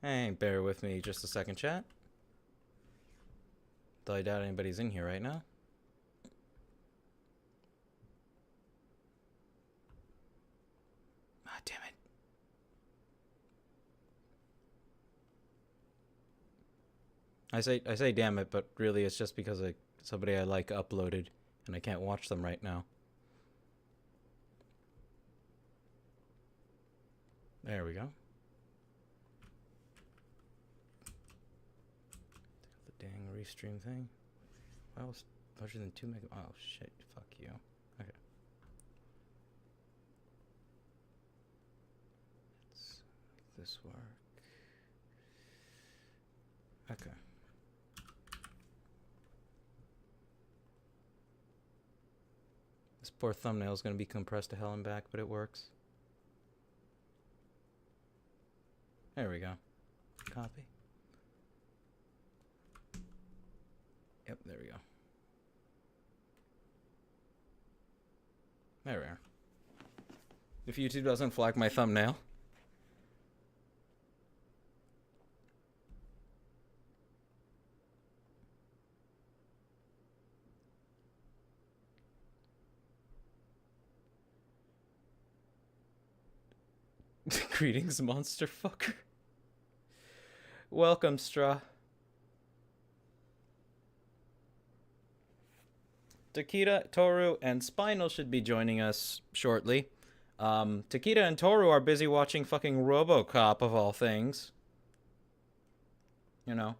Hey, bear with me just a second, chat. Though I doubt anybody's in here right now. Ah, damn it. I say damn it, but really it's just because somebody I like uploaded and I can't watch them right now. There we go. The dang restream thing. Well, it's larger than 2 meg. Oh shit! Fuck you. Okay. Let's make this work. Okay. This poor thumbnail is going to be compressed to hell and back, but it works. There we go. Copy. Yep, there we go. There we are. If YouTube doesn't flag my thumbnail. Greetings, monster fucker. Welcome, Straw. Takeda, Toru, and Spinal should be joining us shortly. Takeda and Toru are busy watching fucking RoboCop, of all things. You know,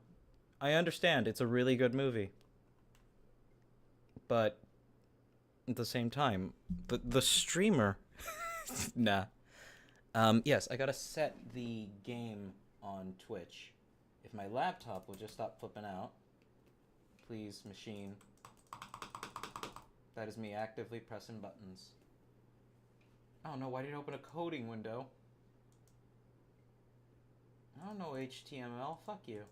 I understand it's a really good movie. But at the same time, the streamer... Nah. Yes, I gotta set the game on Twitch. If my laptop will just stop flipping out. Please, machine. That is me actively pressing buttons. Oh no, why did it open a coding window? I don't know HTML, fuck you.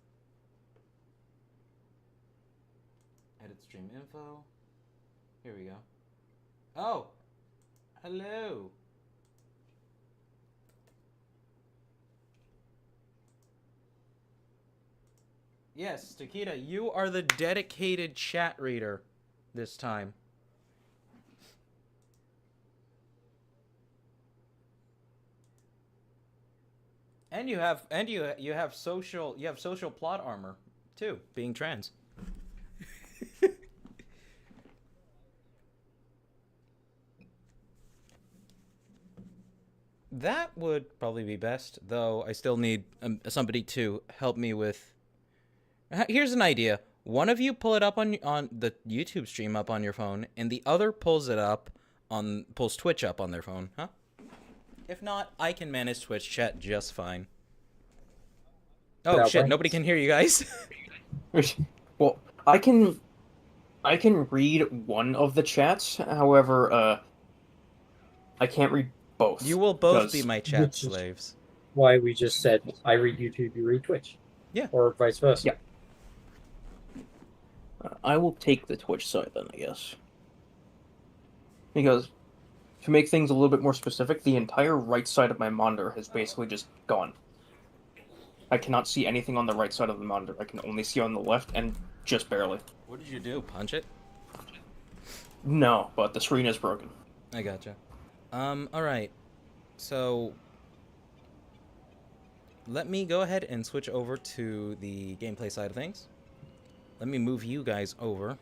Edit stream info. Here we go. Oh! Hello! Yes, Takeda, you are the dedicated chat reader this time. And you have social plot armor too, being trans. That would probably be best, though I still need somebody to help me with. Here's an idea. One of you pull it up on the YouTube stream up on your phone, and the other pulls Twitch up on their phone, huh? If not, I can manage Twitch chat just fine. Oh shit, nobody can hear you guys. Well, I can read one of the chats, however, I can't read both. You will both be my chat slaves. Why we just said I read YouTube, you read Twitch. Yeah. Or vice versa. Yeah. I will take the Twitch side then, I guess. Because, to make things a little bit more specific, the entire right side of my monitor has basically just gone. I cannot see anything on the right side of the monitor. I can only see on the left, and just barely. What did you do? Punch it? No, but the screen is broken. I gotcha. Alright. So, let me go ahead and switch over to the gameplay side of things. Let me move you guys over.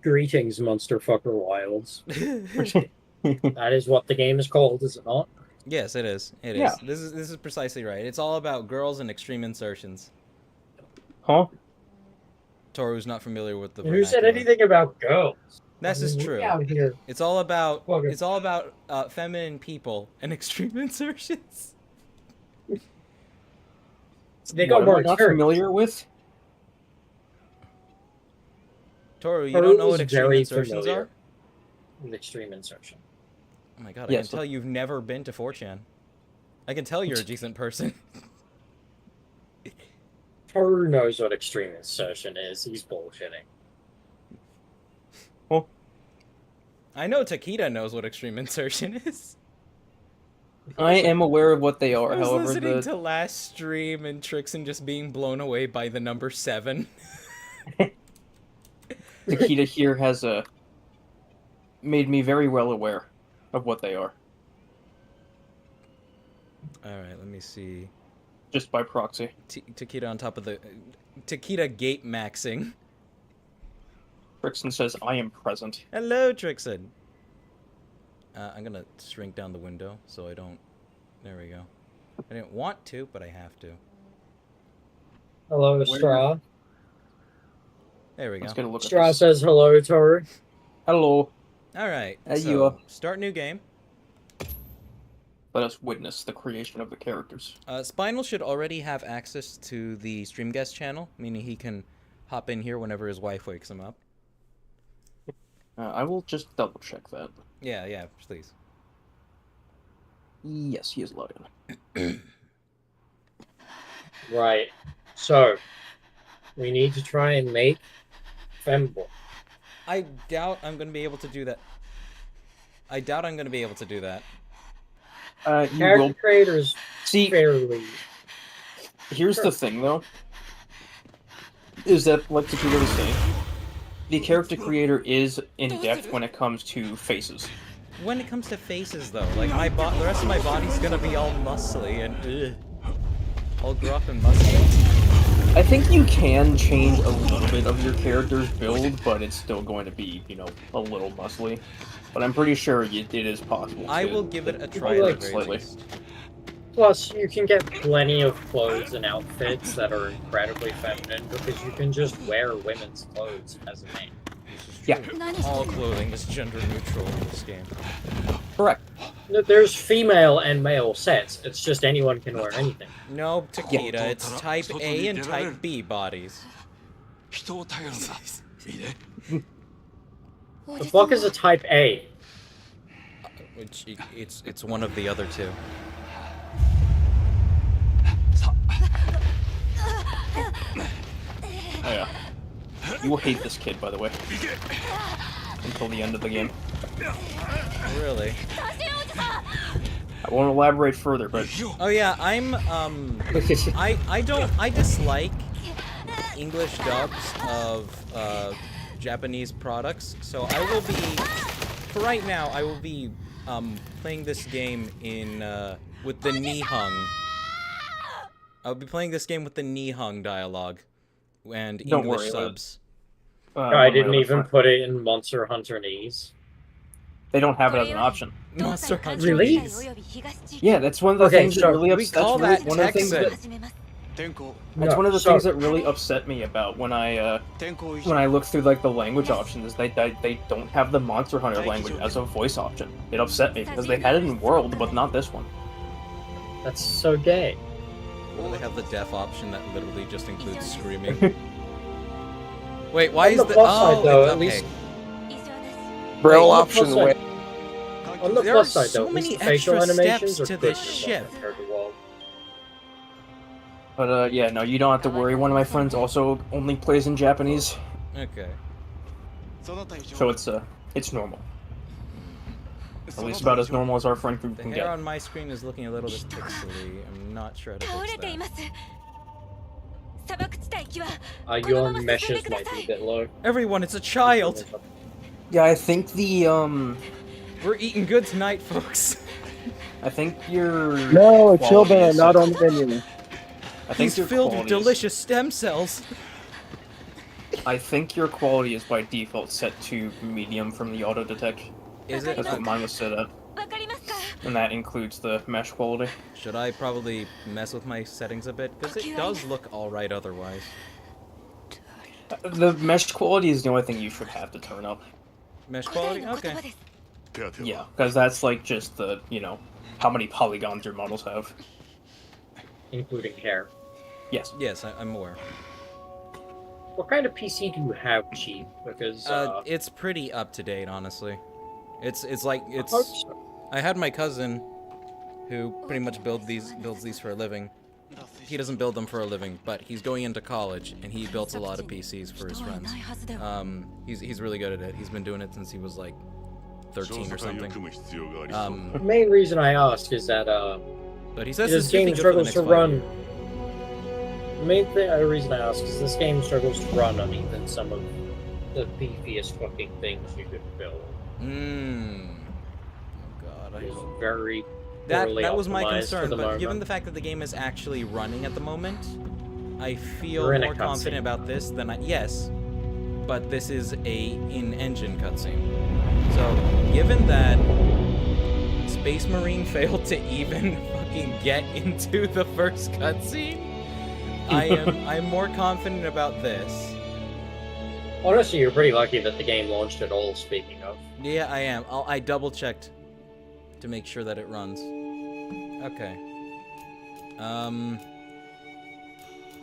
Greetings, monster fucker wilds. That is what the game is called, is it not? Yes, it is. It is. Yeah. This is precisely right. It's all about girls and extreme insertions. Huh? Toru's not familiar with the Who vernacular. said anything about girls? This is true. Out here. It's all about feminine people and extreme insertions. They got more not familiar with. Toru, you don't know what extreme insertions are? With extreme insertion. Oh my god, Yes. I can tell you've never been to 4chan. I can tell you're a decent person. Toru knows what extreme insertion is. He's bullshitting. Oh. I know Takeda knows what extreme insertion is. I am aware of what they are. I was However, listening the to last stream and Trixon just being blown away by the number 7. Takeda here has made me very well aware of what they are, Alright, let me see. just by proxy. Takeda on top of the... Takeda gate maxing. Brixton says, "I am present." Hello, Trixon. I'm gonna shrink down the window so I don't... There we go. I didn't want to, but I have to. Hello, Where- Straw. There we go. Let's get a look Straw at this. says hello, Tori. Hello. Alright, Hey, so, you. start new game. Let us witness the creation of the characters. Spinal should already have access to the stream guest channel, meaning he can hop in here whenever his wife wakes him up. I will just double check that. Yeah, please. Yes, he is logged in. Right. So, we need to try and make Femboy. I doubt I'm going to be able to do that. I doubt I'm going to be able to do that. You Character will creators see. fairly. Here's the thing, though, is that, like Takeda was saying, the character creator is in depth when it comes to faces. When it comes to faces, though, like the rest of my body's going to be all muscly and all gruff and muscly. I think you can change a little bit of your character's build, but it's still going to be, a little muscly. But I'm pretty sure it is possible. I to- will give it a to try do at it the very slightly. least. Plus, you can get plenty of clothes and outfits that are incredibly feminine because you can just wear women's clothes as a man. Yeah, All clothing is gender neutral in this game. correct. No, there's female and male sets. It's just anyone can wear anything. No, Takeda, it's type A and type B bodies. The fuck is a type A? Which it's one of the other two. Oh, yeah. You will hate this kid, by the way. Until the end of the game. Really? I won't elaborate further, but Oh yeah, I dislike English dubs of Japanese products, so I will be, for right now, I will be playing this game in with the Nihong. I'll be playing this game with the Nihong dialogue and Don't English worry, subs. I didn't even put it in Monster Hunter knees. They don't have it as an option. Monster Hunter. Really? Keys. Yeah, that's one of the Okay, things that so really we upsets call me. that One of the things that Texan. That's one of the so- things that really upset me about when I look through like the language options is they don't have the Monster Hunter language as a voice option. It upset me because they had it in World, but not this one. That's so gay. Well, they have the deaf option that literally just includes screaming. Wait, why On is the the plus oh? side, though, it's- at okay. least- Braille on the option plus side- way. On the There plus are side, so though, at least many the facial extra animations steps are to this good ship. compared to WALD. But yeah, no, you don't have to worry. One of my friends also only plays in Japanese, Okay. so it's normal. At least about as normal as our friend group The can hair get. on my screen is looking a little bit pixely. I'm not sure how to fix that. Your meshes might be a bit low. Everyone, it's a child. Yeah, I think the We're eating good tonight, folks. I think your No, quality children are is not set- on the menu. I think He's your filled with quality is- delicious stem cells. I think your quality is by default set to medium from the auto detect. Is it? That's what mine was set at, and that includes the mesh quality. Should I probably mess with my settings a bit? Because it does look alright otherwise. The mesh quality is the only thing you should have to turn up. Mesh quality? Okay. Yeah, because that's like just the how many polygons your models have. Including hair. Yes. Yes, I'm aware. What kind of PC do you have, Chief? Because It's pretty up to date, honestly. It's like I hope it's. so. I had my cousin, who pretty much builds these for a living. He doesn't build them for a living, but he's going into college and he builds a lot of PCs for his friends. He's really good at it. He's been doing it since he was like 13 or something. The main reason I ask is that But he says this it's gonna be game good for the struggles next to 5 run. years. The main reason I ask is this game struggles to run on even some of the beefiest fucking things you could build. Oh god, It's very that poorly was my optimized for concern. the But given moment. the fact that the game is actually running at the moment, I feel You're in a more confident cutscene. about this than yes. But this is a in-engine cutscene. So, given that Space Marine failed to even fucking get into the first cutscene, I'm more confident about this. Honestly, you're pretty lucky that the game launched at all, speaking of. Yeah, I am. I double-checked to make sure that it runs. Okay.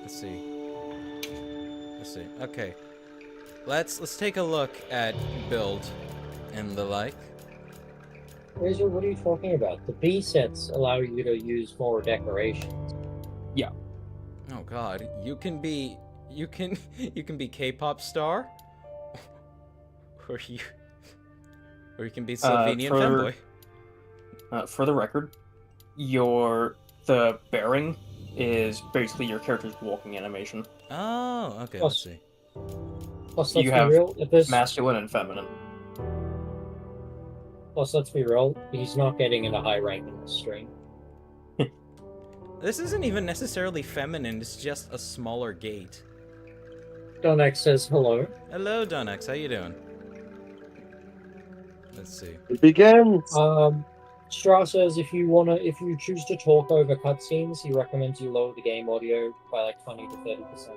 Let's see. Okay. Let's take a look at build and the like. Razor, what are you talking about? The B sets allow you to use more decorations. Oh god, you can be K-pop star, or you can be Slovenian femboy. For the record, the bearing is basically your character's walking animation. Oh, okay. Plus- Let's see. Plus, let's You be have real. If this, Masculine and feminine. plus, let's be real. He's not getting into high rank in this stream. This isn't even necessarily feminine. It's just a smaller gate. Donex says hello. Hello, Dunex. How you doing? Let's see. It begins. Strauss says if you choose to talk over cutscenes, he recommends you lower the game audio by like 20 to 30%.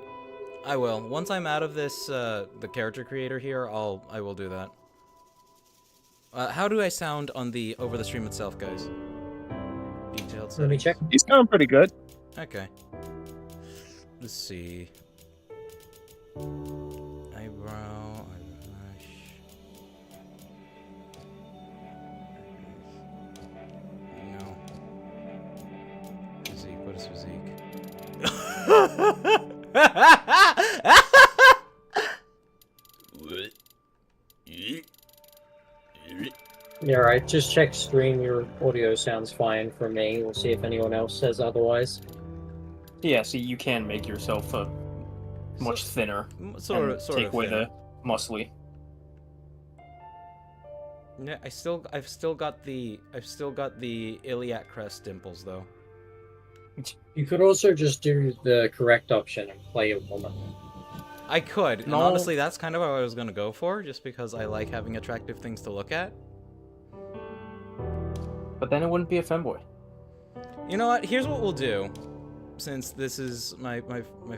I will. Once I'm out of this, the character creator here, I will do that. How do I sound on the over the stream itself, guys? Detailed settings. Let me check. He's going pretty good. Okay. Let's see. Eyebrow, eyelash. No. Physique. What is physique? Yeah, right. Just check stream. Your audio sounds fine for me. We'll see if anyone else says otherwise. Yeah, so you can make yourself much thinner. Sort and of take away thinner. the muscly. Yeah, I've still got the iliac crest dimples though. You could also just do the correct option and play a woman. I could, and No. honestly, that's kind of what I was gonna go for, just because I like having attractive things to look at. But then it wouldn't be a femboy. You know what? Here's what we'll do. Since this is my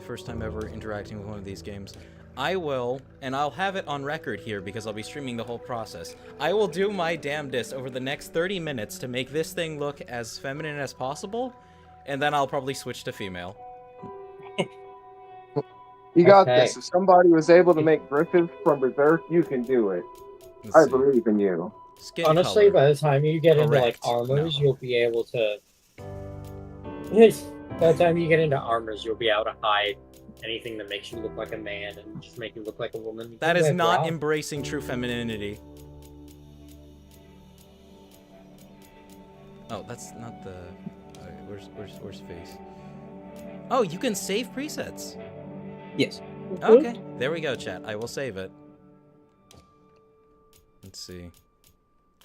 first time ever interacting with one of these games, I will, and I'll have it on record here because I'll be streaming the whole process. I will do my damnedest over the next 30 minutes to make this thing look as feminine as possible, and then I'll probably switch to female. You got Okay. this. If somebody was able to make Griffith from Berserk, you can do it. Let's I see. believe in you. Skin Honestly, color. by the time you get into like Correct. armors, No. you'll be able to. By the time you get into armors, you'll be able to hide anything that makes you look like a man and just make you look like a woman. You That can is wear not bra. embracing true femininity. Oh, that's not the. Where's face? Oh, you can save presets. Yes. Okay, there we go, chat. I will save it. Let's see.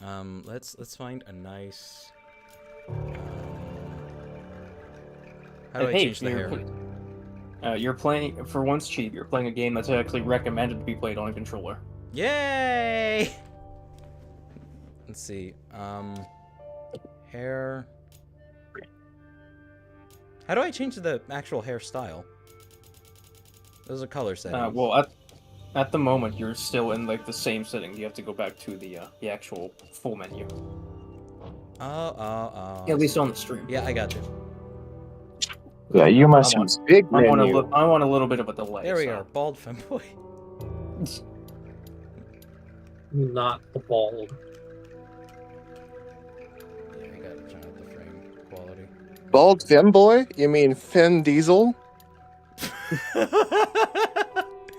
Let's find a nice. How do I change the hair? You're playing, for once cheap, you're playing a game that's actually recommended to be played on a controller. Yay! Let's see. Hair. How do I change the actual hairstyle? Those are color settings. Well, at the moment, you're still in like the same setting. You have to go back to the actual full menu. Oh. At least on the stream. Yeah, I got you. Yeah, you must I'm on- use big I want menu. a little bit of a delay. There we so. are. Bald femboy. Not the bald. Yeah, I gotta turn up the frame quality. Bald femboy? You mean Finn Diesel?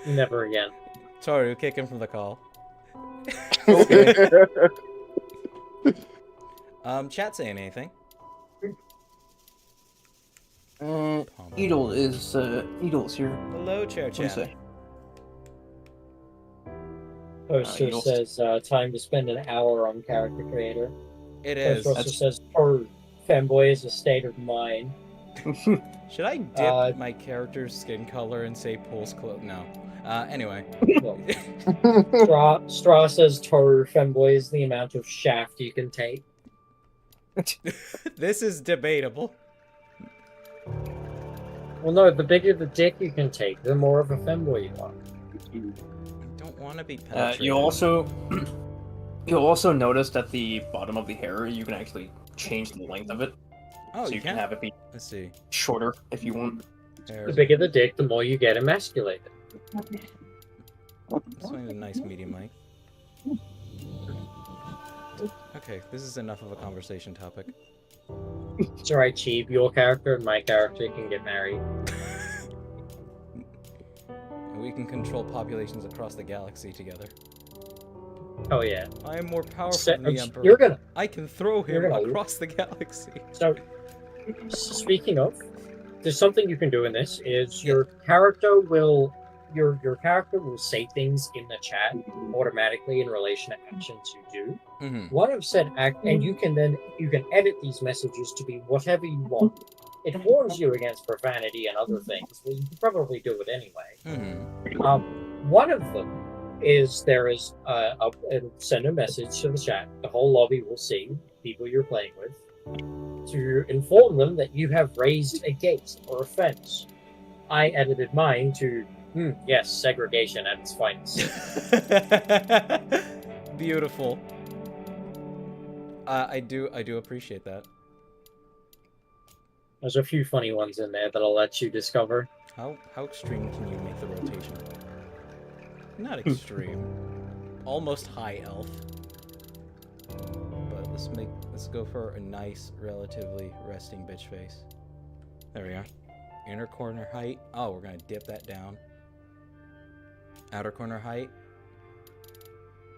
Never again. Toru, kick him from the call. Okay. Chat saying anything? Edel is here. Hello, chair What do you chat. say? Poster You'll- says time to spend an hour on character creator. It Poster is. also says for fanboy is a state of mind. Should I dip my character's skin color and say Pulse Clothes? No. Anyway. Straw says Toru femboy is the amount of shaft you can take. This is debatable. Well, no, the bigger the dick you can take, the more of a femboy you are. I don't want to be penetrated. You'll also notice at the bottom of the hair, you can actually change the length of it. Oh, so you can have it be Let's see. shorter if you want. Hair. The bigger the dick, the more you get emasculated. Let's find a nice medium mic. Okay, this is enough of a conversation topic. It's alright, Cheeb. Your character and my character can get married. We can control populations across the galaxy together. Oh yeah. I am more powerful than the Emperor. You're gonna. I can throw him you're gonna- across the galaxy. So, speaking of, there's something you can do in this. Is your character will your character will say things in the chat automatically in relation to actions you do. Mm-hmm. One of said act, and you can edit these messages to be whatever you want. It warns you against profanity and other things, but you can probably do it anyway. Mm-hmm. One of them is there is send a message to the chat. The whole lobby will see people you're playing with to inform them that you have raised a gate or a fence. I edited mine to yes, segregation at its finest. Beautiful. I do appreciate that. There's a few funny ones in there that I'll let you discover. How extreme can you make the rotation? Not extreme. Almost high elf. But let's go for a nice, relatively resting bitch face. There we are. Inner corner height. Oh, we're gonna dip that down. Outer corner height.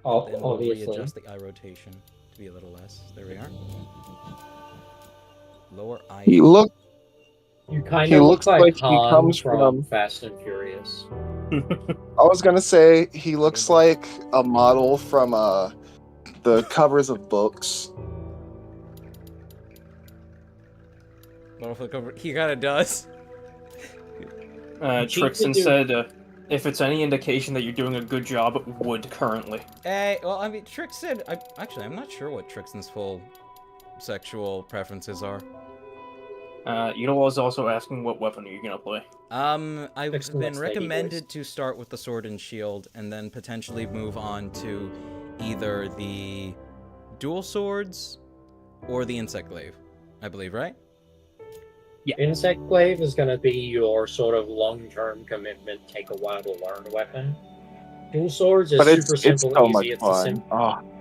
Oh, Then we'll obviously. readjust the eye rotation to be a little less. There we are. Lower eye. He kind he of looks look like he Han comes from from- Fast and Furious. I was gonna say he looks like a model from the covers of books. He kind of does. Trixon said, if it's any indication that you're doing a good job, would currently. Hey, well, I mean, Trixon. I'm not sure what Trixon's full sexual preferences are. Edel was also asking what weapon are you gonna play. I've Trixon been likes lady recommended to start with the sword and shield, and then potentially move on to either the dual swords or the insect glaive. I believe, right? Insect Glaive is going to be your sort of long-term commitment, take a while to learn weapon. Dual Swords is But it's super simple, so easy. much It's fun.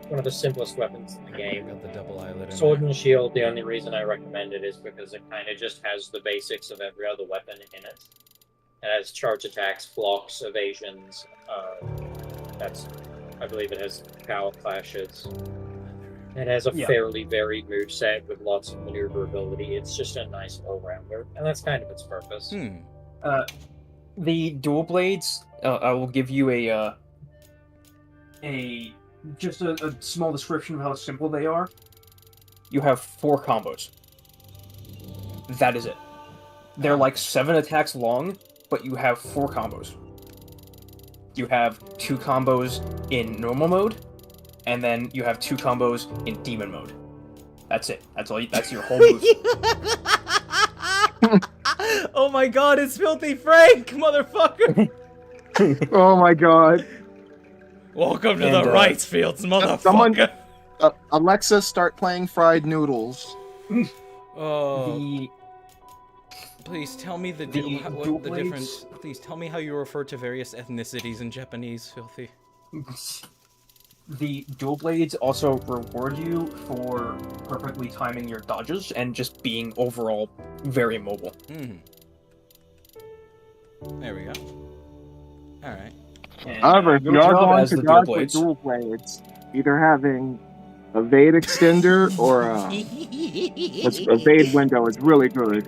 one of the simplest weapons in the game. Got the double eyelid in Sword there. and Shield, the only reason I recommend it is because it kind of just has the basics of every other weapon in it. It has charge attacks, blocks, evasions. I believe it has power clashes. It has a fairly varied moveset with lots of maneuverability. It's just a nice all-rounder, and that's kind of its purpose. The dual blades, I will give you a small description of how simple they are. You have 4 combos. That is it. They're like 7 attacks long, but you have 4 combos. You have 2 combos in normal mode, and then you have 2 combos in demon mode. That's it. That's all. That's your whole move. Oh my god, it's Filthy Frank, motherfucker! Oh my god. Welcome to the rice fields, motherfucker! Someone- Alexa, start playing fried noodles. Oh. Please tell me the dual difference. blades? Please tell me how you refer to various ethnicities in Japanese, Filthy. The dual blades also reward you for perfectly timing your dodges and just being overall very mobile. There we go. Alright. And However, if your you are job going as to the dodge dual with blades, dual blades, either having Evade extender or evade window is really good.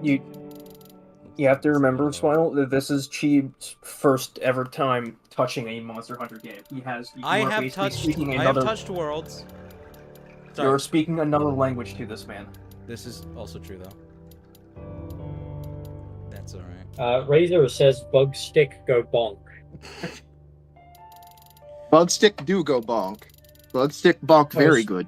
You have to remember, Spinal, that this is Cheeb's first ever time touching a Monster Hunter game. I have touched Worlds. Sorry. You're speaking another language to this man. This is also true though. That's alright. Razor says bug stick go bonk. Bug stick do go bonk. Bug stick bonk very good.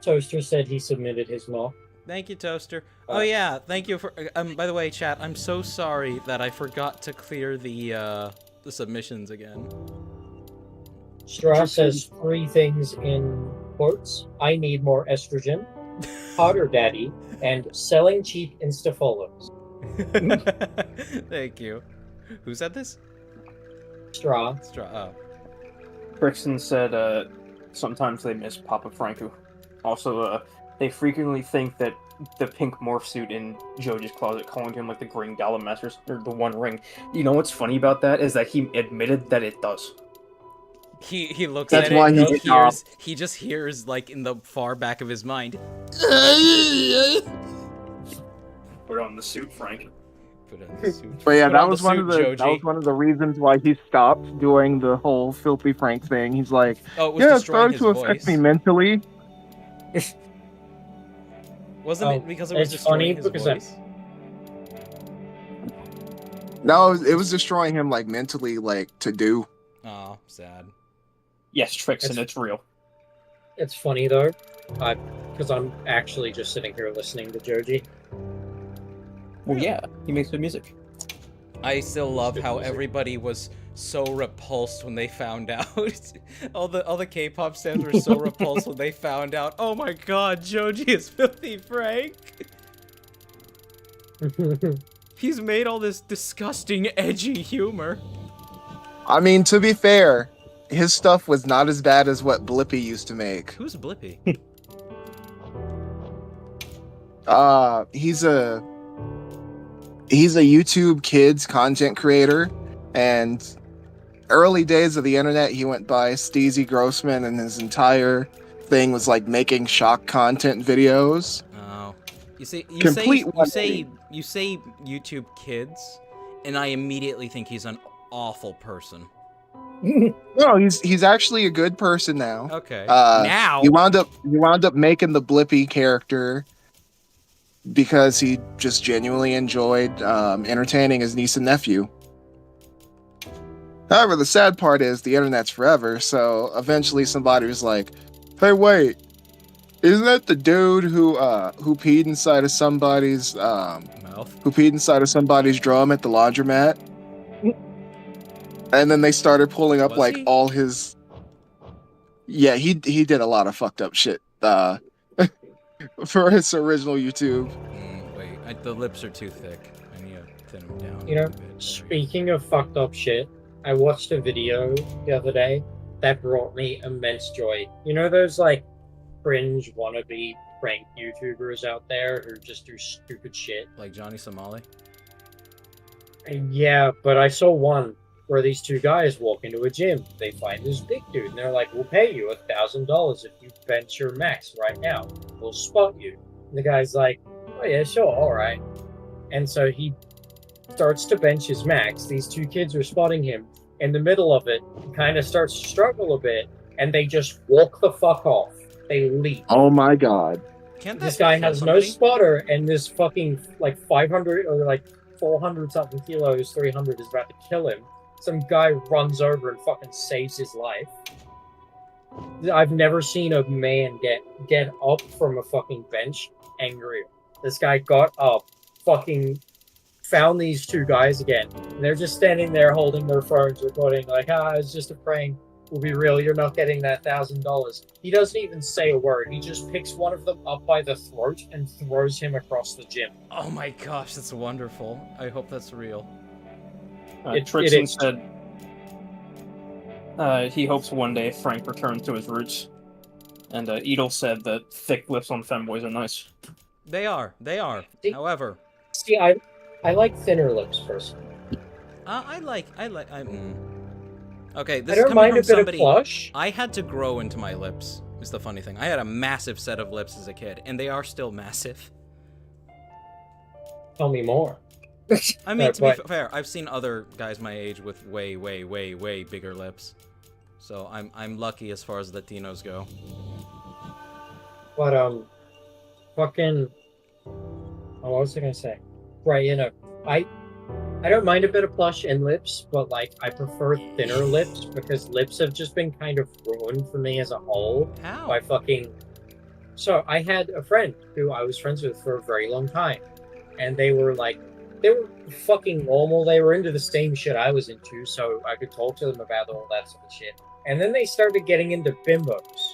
Toaster said he submitted his mock. Thank you, Toaster. Oh yeah, thank you for. By the way, chat, I'm so sorry that I forgot to clear the submissions again. Straw says 3 things in quotes: I need more estrogen, Potter Daddy, and selling cheap Insta follows. Thank you. Who said this? Straw. Oh. Brixton said sometimes they miss Papa Franco. Also, they frequently think that the pink morph suit in Joji's closet, calling him like the Green Goblin Master, or the One Ring. You know what's funny about that is that he admitted that it does. He looks That's at why it and he he just hears like in the far back of his mind. Put on the suit, Frank. Put on the suit. But yeah, Put that on was the one suit, of the Joji. that was one of the reasons why he stopped doing the whole Filthy Frank thing. He's like, Oh, it was yeah, it destroying started his to affect voice. me mentally. Wasn't it because it was it's funny destroying his because voice? No, it was destroying him like mentally, like to do. Oh, sad. Yes, Trixon, it's real. It's funny though, because I'm actually just sitting here listening to Joji. Well, yeah, he makes good music. I still love Good how music. everybody was so repulsed when they found out. all the K-pop fans were so repulsed when they found out. Oh my God, Joji is Filthy Frank. He's made all this disgusting, edgy humor. I mean, to be fair, his stuff was not as bad as what Blippi used to make. Who's Blippi? He's a YouTube kids content creator, and early days of the internet, he went by Steezy Grossman, and his entire thing was like making shock content videos. Oh, you say YouTube kids, and I immediately think he's an awful person. No, he's actually a good person now. Okay. Uh, Now He wound up making the Blippi character because he just genuinely enjoyed entertaining his niece and nephew. However, the sad part is the internet's forever, so eventually somebody was like, "Hey, wait, isn't that the dude who peed inside of somebody's drum at the laundromat?" And then they started pulling up Was like he? all his. Yeah, he did a lot of fucked up shit for his original YouTube. Wait, the lips are too thick. I need to thin them down. You know, a bit. There we go. speaking of fucked up shit, I watched a video the other day that brought me immense joy. You know those like cringe wannabe prank YouTubers out there who just do stupid shit? Like Johnny Somali. Yeah, but I saw one where these 2 guys walk into a gym. They find this big dude, and they're like, "We'll pay you $1,000 if you bench your max right now. We'll spot you." And the guy's like, "Oh yeah, sure, all right." And so he starts to bench his max. These 2 kids are spotting him. In the middle of it, he kind of starts to struggle a bit, and they just walk the fuck off. They leave. Oh my god. Can't that This guy kill has somebody? no spotter, and this fucking like 500 or like 400 something kilos, 300 is about to kill him. Some guy runs over and fucking saves his life. I've never seen a man get up from a fucking bench angry. This guy got up, fucking found these 2 guys again, and they're just standing there holding their phones, recording like, it's just a prank. We'll be real, you're not getting that $1,000. He doesn't even say a word. He just picks one of them up by the throat and throws him across the gym. Oh my gosh, that's wonderful. I hope that's real. Trixon is. said he hopes one day Frank returns to his roots. And Edel said that thick lips on femboys are nice. They are. See- However, See, I like thinner lips personally. Okay, this I is don't coming mind from a bit somebody. of plush. I had to grow into my lips Is the funny thing. I had a massive set of lips as a kid, and they are still massive. Tell me more. I mean, No, to be but- fair, I've seen other guys my age with way, way, way, way bigger lips. So I'm lucky as far as Latinos go. But fucking. Oh, what was I gonna say? Right, you know, I don't mind a bit of plush in lips, but like I prefer thinner lips because lips have just been kind of ruined for me as a whole How? by fucking. So I had a friend who I was friends with for a very long time, and they were fucking normal. They were into the same shit I was into, so I could talk to them about all that sort of shit. And then they started getting into bimbos.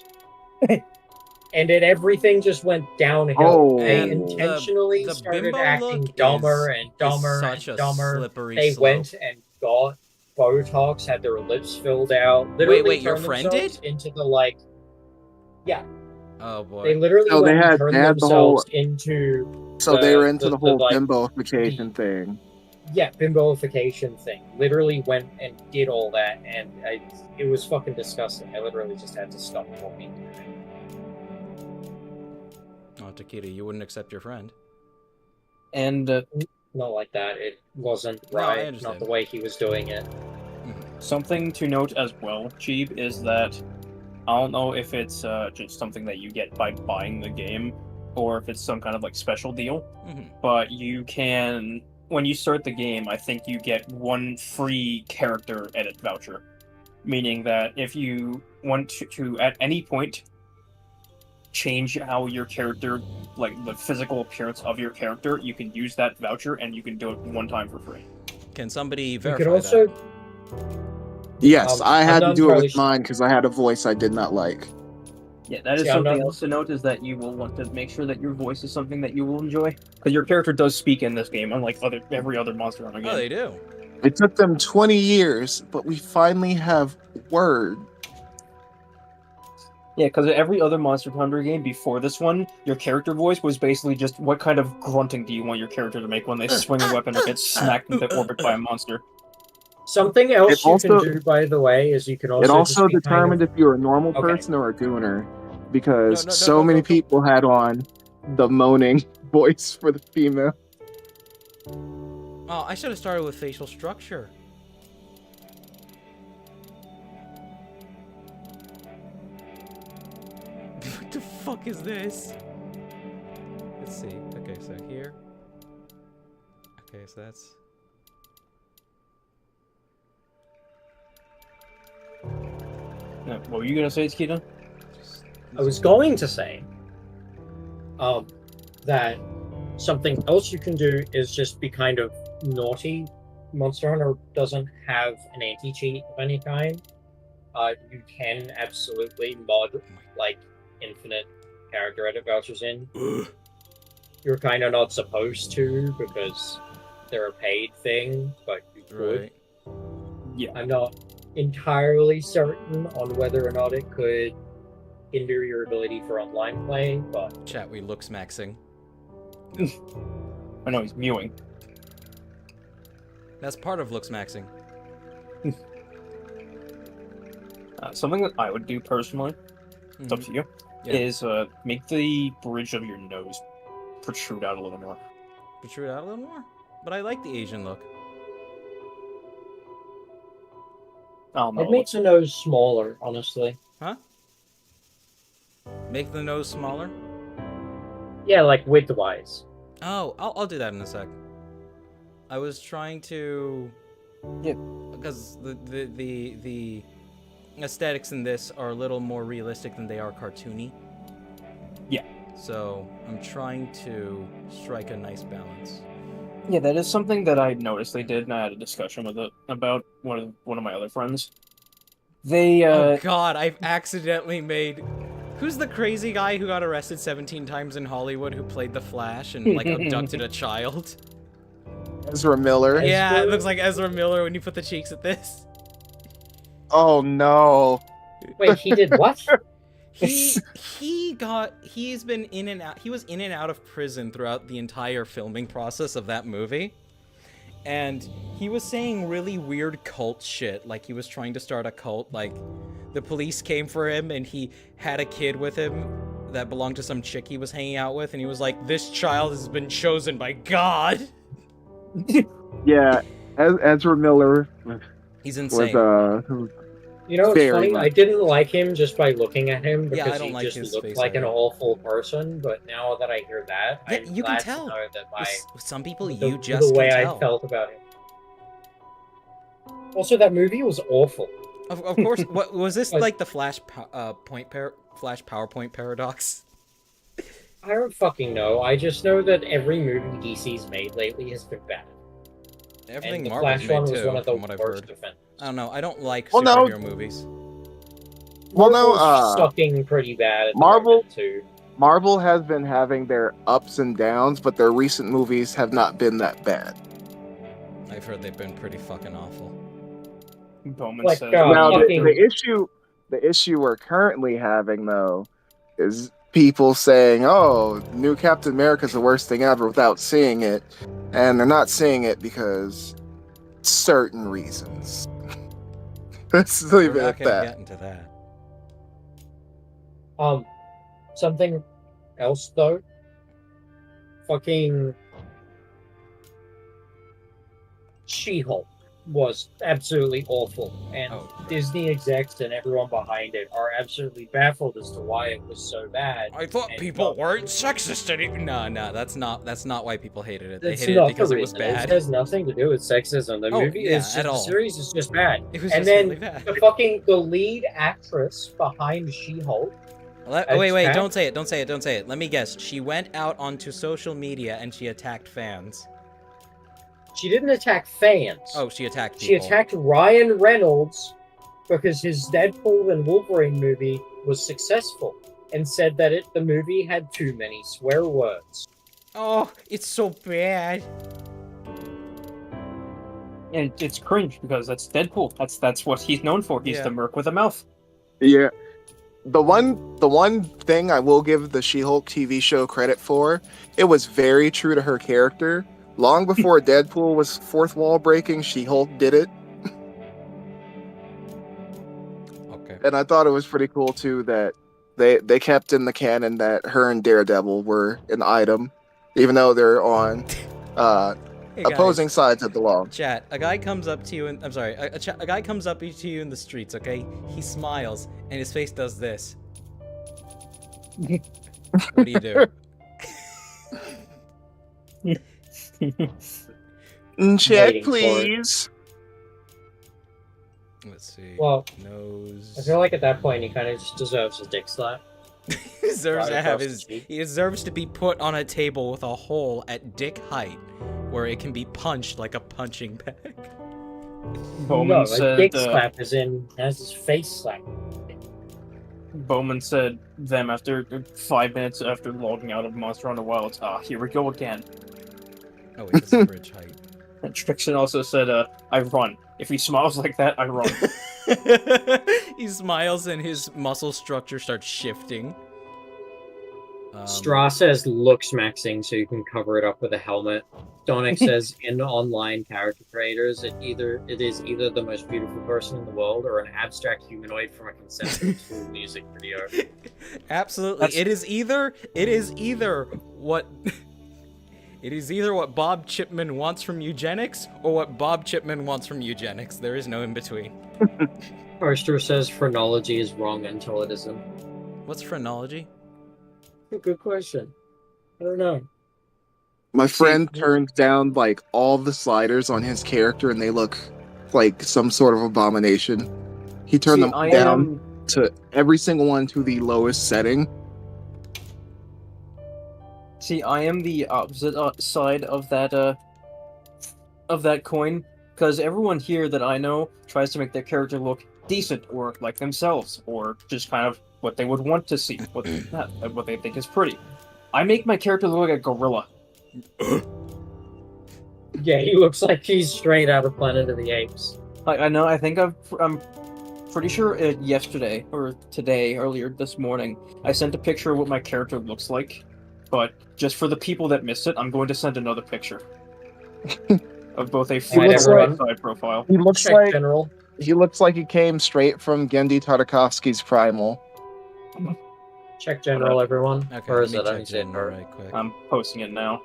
And then everything just went downhill. Oh. They And intentionally the started bimbo acting look dumber is and dumber such and a dumber. slippery They slope. went and got Botox, had their lips filled out. Literally Wait, your turned friend themselves did? into the like. Yeah, Oh boy. they literally So they went and had- turned they had the whole- themselves into. So they were into the the whole like, bimboification thing. Yeah, bimboification thing. Literally went and did all that, and it was fucking disgusting. I literally just had to stop talking to him. Oh, Takeda, you wouldn't accept your friend. And Not like that. It wasn't No, I right. understand. Not the way he was doing it. something to note as well, Cheeb, is that I don't know if it's just something that you get by buying the game, or if it's some kind of like special deal. Mhm. But you can, when you start the game, I think you get one free character edit voucher, meaning that if you want to at any point change how your character, like the physical appearance of your character, you can use that voucher and you can do it one time for free. Can somebody You verify could also. that? Yes, I I'm had to not do it entirely with mine because I had a voice I did not like. Yeah, that is See, I'm something not- else to note, is that you will want to make sure that your voice is something that you will enjoy. Because your character does speak in this game, unlike every other Monster Hunter game. Oh, they do. It took them 20 years, but we finally have word. Yeah, because every other Monster Hunter game before this one, your character voice was basically just what kind of grunting do you want your character to make when they swing a weapon or get smacked into orbit by a monster. Something else It you also- can do, by the way, is you can also. It also just be determined kind if you're a normal Okay. person or a gooner, because No, so many no. people had on the moaning voice for the female. Oh, I should have started with facial structure. What the fuck is this? Let's see. Okay, so here. Okay, so that's. What were you gonna say, Takeda? I was going to say, that something else you can do is just be kind of naughty. Monster Hunter doesn't have an anti-cheat of any kind. You can absolutely mod like infinite character edit vouchers in. You're kind of not supposed to because they're a paid thing, but you could. Right. Yeah. I'm not entirely certain on whether or not it could hinder your ability for online play, but Chat, we looks maxing. I know he's mewing. That's part of looks maxing. Something that I would do personally, it's up to you, Yeah. is make the bridge of your nose protrude out a little more. Protrude out a little more? But I like the Asian look. I don't know. it makes the nose smaller, honestly. Huh? Make the nose smaller? Yeah, like width-wise. Oh, I'll do that in a sec. I was trying to, Yeah. because the aesthetics in this are a little more realistic than they are cartoony. Yeah. So I'm trying to strike a nice balance. Yeah, that is something that I noticed they did, and I had a discussion with it about one of my other friends. They Oh God, I've accidentally made. Who's the crazy guy who got arrested 17 times in Hollywood who played the Flash and like abducted a child? Ezra Miller. Ezra- Yeah, it looks like Ezra Miller when you put the cheeks at this. Oh no. Wait, he did what? He's been in and out. He was in and out of prison throughout the entire filming process of that movie. and he was saying really weird cult shit, like he was trying to start a cult, like the police came for him and he had a kid with him that belonged to some chick he was hanging out with, and he was like, this child has been chosen by God. Yeah, Ezra Miller He's was insane. You know, it's Very funny. much. I didn't like him just by looking at him Yeah, I because don't he like just his looked face like an either. awful person. But now that I hear that, Yeah, I'm you can glad tell. to know that With some people, the, you the just way can I tell. felt about him. Also, that movie was awful. Of course, what was this, Like- like the Flash PowerPoint paradox? I don't fucking know. I just know that every movie DC's made lately has been bad. Everything And the Marvel's Flash made one was too, one of the from what I've worst heard. offenders. I don't know. I don't like Well, no. superhero movies. Well, no, Marvel's sucking pretty bad at the Marvel- moment, too. Marvel has been having their ups and downs, but their recent movies have not been that bad. I've heard they've been pretty fucking awful. Bowman Like, says. Now, fucking- the issue we're currently having though is people saying, "Oh, new Captain America is the worst thing ever," without seeing it, and they're not seeing it because certain reasons. Let's leave We're it not at gonna that. get into that. Something else though. Fucking She-Hulk was absolutely awful, and Oh, crap. Disney execs and everyone behind it are absolutely baffled as to why it was so bad. I thought And people not- weren't sexist anymore. No, that's not why people hated it. They That's hated it not because the it was reason. It bad. has nothing to do with sexism. The Oh, movie yeah, is just, at the all. series is just bad. It was And just then really bad. the lead actress behind She-Hulk. Wait, attacked- don't say it. Let me guess. She went out onto social media and she attacked fans. She didn't attack fans. Oh, she attacked She people. attacked Ryan Reynolds because his Deadpool and Wolverine movie was successful, and said that the movie had too many swear words. Oh, it's so bad. And it's cringe because that's Deadpool. That's what he's known for. He's Yeah. the merc with a mouth. Yeah. The one thing I will give the She-Hulk TV show credit for, it was very true to her character. Long before Deadpool was fourth wall breaking, She-Hulk did it. Okay. And I thought it was pretty cool too that they kept in the canon that her and Daredevil were an item, even though they're on Hey, guys. opposing sides of the law. Chat, a guy comes up to you and I'm sorry, a guy comes up to you in the streets, okay? He smiles and his face does this. What do you do? Check, Waiting for it. please. Let's see. Well, Nose. I feel like at that point he kind of just deserves a dick slap. He deserves right to have across the his. cheek. He deserves to be put on a table with a hole at dick height, where it can be punched like a punching bag. Bowman No, a said. dick slap is has his face slapped. Bowman said them after 5 minutes after logging out of Monster Hunter Wilds. Ah, here we go again. Oh wait, this is bridge height. And Trixon also said, I run. If he smiles like that, I run. He smiles and his muscle structure starts shifting. Straw says looks maxing so you can cover it up with a helmet. Donik says in online character creators, it is either the most beautiful person in the world or an abstract humanoid from a consensual school music video. Absolutely, That's- it is either what. It is either what Bob Chipman wants from eugenics or what Bob Chipman wants from eugenics. There is no in between. Arster says phrenology is wrong until it isn't. What's phrenology? Good question. I don't know. My friend turned down like all the sliders on his character and they look like some sort of abomination. He turned them I down to every single one to the lowest setting. I am the opposite side of that coin, because everyone here that I know tries to make their character look decent or like themselves, or just kind of what they would want to see, what they think is pretty. I make my character look like a gorilla. Yeah, he looks like he's straight out of Planet of the Apes. I know. I think I'm pretty sure yesterday or today, earlier this morning, I sent a picture of what my character looks like. But just for the people that missed it, I'm going to send another picture. of both a Alright, front and everyone. side profile. He looks Check like general. he came straight from Gendy Tartakovsky's Primal. Check general, everyone. Okay, Or let is me it? I check didn't see it general first. right quick. I'm posting it now.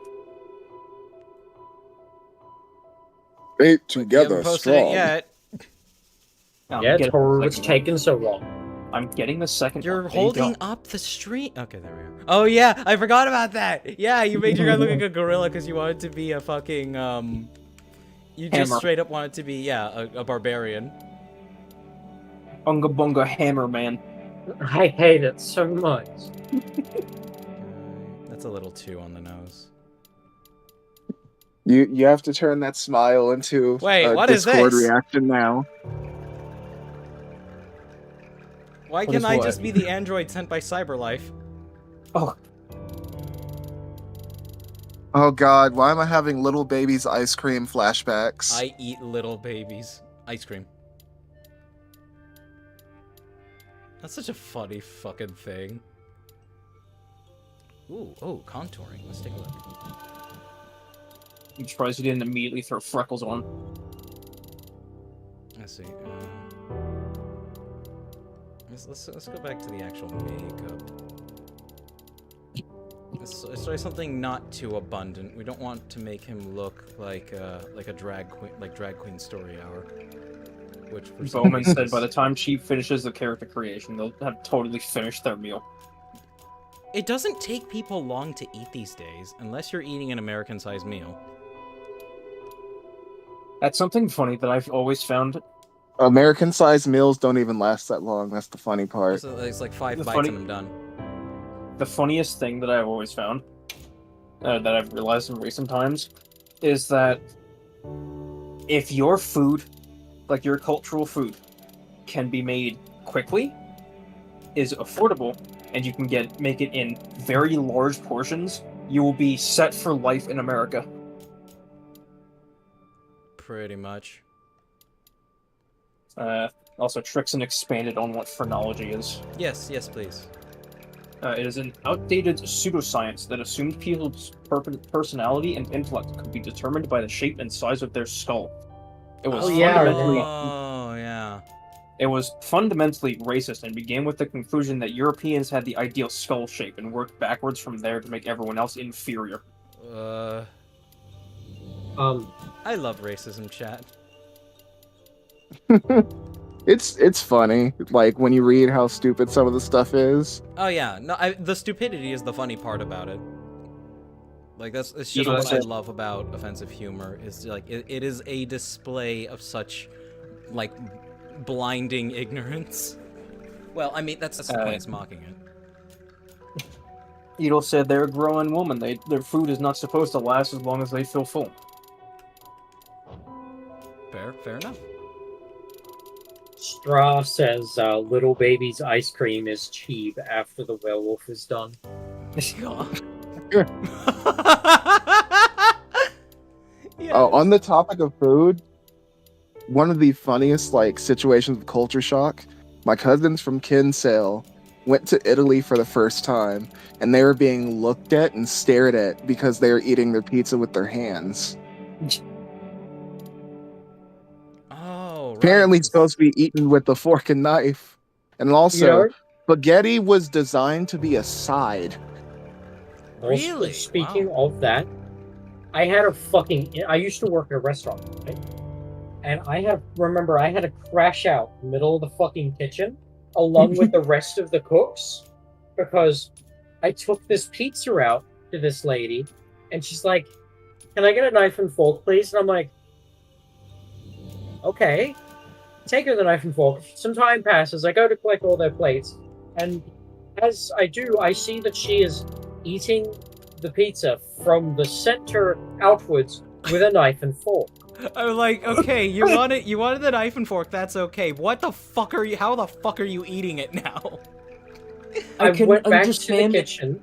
Eight You haven't posted it yet. I'm Yeah, getting Toru, the it's second one. taking so long. I'm getting the second You're one. There you go. holding up the stream. Okay, there we go. Oh yeah, I forgot about that. Yeah, you made your guy look like a gorilla because you wanted to be a fucking You just Hammer. straight up wanted to be a barbarian. Unga Bunga Hammer Man. I hate it so much. That's a little too on the nose. You have to turn that smile into Wait, a what is Discord this? reaction now. Why What can is I what? just be the android sent by Cyberlife? Oh, Oh god, why am I having little baby's ice cream flashbacks? I eat little babies. Ice cream. That's such a funny fucking thing. Ooh, oh, contouring. Let's take a look. I'm surprised you didn't immediately throw freckles on. Let's see. Let's go back to the actual makeup. Let's try something not too abundant. We don't want to make him look like a drag queen story hour. Which for some Bowman reason said is- by the time she finishes the character creation, they'll have totally finished their meal. It doesn't take people long to eat these days, unless you're eating an American-sized meal. That's something funny that I've always found. American-sized meals don't even last that long. That's the funny part. It's like 5 The bites funny- and I'm done. The funniest thing that I've always found, that I've realized in recent times, is that if your food, like your cultural food, can be made quickly, is affordable, and you can make it in very large portions, you will be set for life in America. Pretty much. Also, Trixon expanded on what phrenology is. Yes, please. It is an outdated pseudoscience that assumed people's personality and intellect could be determined by the shape and size of their skull. It was Oh, yeah, I fundamentally Oh, yeah. It was fundamentally racist and began with the conclusion that Europeans had the ideal skull shape and worked backwards from there to make everyone else inferior. I love racism, chat. It's funny, like when you read how stupid some of the stuff is. Oh yeah, no, the stupidity is the funny part about it. Like it's just Yeah, what I that's- love about offensive humor is like it is a display of such like blinding ignorance. Well, I mean that's the point. It's mocking it. Edel said they're a growing woman. Their food is not supposed to last as long as they feel full. Fair enough. Straw says little baby's ice cream is cheap after the werewolf is done. Yeah. Oh, on the topic of food, one of the funniest like situations of culture shock. My cousins from Kinsale went to Italy for the first time, and they were being looked at and stared at because they were eating their pizza with their hands. Oh, right. Apparently, it's supposed to be eaten with a fork and knife, and also You know, spaghetti was designed to be a side. also, Really? speaking Wow. of that, I used to work in a restaurant, right? And I had to crash out in the middle of the fucking kitchen along with the rest of the cooks because I took this pizza out to this lady and she's like, "Can I get a knife and fork, please?" And I'm like, "Okay." Take her the knife and fork. Some time passes. I go to collect all their plates, and as I do, I see that she is eating the pizza from the center outwards with a knife and fork. I'm like, okay, you wanted the knife and fork, that's okay. What the fuck are you, how the fuck are you eating it now? I can went back to the understand- kitchen.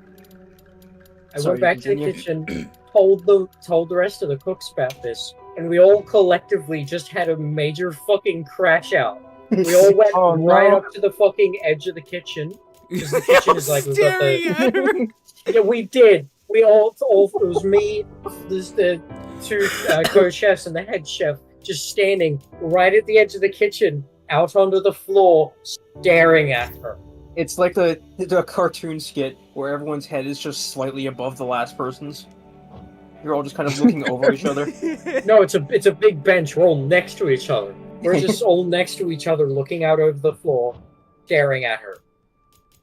I Sorry, went back to the continue. kitchen, told the rest of the cooks about this, and we all collectively just had a major fucking crash out. We all went Oh, right no. up to the fucking edge of the kitchen. Because the kitchen is like, we've got the- Staring at her. Yeah, we did. We all it was me, the two co-chefs and the head chef just standing right at the edge of the kitchen, out onto the floor, staring at her. It's like the cartoon skit where everyone's head is just slightly above the last person's. You're all just kind of looking over each other. No, it's a big bench. We're all next to each other. We're just all next to each other, looking out over the floor, staring at her,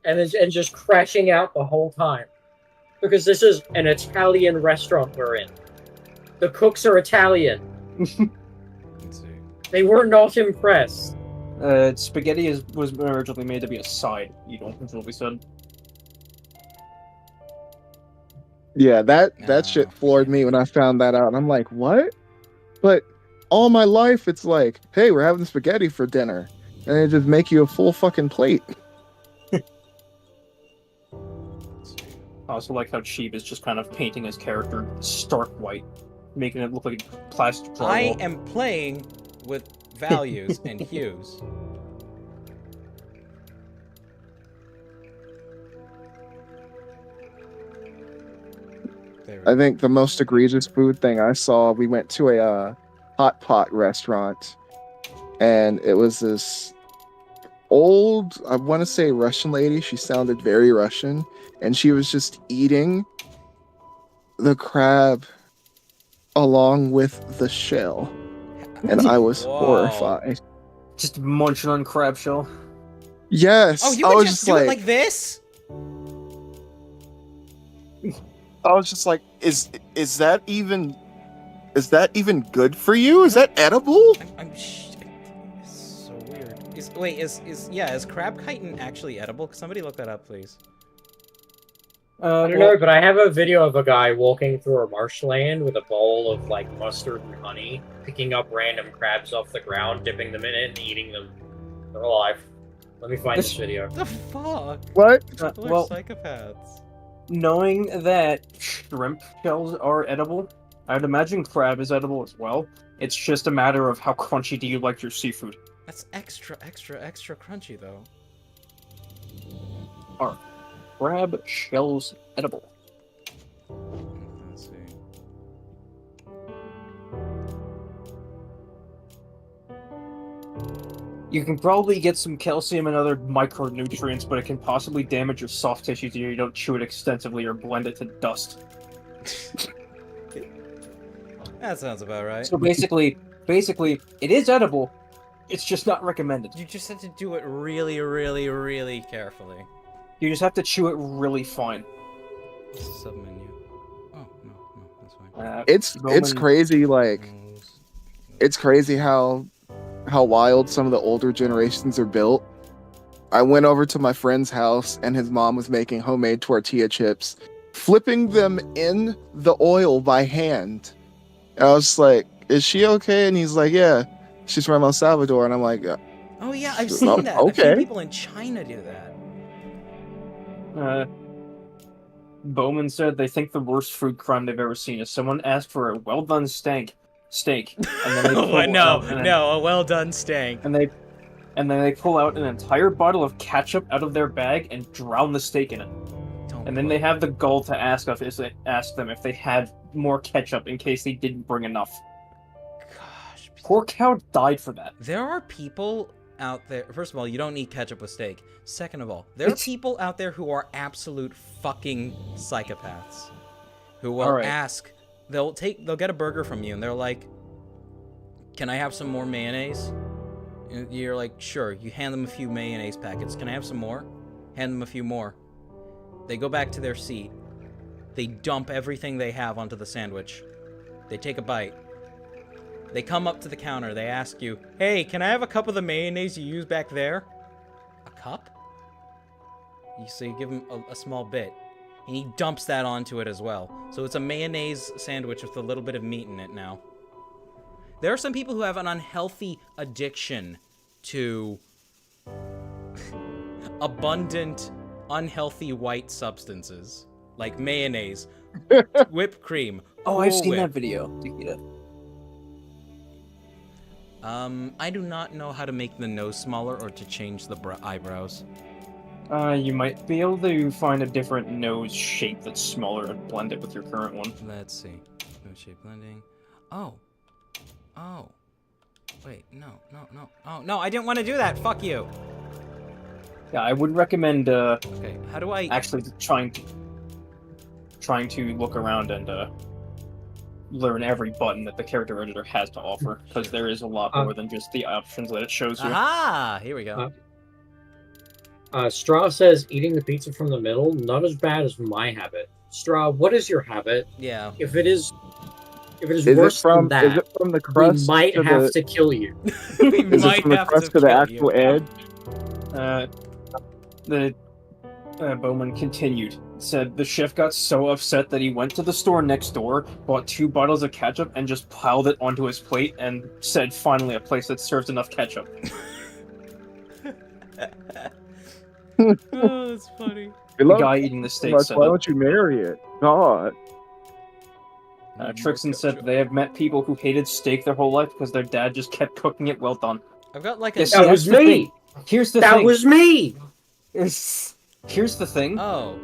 and just crashing out the whole time. Because this is an Italian restaurant we're in. The cooks are Italian. Let's see. They were not impressed. Spaghetti was originally made to be a side. You don't control we said. Yeah, that shit floored me when I found that out. And I'm like, what? But all my life, it's like, hey, we're having spaghetti for dinner. And they just make you a full fucking plate. Let's see. I also like how Cheap is just kind of painting his character stark white, making it look like plastic drywall. I am playing with values and hues. There we I think the most egregious food thing I saw, we went to a hot pot restaurant, and it was this old, I want to say Russian lady. She sounded very Russian, and she was just eating the crab along with the shell, and I was Whoa. horrified. Just munching on crab shell. Yes, Oh, you I would was just just do like, it like this? I was just like, is that even good for you? Is that edible? It's so weird. Is crab chitin actually edible? Can somebody look that up, please? I don't know, but I have a video of a guy walking through a marshland with a bowl of like mustard and honey, picking up random crabs off the ground, dipping them in it, and eating them. They're alive. Let me find this video. What the fuck? What? People are Well, psychopaths. knowing that shrimp shells are edible, I'd imagine crab is edible as well. It's just a matter of how crunchy do you like your seafood. That's extra crunchy, though. Are crab shells edible? Let's see. You can probably get some calcium and other micronutrients, but it can possibly damage your soft tissues if you don't chew it extensively or blend it to dust. That sounds about right. So basically, it is edible. It's just not recommended. You just have to do it really, really, really carefully. You just have to chew it really fine. Submenu. Oh, no, that's fine. It's Roman- crazy. Like, Rose. it's crazy how wild some of the older generations are built. I went over to my friend's house and his mom was making homemade tortilla chips, flipping them in the oil by hand. And I was like, is she okay? And he's like, yeah, she's from El Salvador. And I'm like, Oh yeah, I've Oh, seen that. I've seen okay. people in China do that. Bowman said they think the worst food crime they've ever seen is someone asked for a well done steak, and then they pull out a well done stank. and then they pull out an entire bottle of ketchup out of their bag and drown the steak in it. And then they have the gall to ask them if they had more ketchup in case they didn't bring enough. Gosh. Poor cow died for that. There are people out there. First of all, you don't need ketchup with steak. Second of all, there are people out there who are absolute fucking psychopaths. Who will Alright. ask. They'll get a burger from you and they're like, "Can I have some more mayonnaise?" And you're like, "Sure." You hand them a few mayonnaise packets. "Can I have some more?" Hand them a few more. They go back to their seat. They dump everything they have onto the sandwich. They take a bite. They come up to the counter. They ask you, "Hey, can I have a cup of the mayonnaise you used back there?" A cup? So you give him a small bit. And he dumps that onto it as well. So it's a mayonnaise sandwich with a little bit of meat in it now. There are some people who have an unhealthy addiction to abundant, unhealthy white substances. Like mayonnaise, whipped cream. Oh, I've Cool seen Whip. that video. I do not know how to make the nose smaller or to change the eyebrows. You might be able to find a different nose shape that's smaller and blend it with your current one. Let's see. Nose shape blending. Oh. Oh. Wait, no. Oh, no, I didn't want to do that. Fuck you. Yeah, I would recommend Okay, how do I... actually trying to look around and learn every button that the character editor has to offer, because there is a lot more than just the options that it shows you. Aha! Here we go. Straw says eating the pizza from the middle, not as bad as my habit. Straw, what is your habit? Yeah. If it is Is worse it from than is that, it from the we crust might to have the to kill you. We is it might from the have crust to to the kill actual you. edge? The Bowman continued. Said the chef got so upset that he went to the store next door, bought 2 bottles of ketchup, and just piled it onto his plate, and said, "Finally, a place that serves enough ketchup." Oh, that's funny. You The love guy it eating the so steak much, said why it. don't you marry it? God. Trixon said they have met people who hated steak their whole life because their dad just kept cooking it well done. I've got like Yeah, a... see, That that's was the me! thing. Here's the That thing. was me! Here's the thing. Oh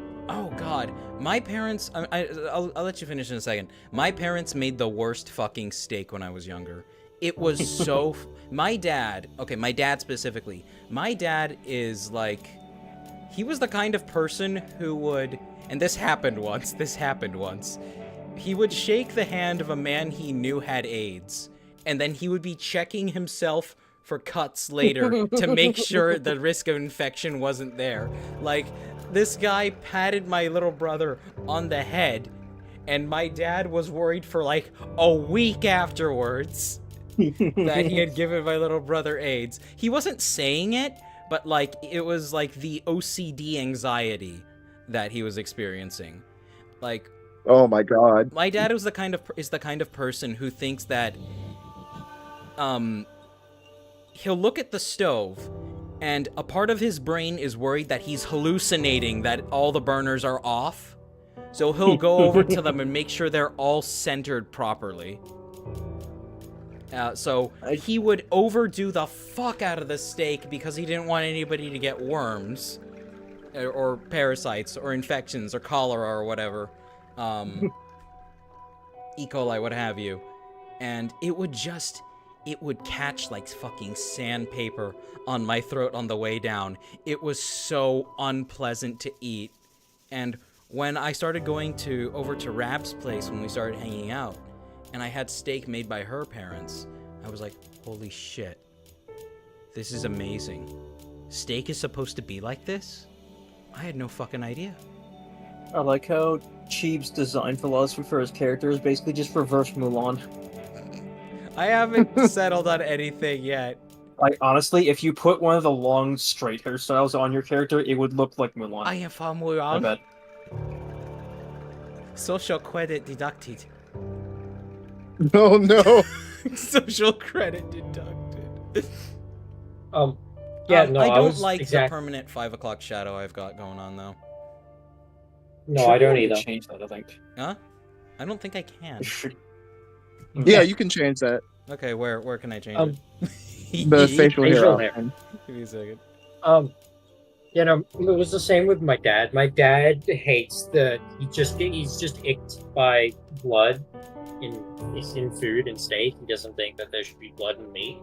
God. My parents... I'll let you finish in a second. My parents made the worst fucking steak when I was younger. It was so... My dad... Okay, my dad specifically. My dad is like... He was the kind of person who would... And this happened once. He would shake the hand of a man he knew had AIDS. And then he would be checking himself for cuts later to make sure the risk of infection wasn't there. Like, this guy patted my little brother on the head, and my dad was worried for like a week afterwards that he had given my little brother AIDS. He wasn't saying it, but like, it was like the OCD anxiety that he was experiencing. Like, Oh my God. my dad is the kind of person who thinks that he'll look at the stove, and a part of his brain is worried that he's hallucinating that all the burners are off. So he'll go over to them and make sure they're all centered properly. So he would overdo the fuck out of the steak because he didn't want anybody to get worms or parasites or infections or cholera or whatever. E. coli, what have you. And it would catch like fucking sandpaper on my throat on the way down. It was so unpleasant to eat. And when I started going over to Rab's place when we started hanging out, and I had steak made by her parents, I was like, holy shit. This is amazing. Steak is supposed to be like this? I had no fucking idea. I like how Cheeb's design philosophy for his character is basically just reverse Mulan. I haven't settled on anything yet. Like, honestly, if you put one of the long, straight hairstyles on your character, it would look like Mulan. I am from I Mulan. bet. Social credit deducted. No, no. Social credit deducted. Yeah, no, I don't was like the permanent 5 o'clock shadow I've got going on, though. No, I don't either. Change that, I think. Huh? I don't think I can. Yeah, you can change that. Okay, where can I change it? The facial hair. Facial hair. option. Give me a second. You know, it was the same with my dad. My dad hates he's just icked by blood in food and steak. He doesn't think that there should be blood in meat.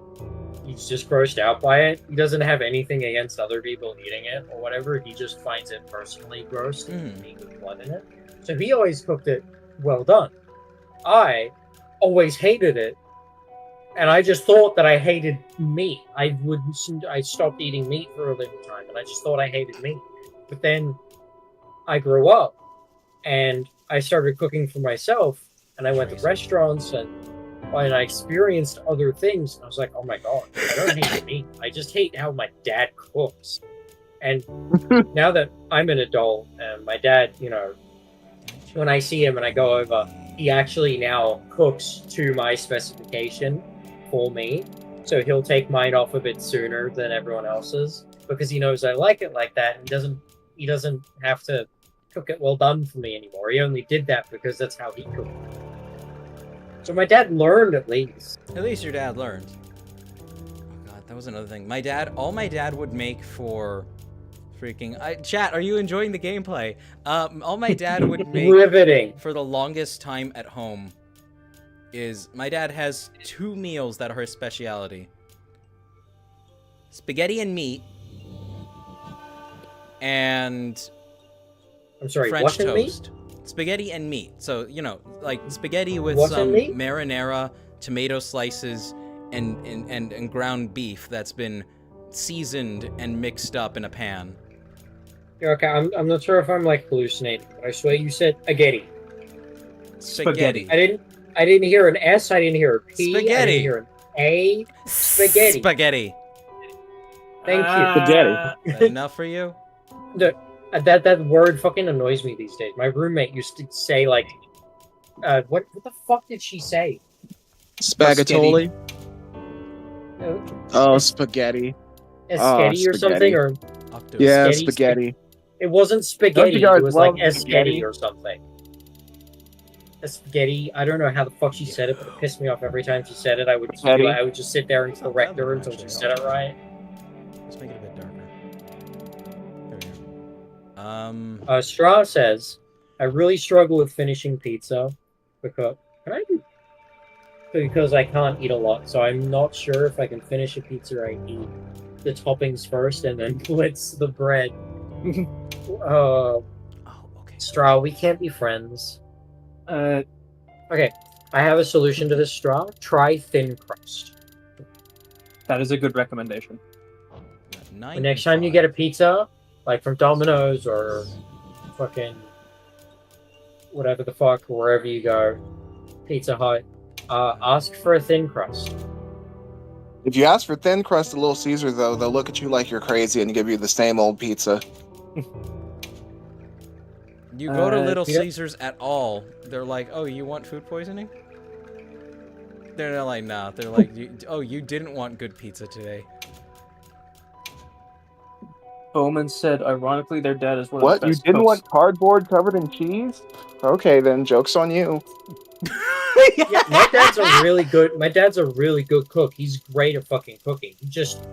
He's just grossed out by it. He doesn't have anything against other people eating it or whatever. He just finds it personally gross meat with blood in it. So he always cooked it well done. I always hated it, and I just thought that I hated meat. I stopped eating meat for a little time, and I just thought I hated meat. But then I grew up, and I started cooking for myself, and I went to restaurants, and I experienced other things, and I was like, oh my god, I don't hate meat. I just hate how my dad cooks. And now that I'm an adult, and my dad, you know, when I see him and I go over, he actually now cooks to my specification for me. So he'll take mine off a bit sooner than everyone else's because he knows I like it like that, and he doesn't have to cook it well done for me anymore. He only did that because that's how he cooked. So my dad learned at least. At least your dad learned. Oh god, that was another thing. All my dad would make for freaking... chat, are you enjoying the gameplay? All my dad would make Riveting. for the longest time at home is my dad has 2 meals that are his speciality. Spaghetti and meat and I'm sorry, French what and meat? toast. Spaghetti and meat. So, you know, like spaghetti with What some and meat? marinara, tomato slices, and ground beef that's been seasoned and mixed up in a pan. Yeah, okay, I'm not sure if I'm like hallucinating, but I swear you said spaghetti. Spaghetti. I didn't hear an S, I didn't hear a P, I Spaghetti. didn't hear an A. Spaghetti. Spaghetti. Thank you. Spaghetti. Is that enough for you? That word fucking annoys me these days. My roommate used to say like, what the fuck did she say? Spaghetti. Uh, Oh, spaghetti. Esketti or spaghetti. something, or Octo. Yeah, Spaghetti, spaghetti. it wasn't spaghetti. guys It was love like spaghetti? Esketti or something. Spaghetti. I don't know how the fuck she said it, but it pissed me off every time she said it. I would Spaghetti. I would just sit there and It's not correct bad her one, until she actually. said it right. Let's make it a bit darker. There we go. Straw says, I really struggle with finishing pizza because I can't eat a lot, so I'm not sure if I can finish a pizza. I eat the toppings first and then blitz the bread. Oh, okay. Straw, we can't be friends. Uh, Okay, I have a solution to this, Straw. Try thin crust. that is a good recommendation. The next time you get a pizza, like from Domino's or fucking whatever the fuck, or wherever you go, Pizza Hut, ask for a thin crust. If you ask for thin crust at Little Caesar, though, they'll look at you like you're crazy and give you the same old pizza. You go to Little yeah. Caesars at all, they're like, oh, you want food poisoning? They're not like, nah. They're like, oh, you didn't want good pizza today. Bowman said, ironically, their dad is one What? of the You best didn't cooks. want cardboard covered in cheese? Okay, then joke's on you. Yeah, my dad's a really good cook. He's great at fucking cooking. He just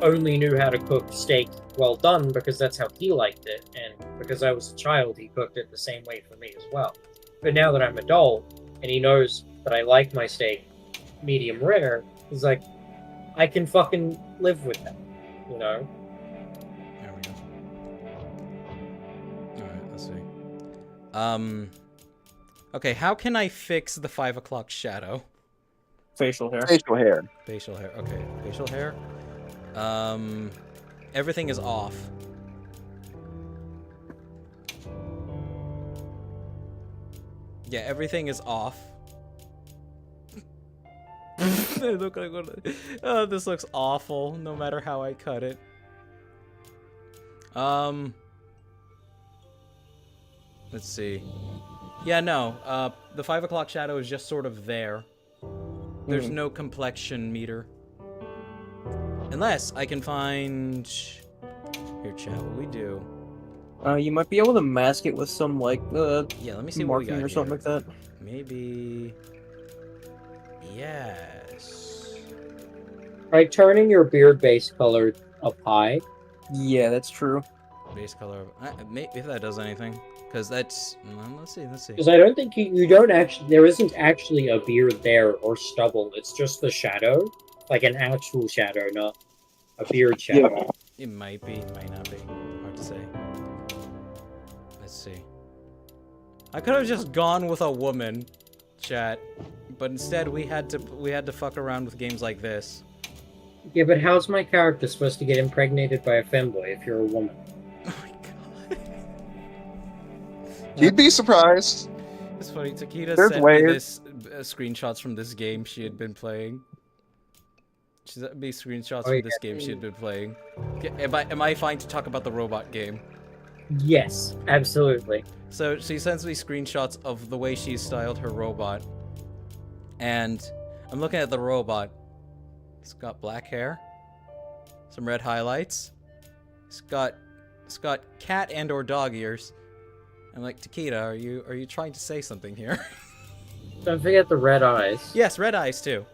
only knew how to cook steak well done because that's how he liked it, and because I was a child, he cooked it the same way for me as well. But now that I'm adult and he knows that I like my steak medium rare, he's like, I can fucking live with that, you know? There we go. Alright, let's see. Okay, how can I fix the 5 o'clock shadow? Facial hair. Facial hair. Facial hair. Okay, facial hair. Everything is off. Yeah, everything is off. Look like oh, this looks awful, no matter how I cut it. Let's see. Yeah, no, the 5 o'clock shadow is just sort of there. There's no complexion meter. Unless I can find... Here, chat, what we do? You might be able to mask it with some, like, Yeah, let me see what we marking got or something here. like that. Maybe... Yes. By turning your beard base color up high, Yeah, that's true. Base color... if that does anything. Because that's... let's see. because I don't think you don't actually, there isn't actually a beard there or stubble. It's just the shadow, like an actual shadow, not a beard shadow. It might be, might not be. Hard to say. Let's see. I could have just gone with a woman, chat, but instead we had to fuck around with games like this. Yeah, but how's my character supposed to get impregnated by a femboy if you're a woman? Oh my god. You'd be surprised. It's funny. Takeda There's sent ways. me this screenshots from this game she had been playing. She sent me screenshots from this game she had been playing. Am I fine to talk about the robot game? Yes, absolutely. So she sends me screenshots of the way she styled her robot. And I'm looking at the robot. It's got black hair, some red highlights. It's got cat and or dog ears. I'm like, Takeda, are you trying to say something here? Don't forget the red eyes. Yes, red eyes too.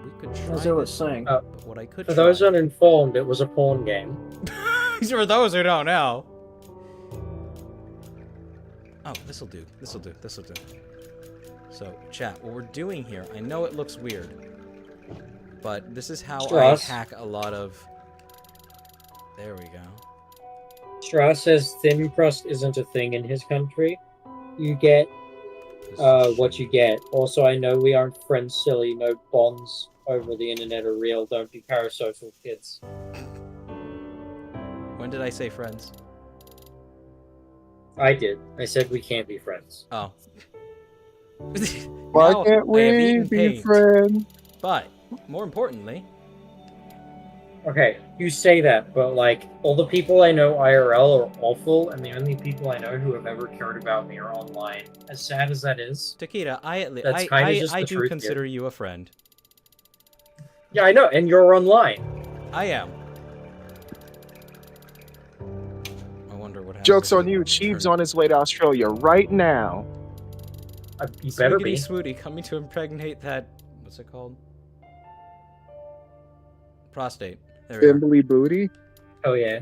We could try. As I was this, saying. but what I could For try. those uninformed, it was a porn game. For those who don't know. Oh, this'll do. This'll do. This'll do. So, chat, what we're doing here, I know it looks weird, but this is how Strauss. I hack a lot of... There we go. Strauss says thin crust isn't a thing in his country. You get what you get. Also, I know we aren't friends, silly. No bonds over the internet are real. Don't be parasocial, kids. When did I say friends? I did. I said we can't be friends. Oh. Why Now can't I have we eaten be paint. friends? But, more importantly... Okay, you say that, but like all the people I know IRL are awful, and the only people I know who have ever cared about me are online. As sad as that is. Takeda, That's kinda just I the do truth consider you a friend. Yeah, I know, and you're online. I am. I wonder what happens. Joke's if on we you. Cheeve's turn- on his way to Australia right now. You better Swiggity be. Swooty coming to impregnate that... What's it called? Prostate. There we are. Bimbly booty. Oh yeah.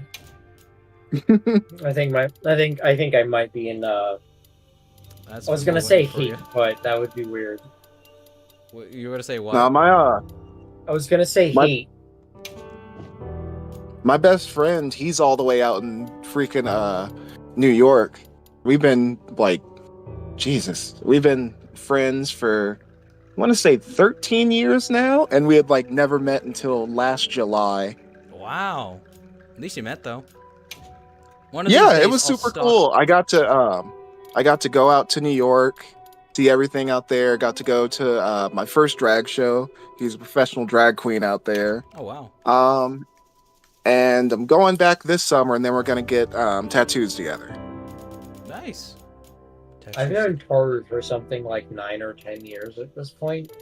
I think I might be in That's I was what gonna we're say waiting for heat, you. but that would be weird. You were gonna say what? Nah, I was gonna say My- heat. my best friend, he's all the way out in freaking New York. We've been like, Jesus, we've been friends for I want to say 13 years now, and we had like never met until last July. Wow. At least you met though. One of these Yeah, it days was I'll super stalk- cool. I got to go out to New York, see everything out there. Got to go to my first drag show. He's a professional drag queen out there. Oh wow. And I'm going back this summer, and then we're gonna get tattoos together. Nice. I've known Toru for something like 9 or 10 years at this point,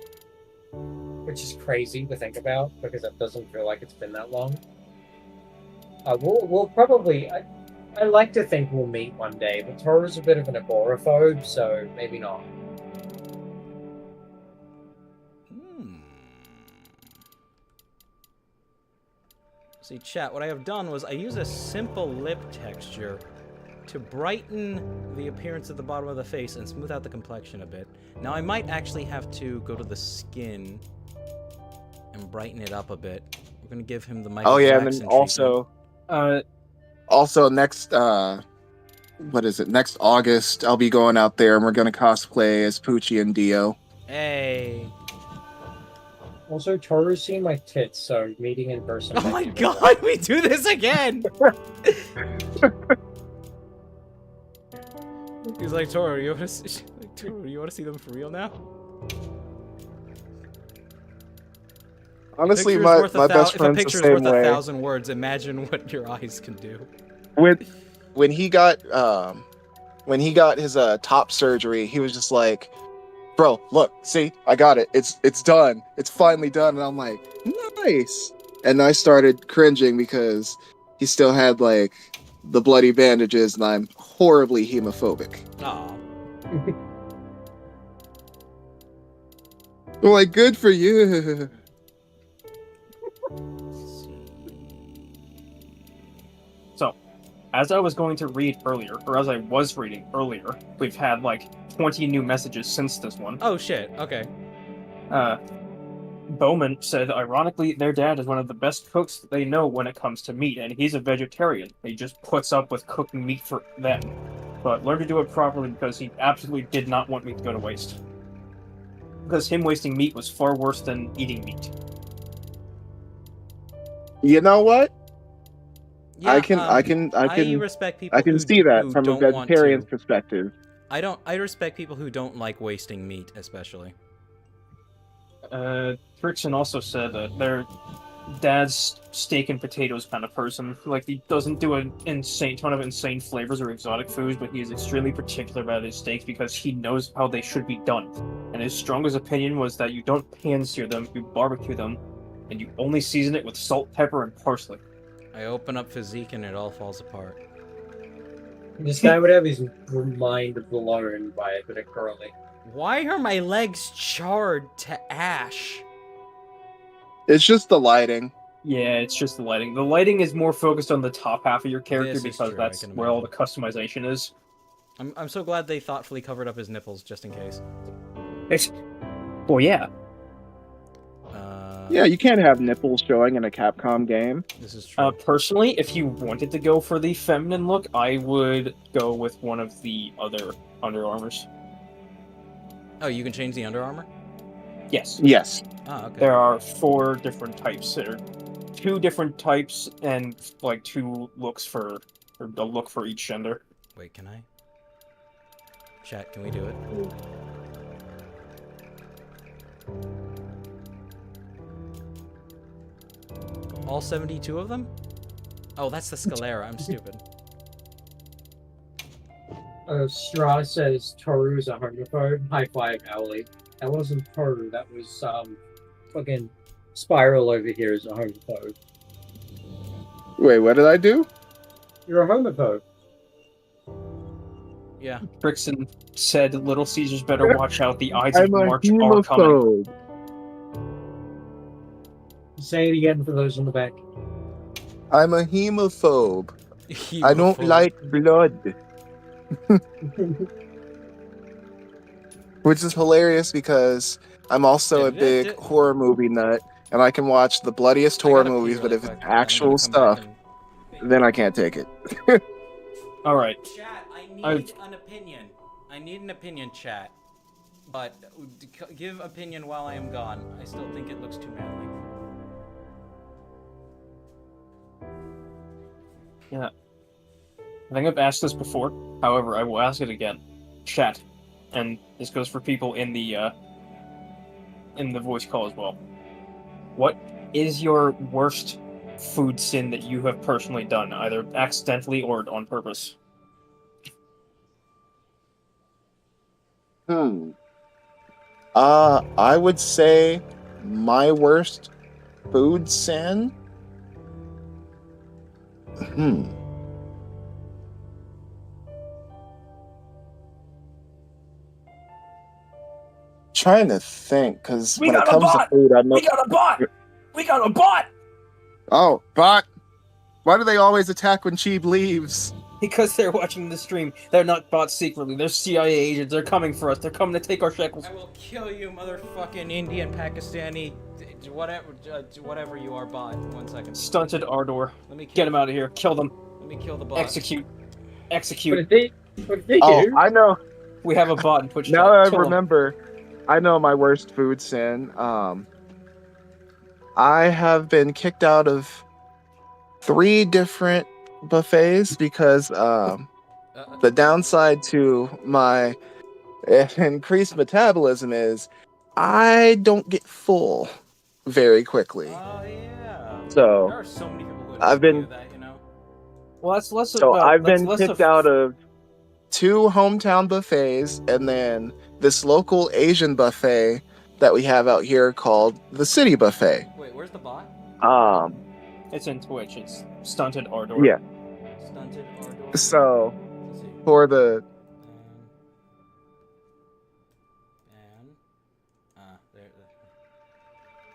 which is crazy to think about because it doesn't feel like it's been that long. We'll probably. I like to think we'll meet one day, but Toru's a bit of an agoraphobe, so maybe not. See, chat, what I have done was I use a simple lip texture to brighten the appearance at the bottom of the face and smooth out the complexion a bit. Now, I might actually have to go to the skin and brighten it up a bit. We're going to give him the Michael Oh yeah, and Jackson then also next what is it? Next August, I'll be going out there, and we're gonna cosplay as Poochie and Dio. treatment. Hey. Also, Toru's seen my tits, so meeting in person. Oh might my be a bit god, we do this again! He's like, Toru, you want to see them for real now? Honestly, Picture's my worth best if a friend's the picture's same worth way. 1,000 words, imagine what your eyes can do. When he got his top surgery, he was just like, "Bro, look, see, I got it. It's done. It's finally done." And I'm like, "Nice." And I started cringing because he still had like the bloody bandages, and I'm horribly hemophobic. Aw. I'm like, good for you. So, as I was going to read earlier, or as I was reading earlier, we've had like 20 new messages since this one. Oh shit, okay. Bowman said, ironically, their dad is one of the best cooks that they know when it comes to meat, and he's a vegetarian. He just puts up with cooking meat for them. But learn to do it properly because he absolutely did not want meat to go to waste. Because him wasting meat was far worse than eating meat. You know what? Yeah, I can respect people I can who, see that who from a don't want vegetarian's to. perspective. I respect people who don't like wasting meat, especially. Frickson also said that their dad's steak and potatoes kind of person. Like, he doesn't do an insane ton of insane flavors or exotic foods, but he is extremely particular about his steaks because he knows how they should be done. And his strongest opinion was that you don't pan-sear them, you barbecue them, and you only season it with salt, pepper, and parsley. I open up physique and it all falls apart. This guy would have his mind blown by a bit of curling. Why are my legs charred to ash? It's just the lighting. Yeah, it's just the lighting. The lighting is more focused on the top half of your character This is because true, I that's can where all the imagine. customization is. I'm so glad they thoughtfully covered up his nipples just in case. Well, yeah. Yeah, you can't have nipples showing in a Capcom game. This is true. Personally, if you wanted to go for the feminine look, I would go with one of the other Under Armours. Oh, you can change the Under Armour? Yes. Yes. Ah, okay. There are 4 different types. There are 2 different types and like 2 looks for, or a look for each gender. Wait, can I? Chat, can we do it? All 72 of them? Oh, that's the Scalera. I'm stupid. Straw says Toru is a homophobe. High five, Ellie. That wasn't Toru. That was fucking Spiral over here is a homophobe. Wait, what did I do? You're a homophobe. Yeah. Brixton said Little Caesars better watch out, the Ides of I'm a March are coming. homophobe. Say it again for those in the back. I'm a hemophobe. I don't like blood. Which is hilarious because I'm also a big horror movie nut, and I can watch the bloodiest horror movies, but if it's actual stuff, then I can't take it. Alright. Chat, I need an opinion. I need an opinion, chat. But give opinion while I am gone. I still think it looks too manly. Yeah. I think I've asked this before. However, I will ask it again. Chat. And this goes for people in the voice call as well. What is your worst food sin that you have personally done, either accidentally or on purpose? I would say my worst food sin. Trying to think, because when it comes to food, I know. We got a bot! We got a bot! Oh, bot! Why do they always attack when Cheeb leaves? Because they're watching the stream. They're not bots secretly. They're CIA agents. They're coming for us. They're coming to take our shekels. I will kill you, motherfucking Indian, Pakistani, whatever you are, bot. 1 second. Stunted Ardor. Let me Get him out of here. Kill them. Let me kill the bot. Execute. What Execute. if they Oh, do? I know. We have a bot in Twitch. Now that I Kill 'em. remember, I know my worst food sin. I have been kicked out of 3 different buffets because the downside to my increased metabolism is I don't get full very quickly. Oh, yeah. So There are so many people who I've been- do that, you know? Well, that's less so about, I've that's been less kicked out of 2 hometown buffets and then this local Asian buffet that we have out here called the City Buffet. Wait, where's the bot? It's in Twitch. It's Stunted Ardor. Yeah. Stunted Ardor. So Let's see. for the There.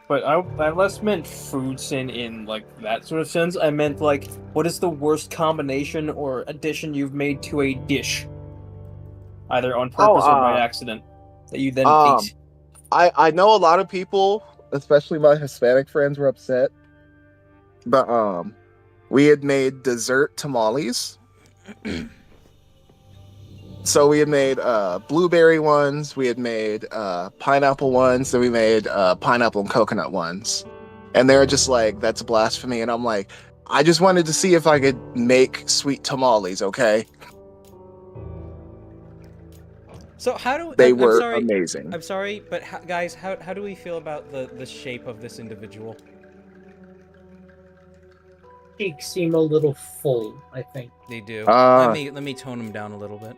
But I less meant food sin in like that sort of sense. I meant like, what is the worst combination or addition you've made to a dish, either on purpose or by accident, that you then ate? I know a lot of people, especially my Hispanic friends, were upset. But we had made dessert tamales. So we had made blueberry ones, we had made pineapple ones, then we made pineapple and coconut ones. And they were just like, that's blasphemy. And I'm like, I just wanted to see if I could make sweet tamales, okay? So how do They I'm were sorry, amazing. I'm sorry, but guys, how do we feel about the shape of this individual? Cheeks seem a little full, I think. They do. Uh, let me tone him down a little bit.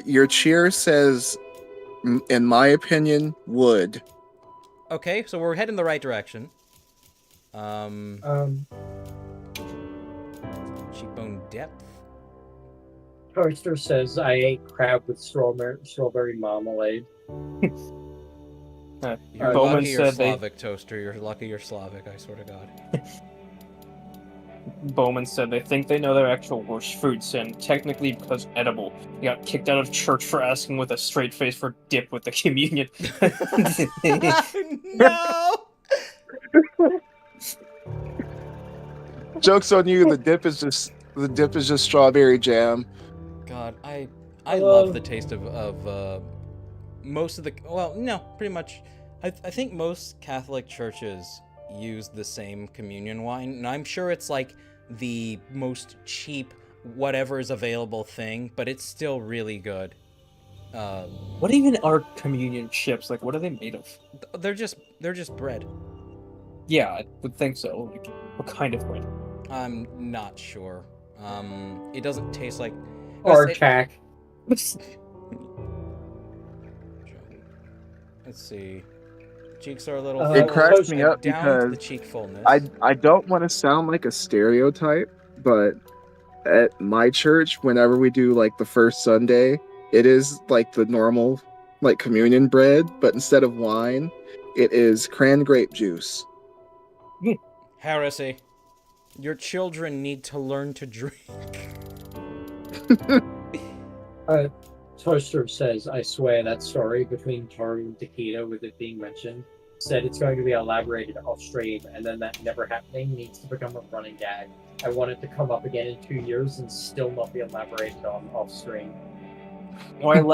Your cheer says, in my opinion, would. Okay, so we're heading the right direction. Cheekbone depth. Toaster says I ate crab with strawberry marmalade. You're Bowman lucky you're said Slavic, Toaster. You're lucky you're Slavic, I swear to God. Bowman said they think they know their actual worst food sin, technically because edible. He got kicked out of church for asking with a straight face for dip with the communion. No. Joke's on you. The dip is just strawberry jam. God, I love the taste of most of the, well, no, pretty much. I think most Catholic churches use the same communion wine, and I'm sure it's like the most cheap whatever is available thing, but it's still really good. What even are communion chips? Like, what are they made of? They're just bread. Yeah, I would think so. Like, what kind of bread? I'm not sure. It doesn't taste like Hardtack. Let's see. Cheeks are a little. It cracks me I'm up down to the because cheek fullness. I don't want to sound like a stereotype, but at my church, whenever we do like the first Sunday, it is like the normal like communion bread, but instead of wine, it is cran grape juice. Heresy. Your children need to learn to drink. Toaster says, I swear that story between Tori and Takeda with it being mentioned said it's going to be elaborated off stream, and then that never happening needs to become a running gag. I want it to come up again in 2 years and still not be elaborated on off stream. Well,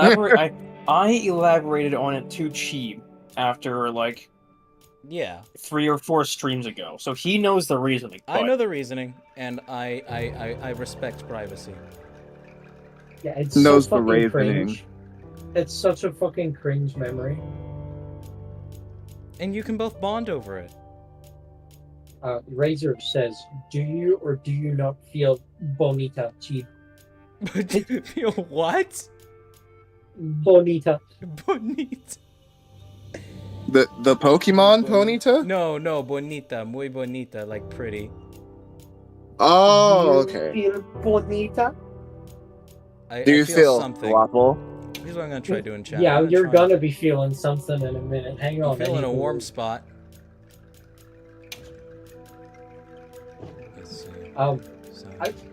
I elaborated on it too cheap after like Yeah, 3 or 4 streams ago, so he knows the reasoning. I but- know the reasoning, and I respect privacy. Yeah, it's Knows so the fucking reasoning. cringe. It's such a fucking cringe memory. And you can both bond over it. Razor says, do you or do you not feel bonita, cheap? Feel what? Bonita. Bonita. The Pokemon Ponyta? No, bonita, muy bonita, like pretty. Oh, Do you okay. feel bonita? Do you feel something? waffle? Here's what I'm gonna try doing, chat. Yeah, I'm you're try- gonna be feeling something in a minute. Hang on. I'm feeling I a need warm to- spot. Let's see. So-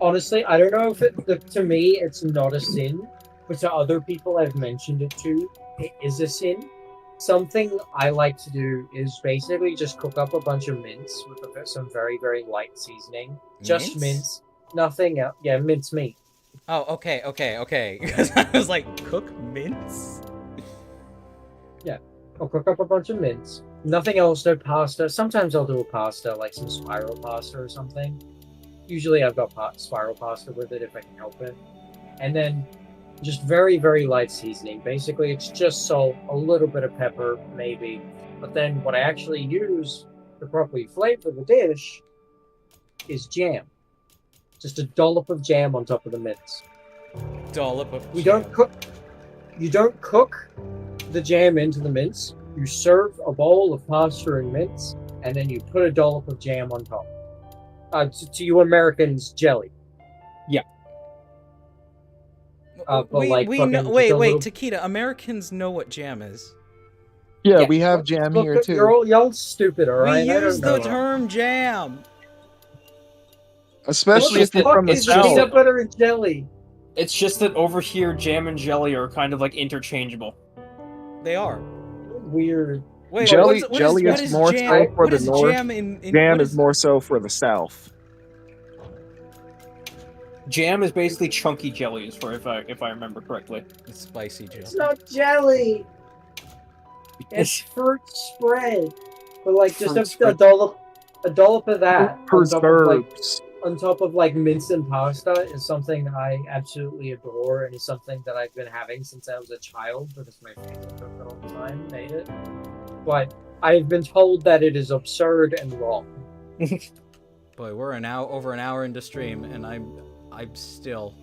Honestly, I don't know if to me it's not a sin, but to other people I've mentioned it to, it is a sin. Something I like to do is basically just cook up a bunch of mince with some very, very light seasoning. Just mince, nothing else. Yeah, mince meat. Oh, okay. Because I was like, cook mince? I'll cook up a bunch of mince. Nothing else, no pasta. Sometimes I'll do a pasta, like some spiral pasta or something. Usually I've got spiral pasta with it if I can help it. And then just very, very light seasoning. Basically, it's just salt, a little bit of pepper, maybe. But then what I actually use to properly flavor the dish is jam. Just a dollop of jam on top of the mince. Dollop of You jam. don't cook. You don't cook the jam into the mince. You serve a bowl of pasta and mince, and then you put a dollop of jam on top. To you Americans, jelly. But like we fucking know. just Wait, a little- Takeda. Americans know what jam is. Yeah, Yeah, we have look- jam look, here You're too. all, y'all stupid, alright? We I don't use the know. term jam. Especially What if you're Fuck from the is south. peanut butter and jelly? It's just that over here, jam and jelly are kind of like interchangeable. They are. Weird. Wait, Jelly- what jelly what is more jam? so for What the is north. jam in Jam what is more so for the south. Jam is basically chunky jellies, for if I remember correctly. It's spicy It's jam. not jelly. It's fruit spread. But like just Fruit a spread. dollop of that Preserves. on top of like mince and pasta is something I absolutely adore, and is something that I've been having since I was a child because my family cooked it all the time, made it. But I've been told that it is absurd and wrong. Boy, we're over an hour into stream, and I am still.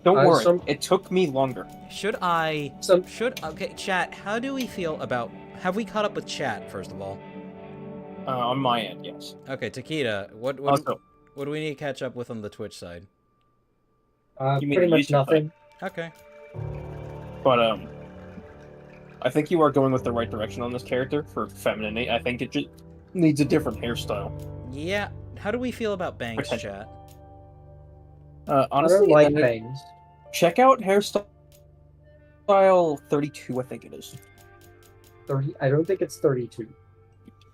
Don't worry, some- it took me longer. Okay, chat, how do we feel about, have we caught up with chat, first of all? On my end, yes. Okay, Takeda, what Also, do we need to catch up with on the Twitch side? You mean Pretty the much YouTube nothing. Okay. but I think you are going with the right direction on this character for feminine. I think it just needs a different hairstyle. Yeah, How do we feel about bangs, Potential. chat? Honestly, I don't like bangs. check out hairstyle 32, I think it is. 30. I don't think it's 32.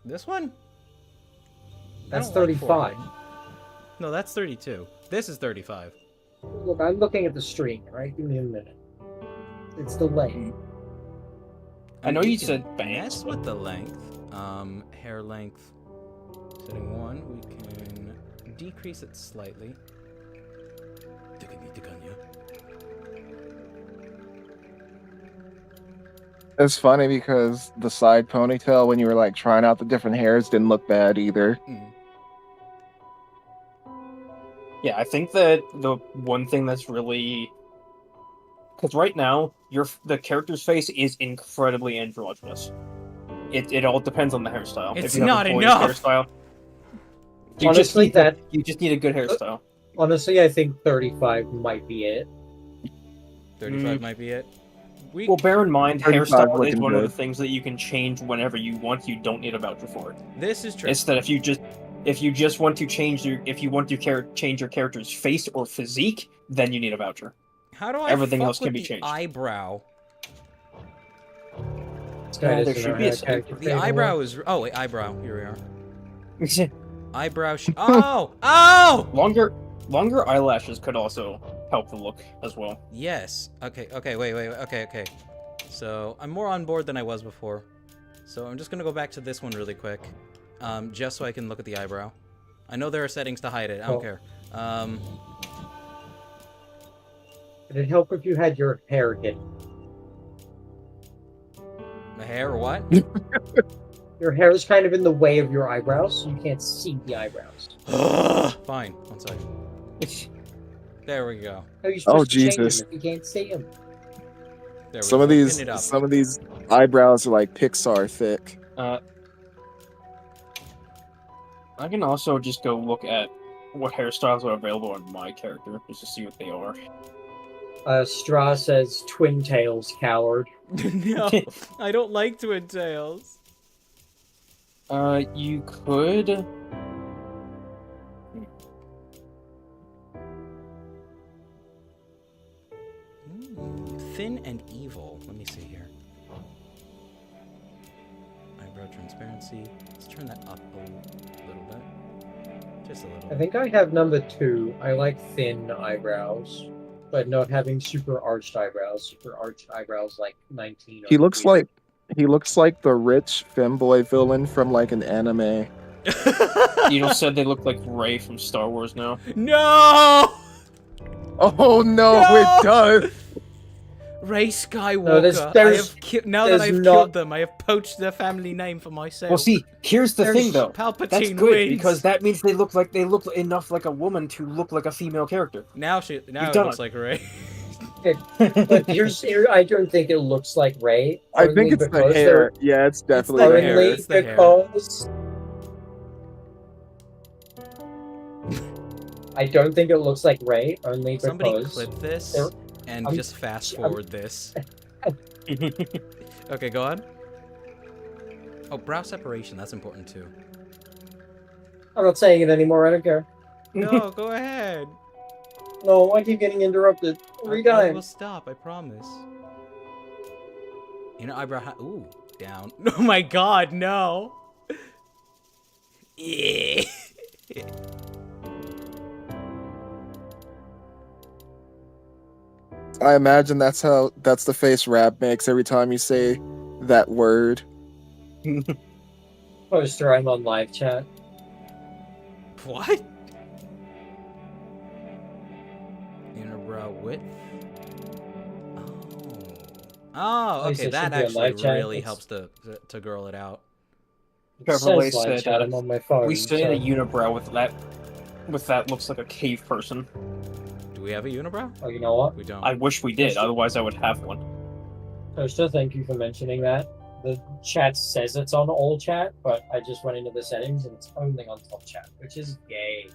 This one? I That's don't like 35. forehead. No, that's 32. This is 35. Look, I'm looking at the stream, right? Give me a minute. It's the length. I know we you can said bangs, mess with the length. Hair length. Setting 1, we can decrease it slightly. It's funny because the side ponytail, when you were like trying out the different hairs, didn't look bad either. Yeah, I think that the one thing that's really, because right now the character's face is incredibly androgynous. It all depends on the hairstyle. It's if you have not a boyish enough! hairstyle, Honestly, you just need a good hairstyle. Honestly, I think 35 might be it. 35 might be it. Well, bear in mind, 35 hairstyle is looking one of the good. things that you can change whenever you want. You don't need a voucher for it. This is true. It's that if you just want to change change your character's face or physique, then you need a voucher. How do I Everything fuck else can with be the changed. eyebrow? There should be a setting. The eyebrow is... Oh, wait, eyebrow. Here we are. Eyebrow... Oh! Oh! Longer eyelashes could also help the look as well. Yes. Okay, wait. Okay. So, I'm more on board than I was before. So, I'm just gonna go back to this one really quick. Just so I can look at the eyebrow. I know there are settings to hide it. I don't care. It'd help if you had your hair hidden. The hair or what? Your hair is kind of in the way of your eyebrows, so you can't see the eyebrows. Fine. 1 second. There we go. How are you supposed to change Jesus. them if you can't see them? There we Some go. of these, Pin it up. some of these eyebrows are like Pixar thick. I can also just go look at what hairstyles are available on my character, just to see what they are. Straw says twin tails, coward. No, I don't like twin tails. You could... Thin and evil. Let me see here. Eyebrow transparency. Let's turn that up a little bit. Just a little. I think I have number 2. I like thin eyebrows, but not having super arched eyebrows. Super arched eyebrows like 19. He looks like the rich femboy villain from like an anime. You said they look like Rey from Star Wars now. No! Oh no, it does. Rey Skywalker. No, now that I've killed them, I have poached their family name for myself. Well, see, here's the thing, though. Palpatine That's good wins. because that means they look enough like a woman to look like a female character. Now it done looks it. like Rey. But I don't think it looks like Rey. I think it's the hair. Yeah, it's definitely the hair. Only It's the hair. because I don't think it looks like Rey. Only because Somebody clip this they're- and I'm- just fast forward this. Okay, go on. Oh, brow separation. That's important too. I'm not saying it anymore. I don't care. No, go ahead. No, I keep getting interrupted every I will time. stop. I promise. Eyebrow. Ooh, down. Oh my God, no. Yeah. I imagine that's the face Rab makes every time you say that word. Poster, I'm on live chat. What? Unibrow width. Oh, At least okay. it That should be a actually live chat. really It's- helps to girl it out. It Beverly says live said, chat. I'm on my phone. we say so- a unibrow with that looks like a cave person. Do we have a unibrow? Oh, you know what? We don't. I wish we did, otherwise I would have one. Poster, thank you for mentioning that. The chat says it's on all chat, but I just went into the settings and it's only on top chat, which is gay.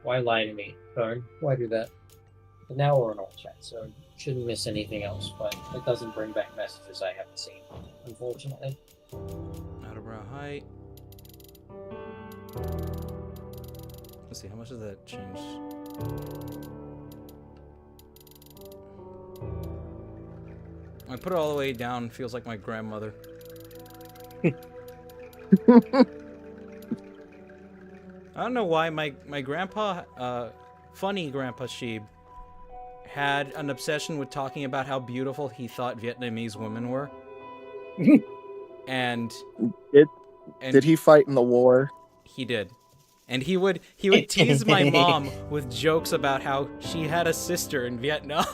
Why lie to me, phone? Why do that? But now we're on all chat, so shouldn't miss anything else, but it doesn't bring back messages I haven't seen, unfortunately. Outer brow height. Let's see, how much does that change? I put it all the way down, feels like my grandmother. I don't know why my grandpa, funny Grandpa Sheeb, had an obsession with talking about how beautiful he thought Vietnamese women were. and Did he fight in the war? He did. And he would tease my mom with jokes about how she had a sister in Vietnam.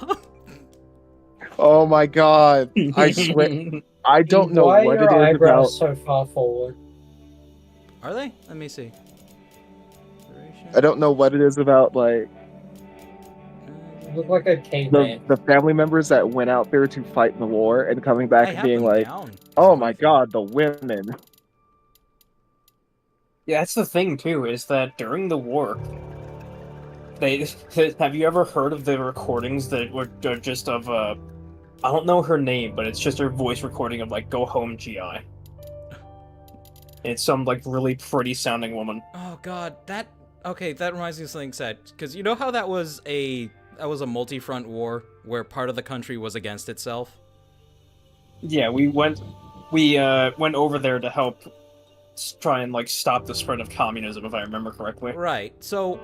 Oh my god. I swear. I don't know Why what are your it is about. eyebrows so far forward? Are they? Let me see. I don't know what it is about, like, You look like a caveman. the family members that went out there to fight in the war and coming back I and have being them like, down. oh my god, the women. Yeah, that's the thing too, is that during the war, have you ever heard of the recordings that were just of I don't know her name, but it's just her voice recording of like "Go Home, GI." It's some like really pretty sounding woman. Oh god, that reminds me of something sad. Because you know how that was a multi-front war where part of the country was against itself? Yeah, we went over there to help try and like stop the spread of communism, if I remember correctly. Right. So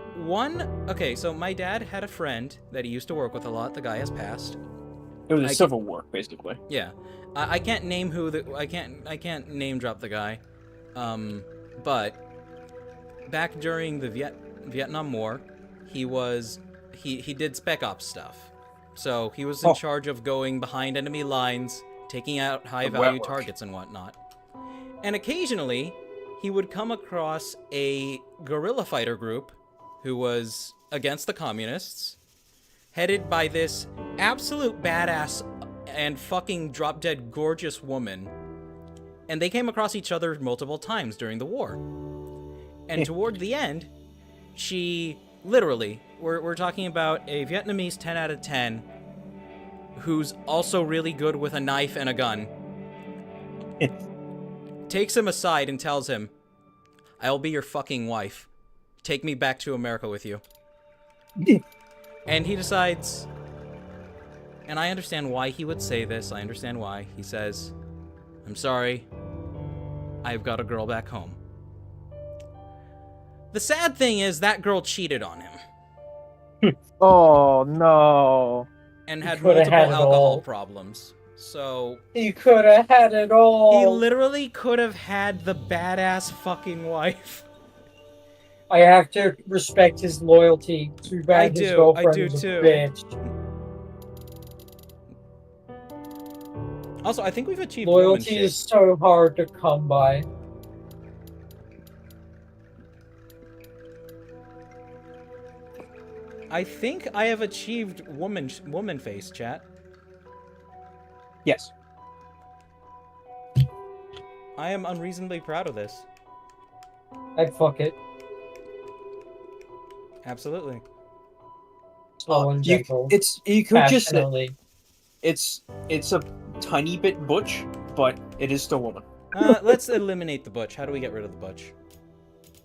so my dad had a friend that he used to work with a lot. The guy has passed. It was a civil war, basically. Yeah. I can't name I can't name drop the guy. But back during the Vietnam War, he did Spec Ops stuff. So he was in charge of going behind enemy lines, taking out high-value targets and whatnot. And occasionally, he would come across a guerrilla fighter group who was against the communists, headed by this absolute badass and fucking drop-dead gorgeous woman. And they came across each other multiple times during the war. And toward the end, she literally, we're talking about a Vietnamese 10 out of 10 who's also really good with a knife and a gun. Takes him aside and tells him, I'll be your fucking wife. Take me back to America with you. And he decides, and I understand why he would say this, I understand why. He says, I'm sorry, I've got a girl back home. The sad thing is that girl cheated on him. Oh no. And had coulda multiple had it alcohol all. problems. So He could have had it all. he literally could have had the badass fucking wife. I have to respect his loyalty. Too bad his girlfriend do is a too. bitch. Also, I think we've achieved Loyalty womanship. is so hard to come by. I think I have achieved woman face, chat. Yes. I am unreasonably proud of this. I'd fuck it. Absolutely. Slow and gentle. You could just say Passionately. it's a tiny bit butch, but it is still woman. Let's eliminate the butch. How do we get rid of the butch?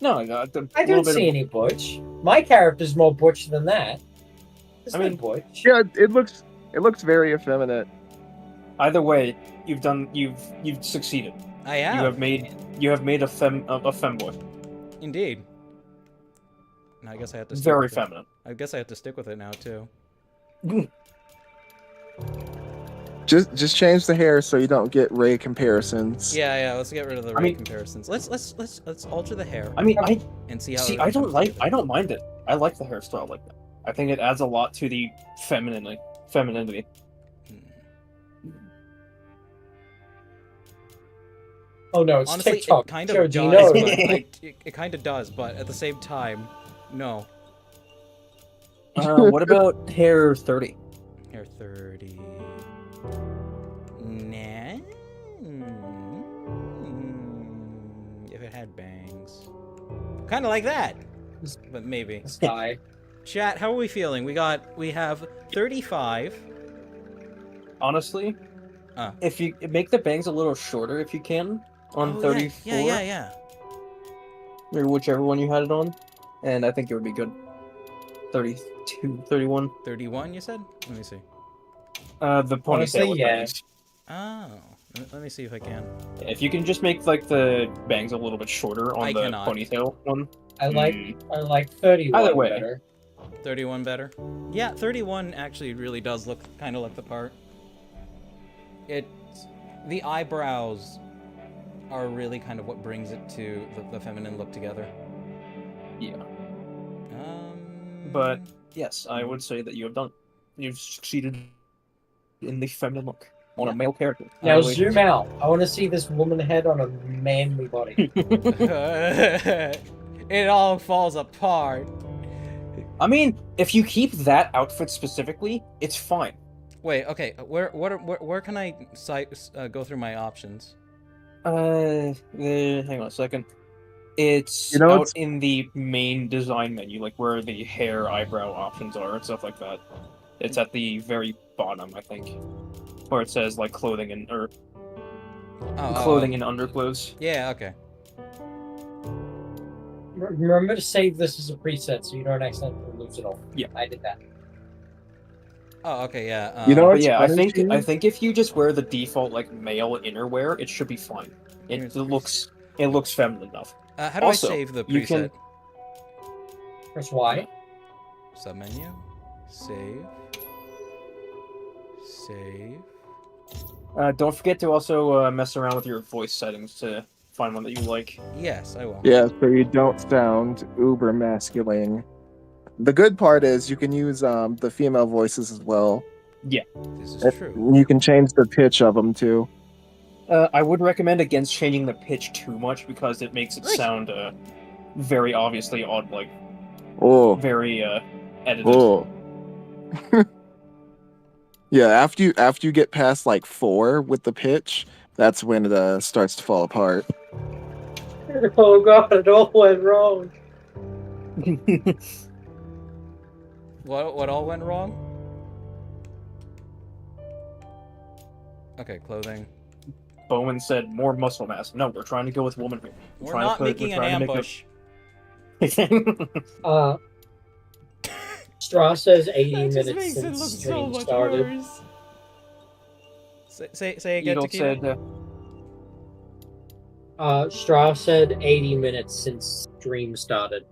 No, I don't see any butch. My character's more butch than that. It's I mean, butch. Yeah, it looks very effeminate. Either way, you've succeeded. I have. You have made a femboy. Indeed. And I guess I have to. Very feminine. I guess I have to stick with it now too. Just change the hair so you don't get Ray comparisons. Yeah. Let's get rid of the comparisons. Let's alter the hair. I mean, and see how. I don't mind it. I like the hairstyle like that. I think it adds a lot to the femininity. Oh no, it's Honestly, TikTok. it kind of Joji, does. no. But, it kind of does, but at the same time, no. What about hair 30? Hair 30. Nah. If it had bangs. Kind of like that. But maybe. This guy. Chat, how are we feeling? We have 35. Honestly, Uh. if you make the bangs a little shorter, if you can, on Oh, 34. Yeah. or whichever one you had it on, and I think it would be good. 32, 31. 31, you said? Let me see. The Honestly, ponytail. yeah. Oh, let me see if I can. If you can just make like the bangs a little bit shorter on I the cannot. ponytail one. I like 31 Either way. better. 31 better? Yeah, 31 actually really does look kind of like the part. The eyebrows are really kind of what brings it to the feminine look together. Yeah. Um, But yes, I would say that you have done. You've succeeded in the feminine look on a male character. Now Wait. zoom out. I want to see this woman head on a manly body. it all falls apart. I mean, if you keep that outfit specifically, it's fine. Wait, okay. Where can I go through my options? Hang on a second. It's You know, out it's- in the main design menu, like where the hair, eyebrow options are, and stuff like that. It's at the very bottom, I think, where it says like clothing and clothing and underclothes. Yeah, okay. Remember to save this as a preset so you don't accidentally lose it all. Yeah. I did that. Oh, okay, yeah. You know But what's yeah, I funny, think Gene? if you just wear the default like male innerwear, it should be fine. It looks feminine enough. how do also, I save the you preset? can- Press Y. Submenu. Save. Save. Don't forget to also mess around with your voice settings to find one that you like. Yes, I will. Yeah, so you don't sound uber masculine. The good part is you can use the female voices as well. This is true. You can change the pitch of them too. I would recommend against changing the pitch too much because it makes it sound very obviously odd, like Oh, very edited. oh. Yeah, after you get past like 4 with the pitch, that's when it starts to fall apart. Oh god, it all went wrong. What all went wrong? Okay, clothing. Bowman said more muscle mass. No, we're trying to go with woman here. We're not making an ambush. Straw says 80 That just minutes makes it since look so stream much started. worse. Say again, Edel Tequila. said, Straw said 80 minutes since stream started.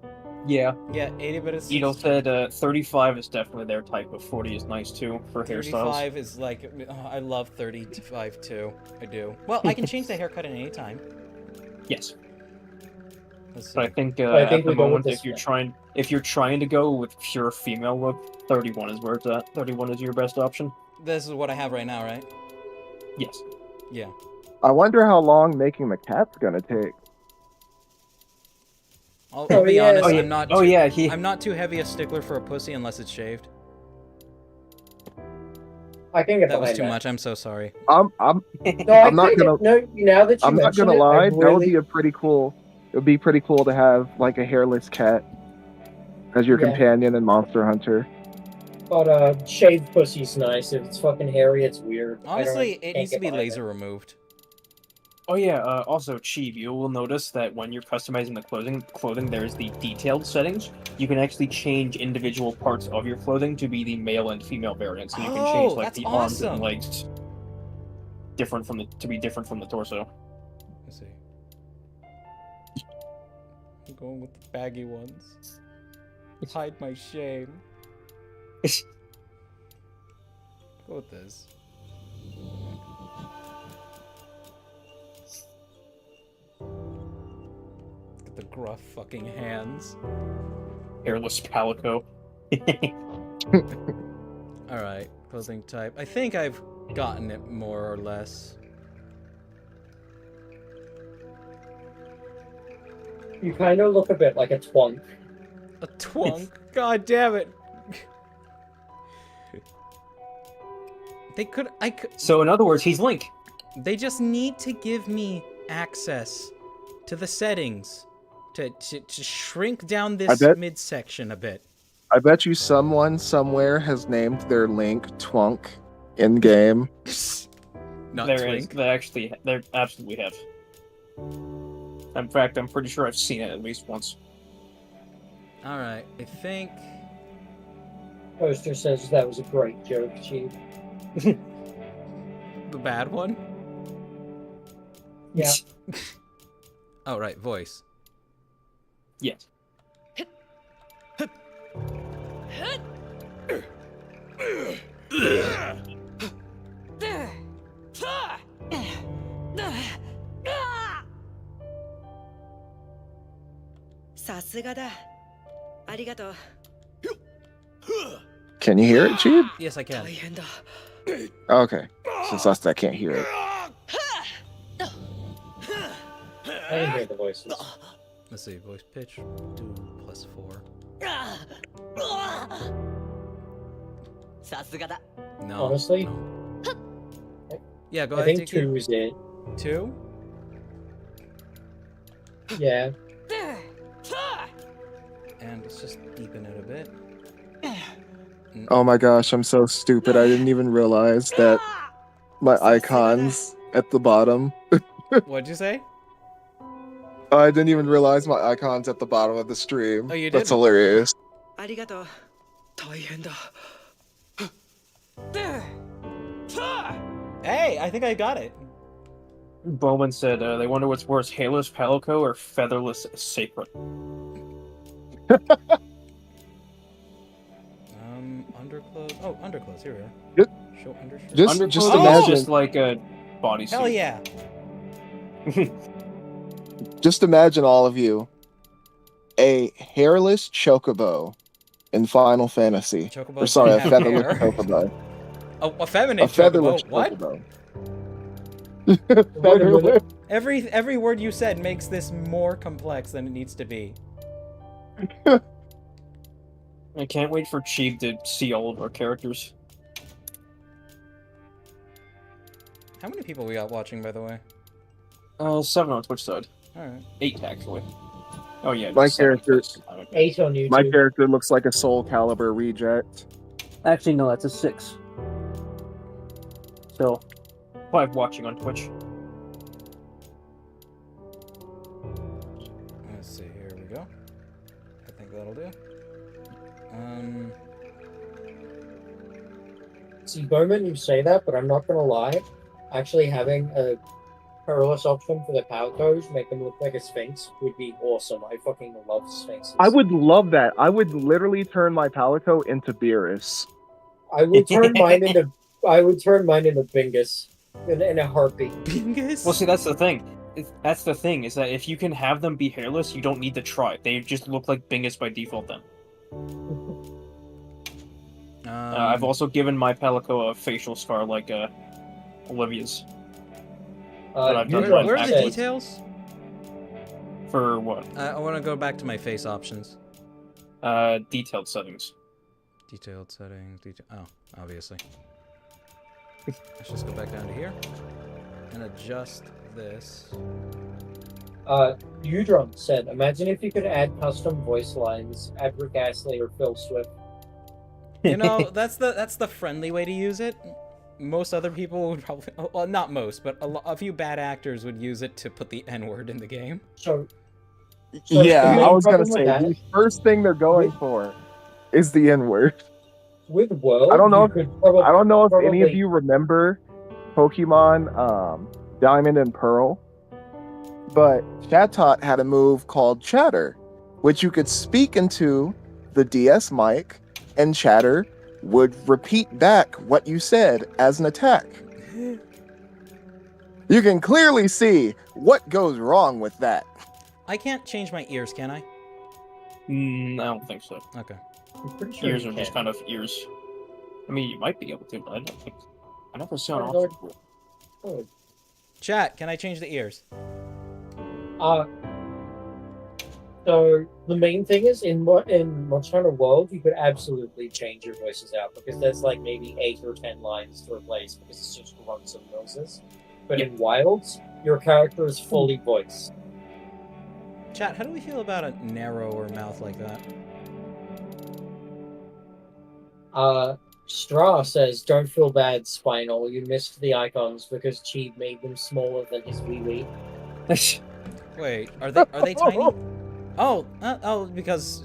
yeah. Yeah, 80 minutes. Edel said 35 is definitely their type, but 40 is nice too for hairstyles. 35 is like, I love 35 too. I do. Well, I can change the haircut at any time. Yes, Let's see. but I think, I think at the we go with moment, this if you're trying to go with pure female look, 31 is where it's at. 31 is your best option. This is what I have right now, right? Yes. Yeah. I wonder how long making the cat's gonna take. I'll Oh, be yeah. honest. Oh yeah. I'm not. Oh too, yeah. I'm not too heavy a stickler for a pussy unless it's shaved. I can get That was behind too much. I'm so sorry. I'm No, I'm not gonna- No, now that you I'm not mention gonna it, lie. I That would really, be a pretty cool. It would be pretty cool to have like a hairless cat as your Yeah. companion in Monster Hunter. but shaved pussy's nice. If it's fucking hairy, it's weird. Honestly, it can't needs to get be behind laser removed. Oh yeah. Also, Cheeb, you will notice that when you're customizing the clothing, there's the detailed settings. You can actually change individual parts of your clothing to be the male and female variants. So you can change Oh, like that's the arms awesome. and legs different from the torso. Let's see. I'm going with the baggy ones. Hide my shame. Go with this. Get the gruff fucking hands. Hairless calico. Alright, clothing type. I think I've gotten it more or less. You kind of look a bit like a twunk. A twunk? God damn it! I could. So in other words, he's Link. They just need to give me access to the settings to shrink down this bet- midsection a bit. I bet you someone somewhere has named their Link Twunk in game. Not There is. twink. They absolutely have. In fact, I'm pretty sure I've seen it at least once. All right, I think. Poster says that was a great joke, Chief. The bad one? Yeah. Oh, right, voice. Yes. Can you hear it, Cheap? Yes, I can. Okay. Since us that can't hear it. I can hear the voices. Let's see, voice pitch, 2 plus 4. No. Honestly? no. Yeah, go I ahead. think take it. 2 is it. 2? Yeah. And let's just deepen it a bit. Oh my gosh, I'm so stupid. I didn't even realize that my icons at the bottom. What'd you say? I didn't even realize my icons at the bottom of the stream. Oh, you That's didn't? hilarious. Hey, I think I got it. Bowman said they wonder what's worse, hairless Palico or featherless Sacred. Underclothes. Oh, underclothes. Here we are. Just- Show undershirt. Just Underclothes imagine, is just like a bodysuit. Hell yeah. just imagine all of you, a hairless chocobo in Final Fantasy. Chocobos Or sorry, a don't have featherless hair. chocobo. A feminine A featherless chocobo. What? chocobo. Wait a Featherless. minute. Every word you said makes this more complex than it needs to be. I can't wait for Cheap to see all of our characters. How many people we got watching, by the way? 7 on Twitch side. Alright. 8 actually. Oh yeah, My 7 character- Twitch. 8 on YouTube. My character looks like a Soul Calibur reject. Actually, no, that's a 6. Still, 5 watching on Twitch. Let's see, here we go. I think that'll do. See, Bowman, you say that, but I'm not gonna lie. Actually, having a perilous option for the Palcos, make them look like a Sphinx, would be awesome. I fucking love Sphinxes. I would love that. I would literally turn my Palico into Beerus. I would turn mine into. I would turn mine into Bingus in a heartbeat. Bingus? Well, see, that's the thing. That's the thing, is that if you can have them be hairless, you don't need to try. They just look like Bingus by default then. I've also given my Palico a facial scar like Olivia's. But I've done Where mine are the actually- details? For what? I want to go back to my face options. Detailed settings. Detailed settings. Oh, obviously. Let's just go back down to here and adjust this. Udron said, "Imagine if you could add custom voice lines, add Rick Astley or Phil Swift." You know, that's the friendly way to use it. Most other people would probably, well, not most, but a few bad actors would use it to put the N-word in the game. So Yeah, the I was gonna problem with say that- the first thing they're going for is the N-word. with World, I don't know you if- could probably, I don't know if any of probably- you remember Pokemon Diamond and Pearl, but Chatot had a move called Chatter, which you could speak into the DS mic, and Chatter would repeat back what you said as an attack. You can clearly see what goes wrong with that. I can't change my ears, can I? I don't think so. Okay. I'm pretty sure Ears you are just can. kind of ears. I mean, you might be able to, but I don't think. I never saw an I don't option. Oh. Chat, can I change the ears? So the main thing is in Monster Hunter World, you could absolutely change your voices out because there's like maybe 8 or 10 lines to replace because it's just grunts and noises. But in Wilds, your character is fully voiced. Chat, how do we feel about a narrower mouth like that? Stra says, "Don't feel bad, Spinal. You missed the icons because Cheeb made them smaller than his wee wee." Wait, are they tiny? Oh, because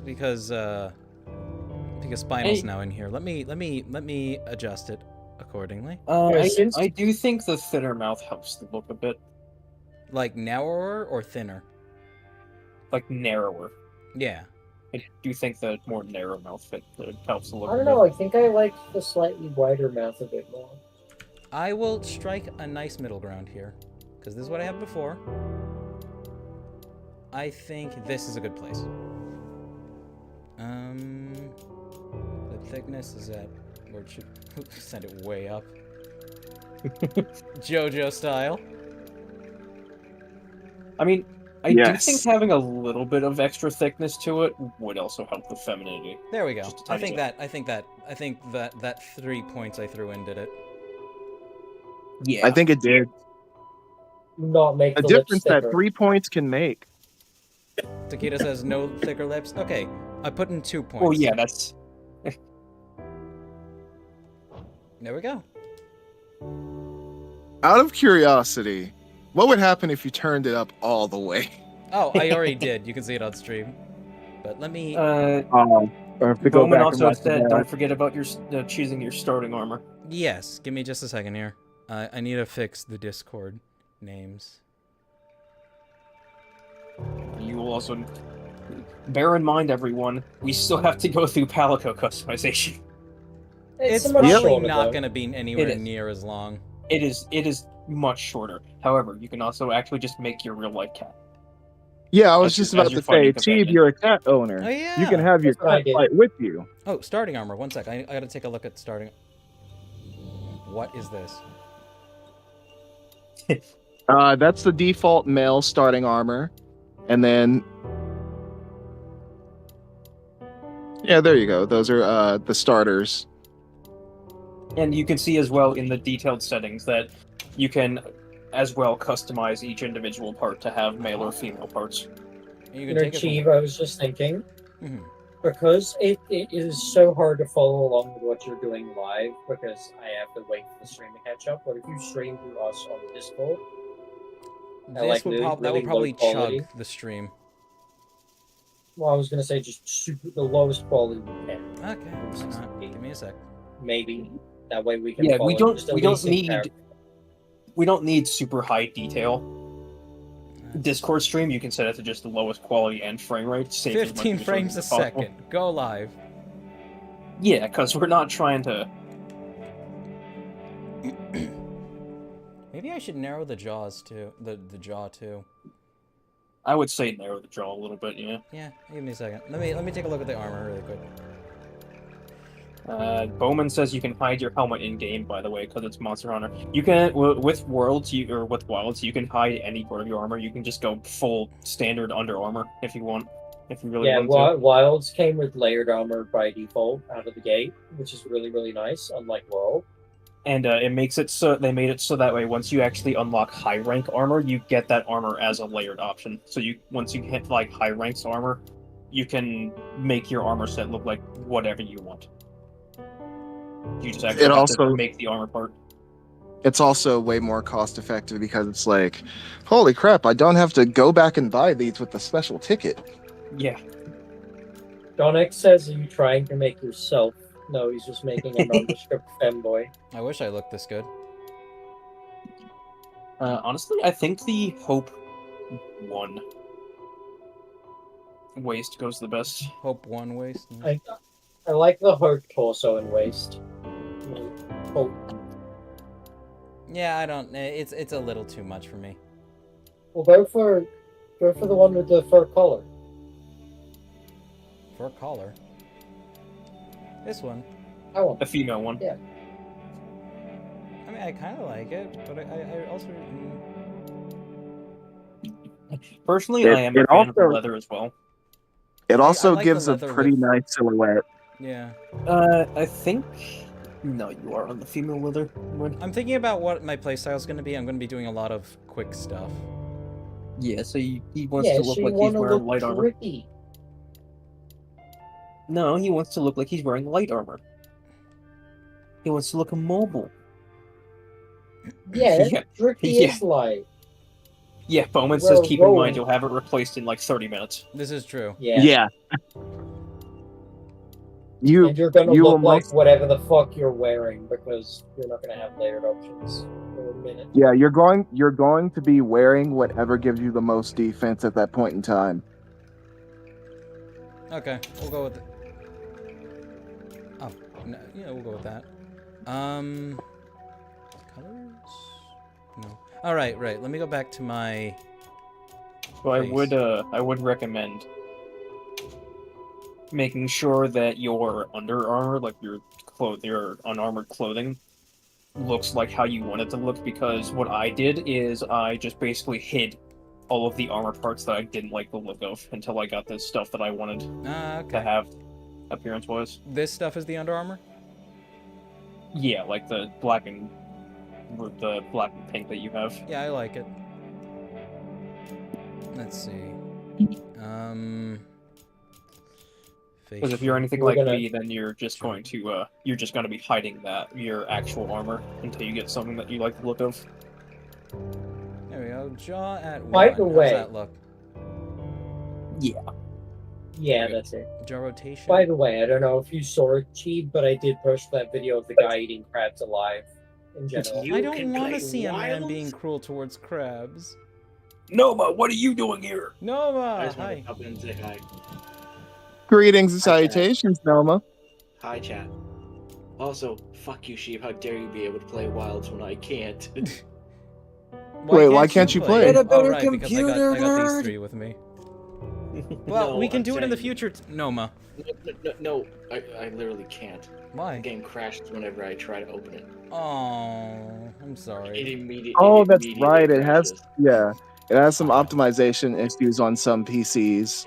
Spinal's now in here. Let me adjust it accordingly. I do think the thinner mouth helps the look a bit, Like narrower or thinner? like narrower. Yeah. I do think the more narrow mouth fit helps the look. I don't know. I think I like the slightly wider mouth a bit more. I will strike a nice middle ground here, because this is what I had before. I think this is a good place. The thickness is at where it should send it way up. JoJo style. I mean, I do Yes. think having a little bit of extra thickness to it would also help with femininity. There we go. Just a tiny I think that 3 points I threw in did it. Yeah. I think it did. Not make A the lips difference that thicker. 3 points can make. Takeda says no thicker lips. Okay, I put in 2 points. Oh yeah, that's. There we go. Out of curiosity, what would happen if you turned it up all the way? Oh, I already did. You can see it on stream. But let me. Or if to go Bowman back also and watch said, the don't forget about your choosing your starting armor. Yes, give me just a second here. I need to fix the Discord names. You will also bear in mind, everyone, we still have to go through Palico customization. It's much probably shorter, not though. going to be anywhere It is. near as long. It is much shorter. However, you can also actually just make your real life cat. Yeah, I was As just your- about as your to say, fighting Teeb, companion. you're a cat owner. Oh, yeah. You can have your That's what I cat did. fight with you. Oh, starting armor. One sec. I got to take a look at starting. What is this? That's the default male starting armor. And then... Yeah, there you go. Those are the starters. And you can see as well in the detailed settings that you can as well customize each individual part to have male or female parts. You You can know, take it Chief, from... I was just thinking, Mhm. because it is so hard to follow along with what you're doing live, because I have to wait for the stream to catch up, but if you stream through us on Discord, This like would really- that really would probably low quality. chug the stream. well, I was going to say just the lowest quality you can, Okay. Why not? Give me a sec. maybe. That way we can Yeah, follow we don't just at we don't least in need character. we don't need super high detail. Discord stream, you can set it to just the lowest quality and frame rate. Save as much 15 resources frames a as possible. second. Go live. Yeah, because we're not trying to. Maybe I should narrow the jaws too. The jaw too. I would say narrow the jaw a little bit. Yeah. Yeah, give me a second. Let me take a look at the armor really quick. Bowman says you can hide your helmet in game. By the way, because it's Monster Hunter. You can with Worlds or with Wilds, you can hide any part of your armor. You can just go full standard under armor if you want. If you really Yeah, want to. Wilds came with layered armor by default out of the gate, which is really, really nice, unlike World. And it makes it so they made it so that way once you actually unlock high rank armor, you get that armor as a layered option. So once you hit like high ranks armor, you can make your armor set look like whatever you want. You just actually have to make the armor part. It's also way more cost effective because it's like, holy crap, I don't have to go back and buy these with the special ticket. Yeah. Donick says, are you trying to make yourself? No, he's just making a nondescript femboy. I wish I looked this good. Honestly, I think the Hope 1 waist goes the best. Hope one waist. I like the Hope torso and waist. Hope. Yeah, I don't. It's a little too much for me. Well, go for the one with the fur collar. For a collar. This one. I want. The female one. Yeah. I mean, I kind of like it, but I also. Personally, I am a fan of the leather as well. It also like gives the a leather pretty with- nice silhouette. Yeah. I think. No, you are on the female leather one. I'm thinking about what my playstyle is going to be. I'm going to be doing a lot of quick stuff. Yeah, so he wants Yeah, to look so you like he's want to wearing look light armor. tricky. No, he wants to look like he's wearing light armor. He wants to look mobile. Yeah, Yeah. tricky Yeah. is light. Yeah, Bowman says Well, keep in rolling. mind you'll have it replaced in like 30 minutes. This is true. Yeah. Yeah. You And you're gonna you look will like most whatever the fuck you're wearing because you're not gonna have layered options for a minute. yeah, you're going to be wearing whatever gives you the most defense at that point in time. Okay, we'll go with it. Oh, no, yeah, we'll go with that. Colors? No. All right, right. Let me go back to my. So I Face. would recommend making sure that your Under Armour, like your unarmored clothing, looks like how you want it to look. Because what I did is I just basically hid all of the armor parts that I didn't like the look of until I got the stuff that I wanted to Okay. have appearance-wise. This stuff is the Under Armour? Yeah, like the black and pink that you have. Yeah, I like it. Let's see. Because if you're anything We're like gonna- me, then you're just going to be hiding your actual armor until you get something that you like the look of. There we go. Jaw at 1. By the How's way- that look? Yeah. Yeah, that's it. Jaw rotation. By the way, I don't know if you saw it, Cheap, but I did post that video of the guy eating crabs alive. In general, You I don't can want to play see a man Wilds? being cruel towards crabs. Noma, what are you doing here? I Nova! just want Hi. to pop in and say hi. Greetings and Hi, Jack. salutations, Noma. Hi, chat. Also, fuck you, Sheep. How dare you be able to play Wilds when I can't? Wait, why can't you play? Get a Oh, better right, because I got computer, these nerd. 3 with me. Well, No, we can I'm do it in the saying- future, Noma. No, I literally can't. The Why? game crashes whenever I try to open it. Oh, I'm It sorry. immediately. Oh, it that's immediately right. It has crashes. it has some optimization issues on some PCs.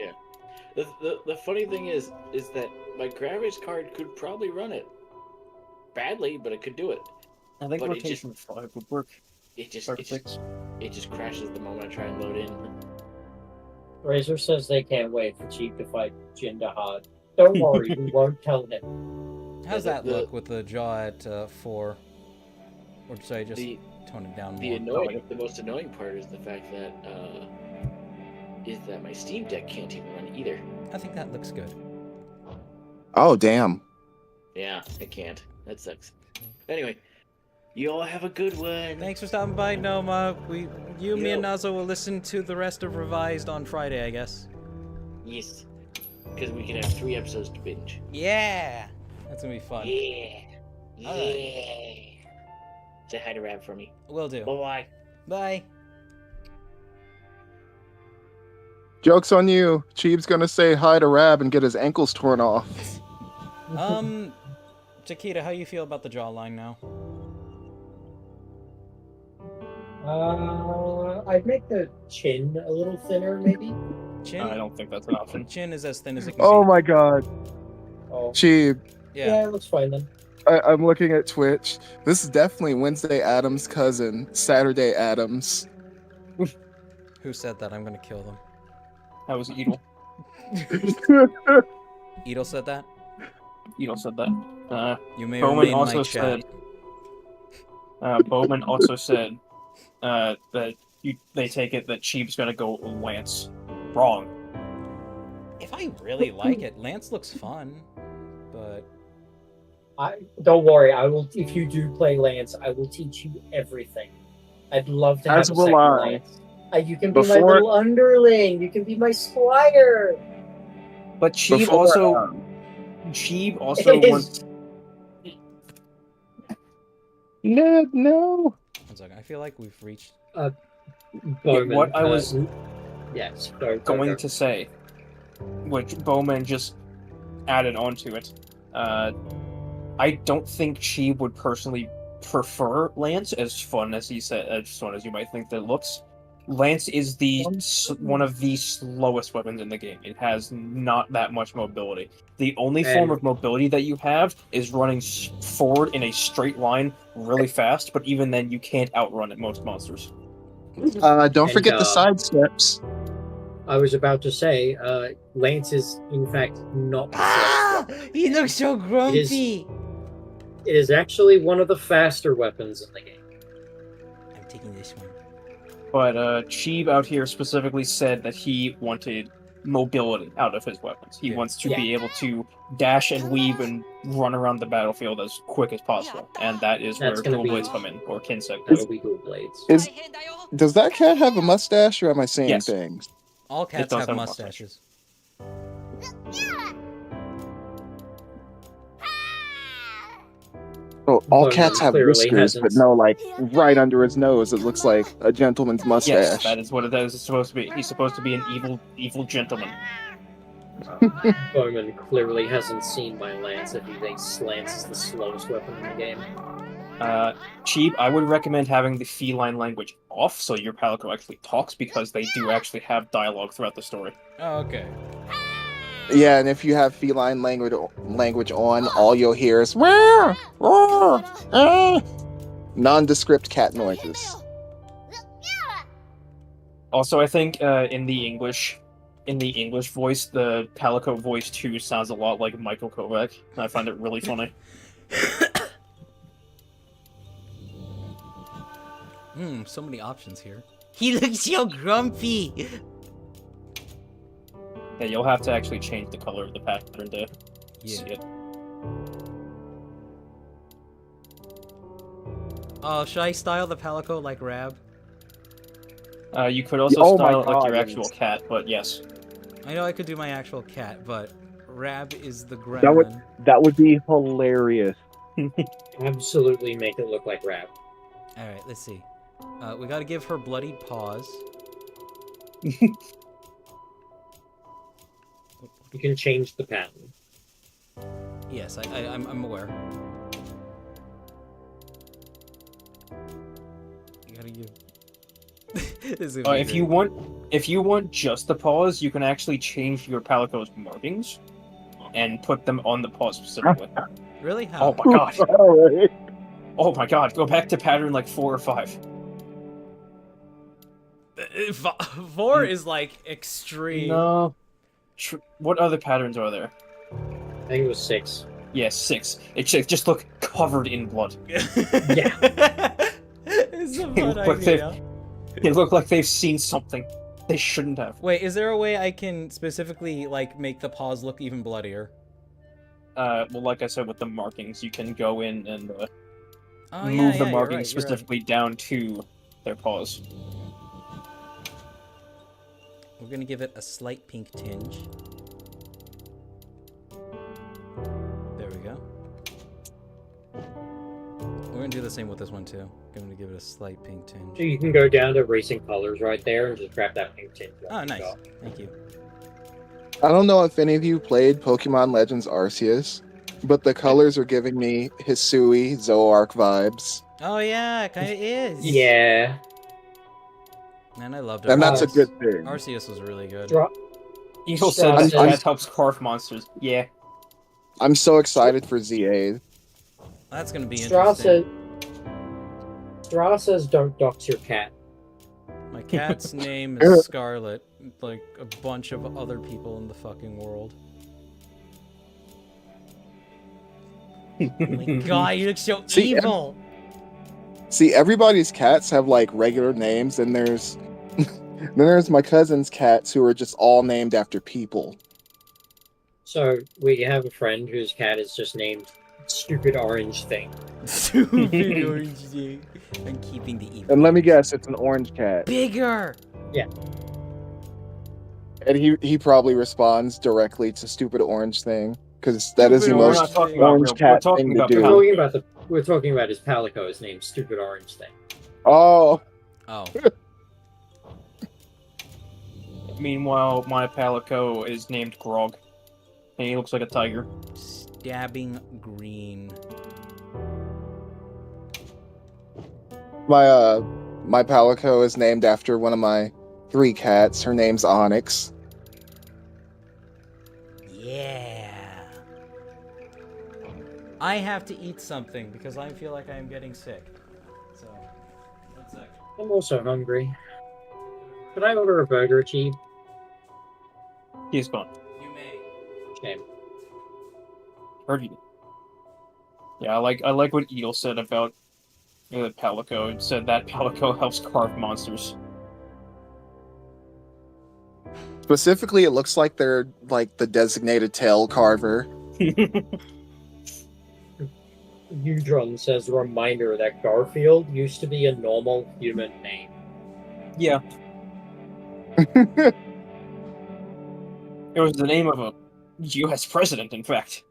The funny thing is that my graphics card could probably run it badly, but it could do it. I think But it rotation 5 would work. It just Perfect. it just crashes the moment I try and load in. Razor says they can't wait for Cheap to fight Jinder hard. Don't worry, we won't tell him. How's the- that the- look with the jaw at 4? Or should I just The tone it down the more? most annoying part is the fact that my Steam Deck can't even run either. I think that looks good. Oh, damn. Yeah, it can't. That sucks. Anyway, you all have a good one. Thanks for stopping by, Noma. Me, and Yo. Nazo will listen to the rest of Revised on Friday, I guess. Yes, because we can have 3 episodes to binge. Yeah! That's gonna be fun. Yeah, yeah. Alright. Say hi to Rab for me. Will do. Bye. Bye. Joke's on you. Cheeb's gonna say hi to Rab and get his ankles torn off. Chiquita, how you feel about the jawline now? I'd make the chin a little thinner, maybe. Chin? I don't think that's an option. Chin is as thin as it can Oh be. my god. Oh, Cheeb, yeah, it looks fine then. I'm looking at Twitch. This is definitely Wednesday Adams' cousin, Saturday Adams. Who said that? I'm gonna kill them. That was Edel. Edel said that? Edel said that. You may Bowman remain also my chat. said. Bowman also said that they take it that Cheap's gonna go Lance. Wrong. If I really like it, Lance looks fun, but Don't worry, I will. If you do play Lance, I will teach you everything. I'd love to have As a will second I. Lance. You can be my Before- little underling. You can be my squire. But Cheap Before, also It is- wants. Ned, no. one second. I feel like we've reached. Bowman, what I was yes, going to say, which Bowman just added onto it. I don't think she would personally prefer Lance, as fun as he said, as fun as you might think that it looks. Lance is one of the slowest weapons in the game. It has not that much mobility. The only form of mobility that you have is running forward in a straight line really fast, but even then you can't outrun it, most monsters. Don't forget the side steps. I was about to say, Lance is in fact not. He looks so grumpy. It is actually one of the faster weapons in the game. I'm taking this one. But Cheeb out here specifically said that he wanted mobility out of his weapons. He Yeah. wants to be able to dash and weave and run around the battlefield as quick as possible, and that is That's where gonna dual be- blades come in, or Kinsec. That'll be dual blades. Does that cat have a mustache, or am I seeing Yes. things? All cats does have have a mustache. mustaches. Oh, all Bowman cats have clearly whiskers, but hasn't- no, like right under his nose, it looks like a gentleman's Yes, mustache. that is what it is supposed to be. He's supposed to be an evil gentleman. Bowman clearly hasn't seen my lance if he thinks lance is the slowest weapon in the game. Cheap, I would recommend having the feline language off so your Palico actually talks, because they do actually have dialogue throughout the story. Oh, okay. Yeah, and if you have feline language on, all you'll hear is "Wah! Wah! Ah!" Nondescript cat noises. Also, I think in the English voice, the Palico voice too sounds a lot like Michael Kovac. And I find it really funny. So many options here. He looks so grumpy. Yeah, you'll have to actually change the color of the pattern to see Yeah. it. Oh, should I style the Palico like Rab? You could also Oh my style it like God, your yes. actual cat, but yes. I know I could do my actual cat, but Rab is the That would- gremlin. That would be hilarious. Absolutely make it look like rap. Alright, let's see. We gotta give her bloodied paws. You can change the pattern. Yes, I'm aware. You gotta give... This is gonna be If you want just the paws, you can actually change your Palico's markings and put them on the paws specifically. Really? How? Oh my god. Alright. Oh my god, go back to pattern like 4 or 5. 4 is like extreme. No. What other patterns are there? I think it was 6. Yeah, 6. It just look covered in blood. It's a It fun look like idea. It look like they've seen something they shouldn't have. Wait, is there a way I can specifically like make the paws look even bloodier? Well, like I said, with the markings, you can go in and Oh, move yeah, the you're markings right, you're right. specifically down to their paws. We're gonna give it a slight pink tinge. There we go. We're gonna do the same with this one too. I'm gonna give it a slight pink So tinge. you can go down to racing colors right there and just grab that pink tint. Oh, nice. Thank you. I don't know if any of you played Pokemon Legends Arceus, but the colors are giving me Hisui Zooark vibes. Oh yeah, it kind of is. Yeah. Man, I loved it. And that's a Nice. good thing. Arceus was really good. Eagle Strauss said says- that helps carve monsters. Yeah. I'm so excited for Z8. That's gonna be Strauss interesting. says don't dox your cat. My cat's name is Scarlet, like a bunch of other people in the fucking world. Oh my god, you look so See, evil! See, everybody's cats have like regular names, and there's then there's my cousin's cats who are just all named after people. So we have a friend whose cat is just named Stupid Orange Thing. Stupid orange thing. I'm keeping the evil. And let me guess, it's an orange cat. Bigger! And he probably responds directly to stupid orange thing, because that is the Stupid we're most not talking about orange real. We're cat talking thing to about do. We're talking about his Palico. His name's Stupid Orange Thing. Oh, Oh. Meanwhile, my Palico is named Grog, and he looks like a tiger. Stabbing green. my Palico is named after one of my 3 cats. Her name's Onyx. Yeah. I have to eat something because I feel like I am getting sick. So, 1 sec. I'm also hungry. Could I order a burger, Chief? He's gone. You may. Shame. Heard you. Yeah, I like what Eagle said about the Palico. It said that Palico helps carve monsters. Specifically, it looks like they're like the designated tail carver. Udron says, reminder that Garfield used to be a normal human name. Yeah. It was the name of a U.S. president, in fact.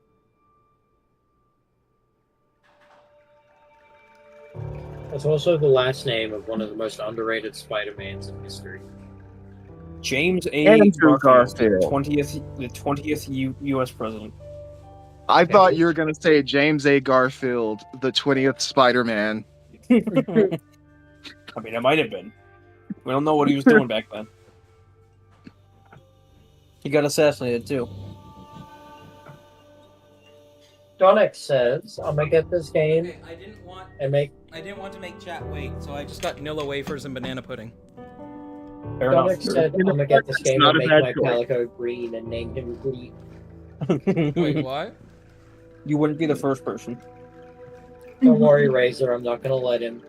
It's also the last name of one of the most underrated Spider-Mans in history. James A. Andrew Garfield, Garfield. the 20th U.S. president. I thought you were gonna say James A. Garfield, the 20th Spider-Man. I mean, it might have been. We don't know what he was doing back then. He got assassinated too. Donick says, I'm gonna get this game Okay, I didn't want to make chat wait, so I just got Nilla wafers and banana pudding. Fair Donick enough. said, I'm gonna get this game not and a make bad my choice. Calico green and name him Glee. Wait, what? You wouldn't be the first person. Don't worry, Razor, I'm not gonna let him.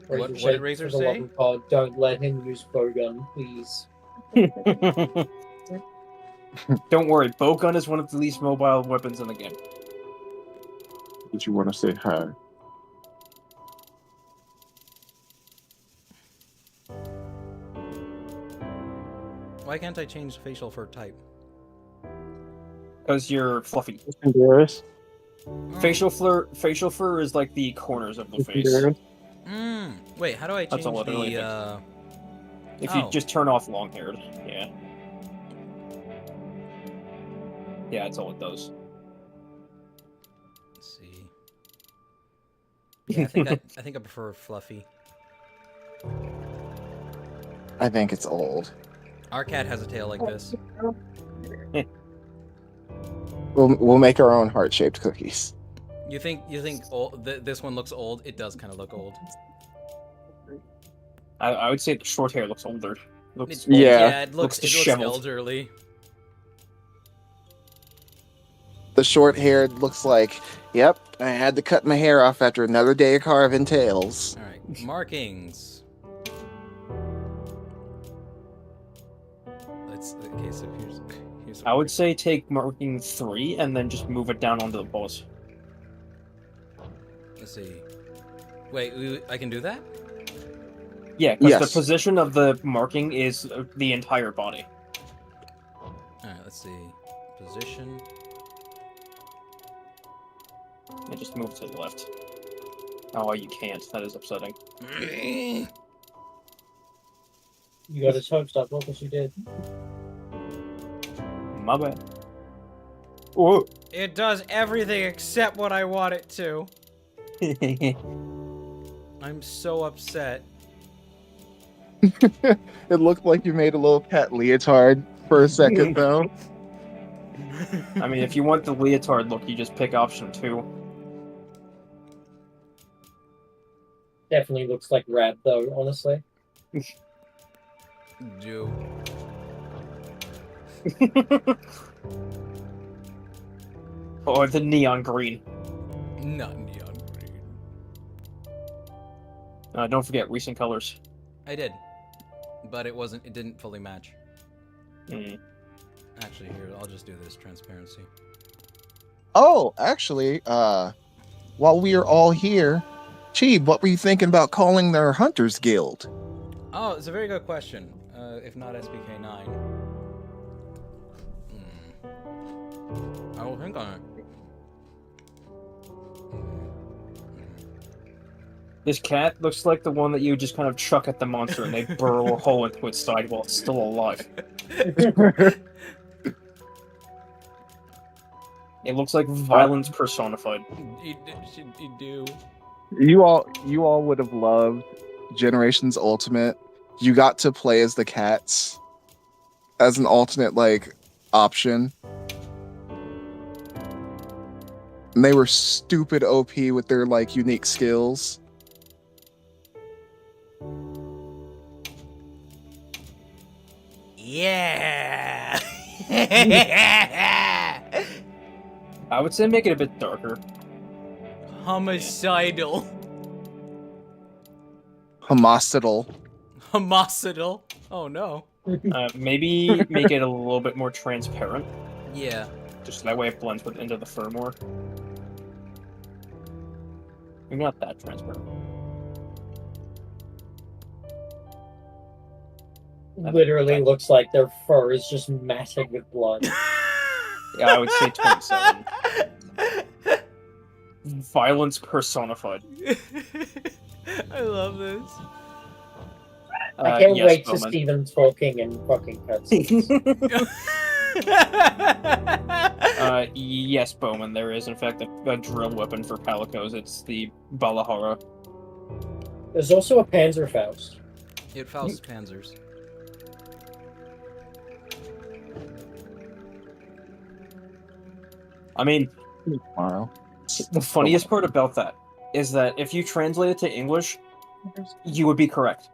What said, did Razor for the love say? of God, don't let him use bowgun, please. Don't worry, bowgun is one of the least mobile weapons in the game. Did you want to say hi? Why can't I change facial fur type? Because you're fluffy. Embarrassed? Oh. Facial fur is like the corners of the face. Wait, how do I change That's all it really the If Oh. you just turn off long-haired, yeah. Yeah, that's all it does. Let's see. Yeah, I think I prefer fluffy. I think it's old. Our cat has a tail like this. We'll make our own heart-shaped cookies. You think old, this one looks old? It does kind of look old. I would say the short hair looks older. Looks It- Yeah. it looks disheveled. elderly. The short-haired looks like, yep, I had to cut my hair off after another day of carving tails. All right, markings. Okay, so here's. I would say take marking 3 and then just move it down onto the boss. Let's see. Wait, I can do that? Yeah, because Yes. the position of the marking is the entire body. All right, let's see. Position. And just move to the left. Oh, you can't. That is upsetting. You got his hopes up, what was you did? My bad. Oh. It does everything except what I want it to. I'm so upset. It looked like you made a little cat leotard for a second, though. I mean, if you want the leotard look, you just pick option 2. Definitely looks like Rat, though, honestly. Do. Or the neon green. Not neon green. Don't forget recent colors. I did, but it wasn't. It didn't fully match. Mm. Actually, here I'll just do this transparency. Oh, actually, while we are all here, Cheeb, what were you thinking about calling their Hunters Guild? Oh, it's a very good question. If not SBK9. I will think on it. This cat looks like the one that you just kind of chuck at the monster and they burrow a hole into its side while it's still alive. It looks like violence personified. You do. You all would have loved Generations Ultimate. You got to play as the cats as an alternate like option. And they were stupid OP with their like unique skills. Yeah. I would say make it a bit darker. Homicidal. Homicidal. Homicidal. Oh no. Maybe make it a little bit more transparent, Yeah. just so that way it blends into the fur more. Maybe not that transparent. Literally looks like their fur is just matted with blood. Yeah, I would say 27. Violence personified. I love this. I can't yes, wait to Bowman. see them talking in fucking cutscenes. Yes, Bowman, there is in fact a drill weapon for Palicos. It's the Balahara. There's also a Panzerfaust. It Faust Panzers. I mean, Tomorrow. the funniest part about that is that if you translate it to English, you would be correct.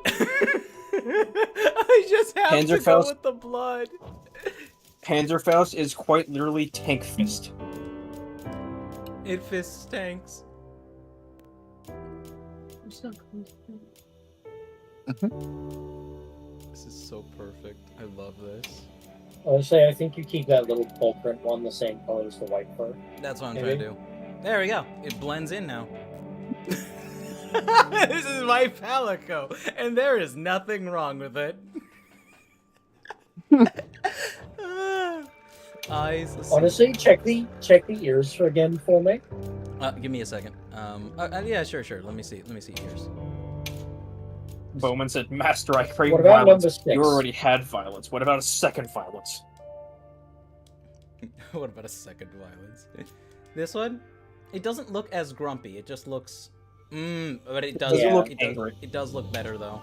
I just have to go Panzerfaust. with the blood. Panzerfaust is quite literally tank fist. It fists tanks. This is so perfect. I love this. Honestly, I think you keep that little paw print one the same color as the white fur. That's what I'm Maybe. trying to do. There we go. It blends in now. This is my Palico, and there is nothing wrong with it. Eyes. Let's see. Honestly, check the ears again for me. Give me a second. Yeah, sure. Let me see ears. Bowman said, Master, I crave What about violence. number 6? You already had violence. What about a second violence? What about a second violence? This one, it doesn't look as grumpy. It just looks, but it does Yeah. look angry. It does look better though.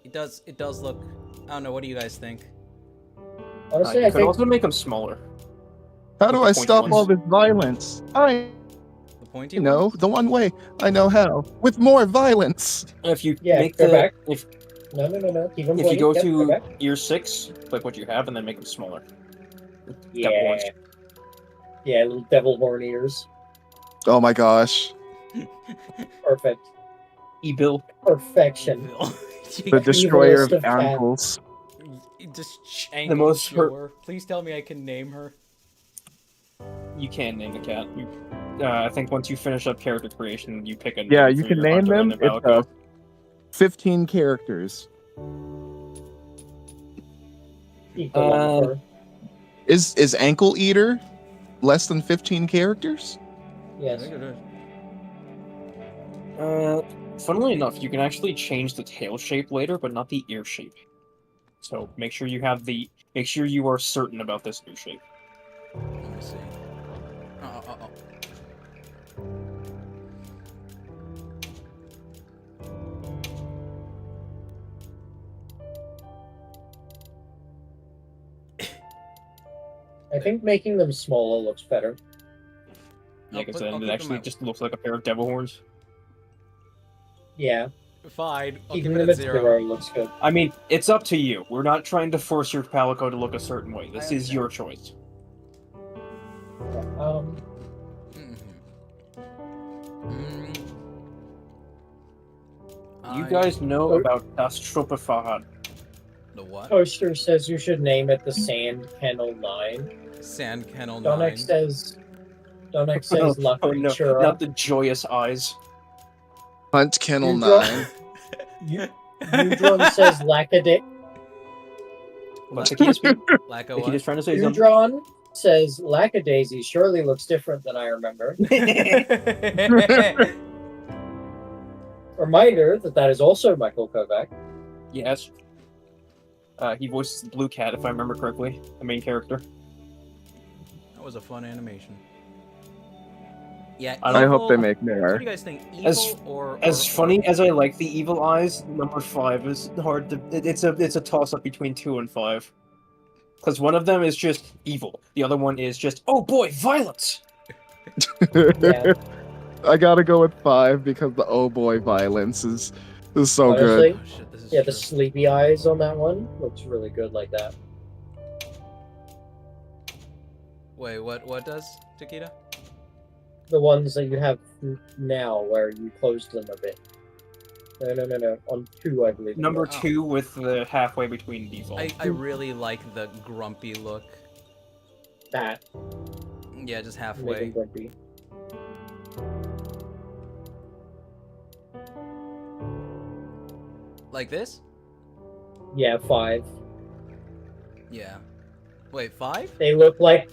It does look. I don't know. What do you guys think? Honestly, You I could think also make them smaller. How do With I the pointy stop ones. all this violence? I The pointy know ones? the one way I know how. With more violence. If you Yeah, make go the back. if no. Keep them if you go Yep, to back. ear 6, click what you have, and then make them smaller. Yeah, Devil horns. yeah, little devil horn ears. Oh my gosh. Perfect. E-bill. Perfection. The destroyer Evilest of of cats. ankles. Just The most sure. Please tell me I can name her. You can name the cat. I think once you finish up character creation, you pick a Yeah, name you for can your name hunter them. and a It's Palico. 15 characters. Eat the lumber fur. Is Ankle Eater less than 15 characters? Yes. Funnily enough, you can actually change the tail shape later, but not the ear shape. So make sure you are certain about this ear shape. Let me see. Oh. I think making them smaller looks better. Yeah, because I'll then keep it them actually out. just looks like a pair of devil horns. Yeah, Fine. I'll keeping give them it at a 0 0. looks good. I mean, it's up to you. We're not trying to force your Palico to look a certain way. This I is your choice. Yeah, You guys know about Das Truppe Fahad. The what? Toaster says you should name it the Sand Kennel 9. Sand Kennel 9. Donek says La Oh no, Creatura. not the joyous eyes. Hunt Kennel You draw- 9. Udron says Lackadick. But the key is Lack the of key is what? trying to say something. Udron says Lackadaisy surely looks different than I remember. Reminder that is also Michael Kovac. Yes. He voices the Blue Cat, if I remember correctly, the main character. That was a fun animation. Yeah. I hope they make What do more. you guys think? Evil As- or As funny as I like the evil eyes, number 5 is hard to. It's a toss up between 2 and 5. Because one of them is just evil, the other one is just boy, violence. Yeah. I gotta go with 5 because the oh boy violence is so good. Honestly, Oh, shit, this is yeah, the true. sleepy eyes on that one looks really good like that. Wait, what does Takeda? the ones that you have now, where you closed them a bit. No. On 2, I believe. it Number was. 2 with the halfway between default. I really like the grumpy look. That Yeah, just made halfway. him grumpy. Like this? Yeah, 5. Yeah. Wait, 5? They look like.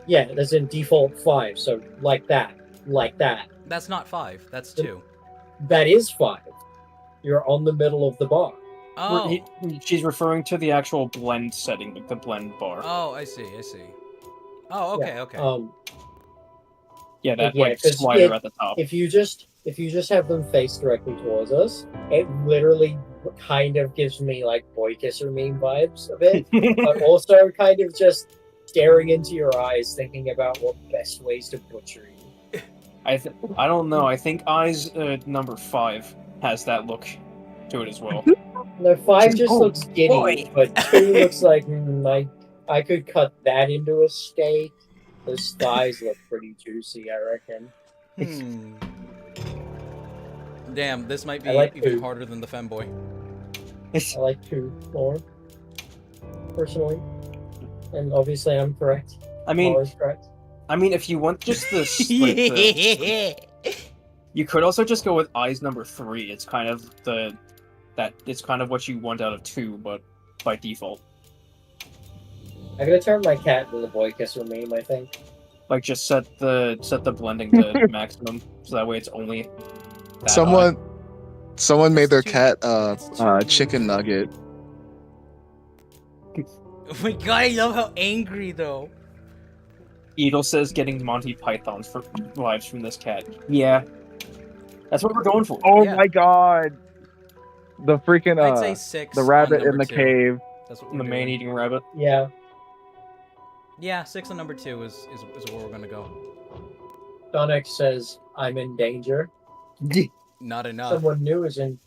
Yeah, that's in default 5. So like that. That's not 5. That's 2. That is 5. You're on the middle of the bar. Oh. She's referring to the actual blend setting, like the blend bar. Oh, I see. Oh, okay, Yeah, okay. Yeah, that yeah, like 'cause slider at the top. If you just have them face directly towards us, it literally kind of gives me like boy kisser meme vibes a bit, but also kind of just staring into your eyes, thinking about what best ways to butcher you. I don't know. I think Eyes number 5 has that look to it as well. No, 5 just Oh, looks giddy, boy. but 2 looks like I could cut that into a steak. Those thighs look pretty juicy, I reckon. Damn, this might be I like even 2. harder than the femboy. I like 2 more, personally. And obviously I'm correct. I mean, Always correct. if you want just the you could also just go with Eyes number 3. It's kind of it's kind of what you want out of 2, but by default. I'm gonna turn my cat into the boy kisser meme, I think. Like just set the blending to maximum, so that way it's only that Someone made their That's cat chicken nugget. Oh my god, I love how angry though. Edel says getting Monty Python's for vibes from this cat. Yeah. That's what we're going for. Oh Yeah. my god. The freaking I'd say 6. the on rabbit in number the 2. cave. That's what The we're doing. man-eating rabbit. Yeah. Yeah, 6 on number 2 is where we're gonna go. Sonic says, I'm in danger. Not enough. Someone new is in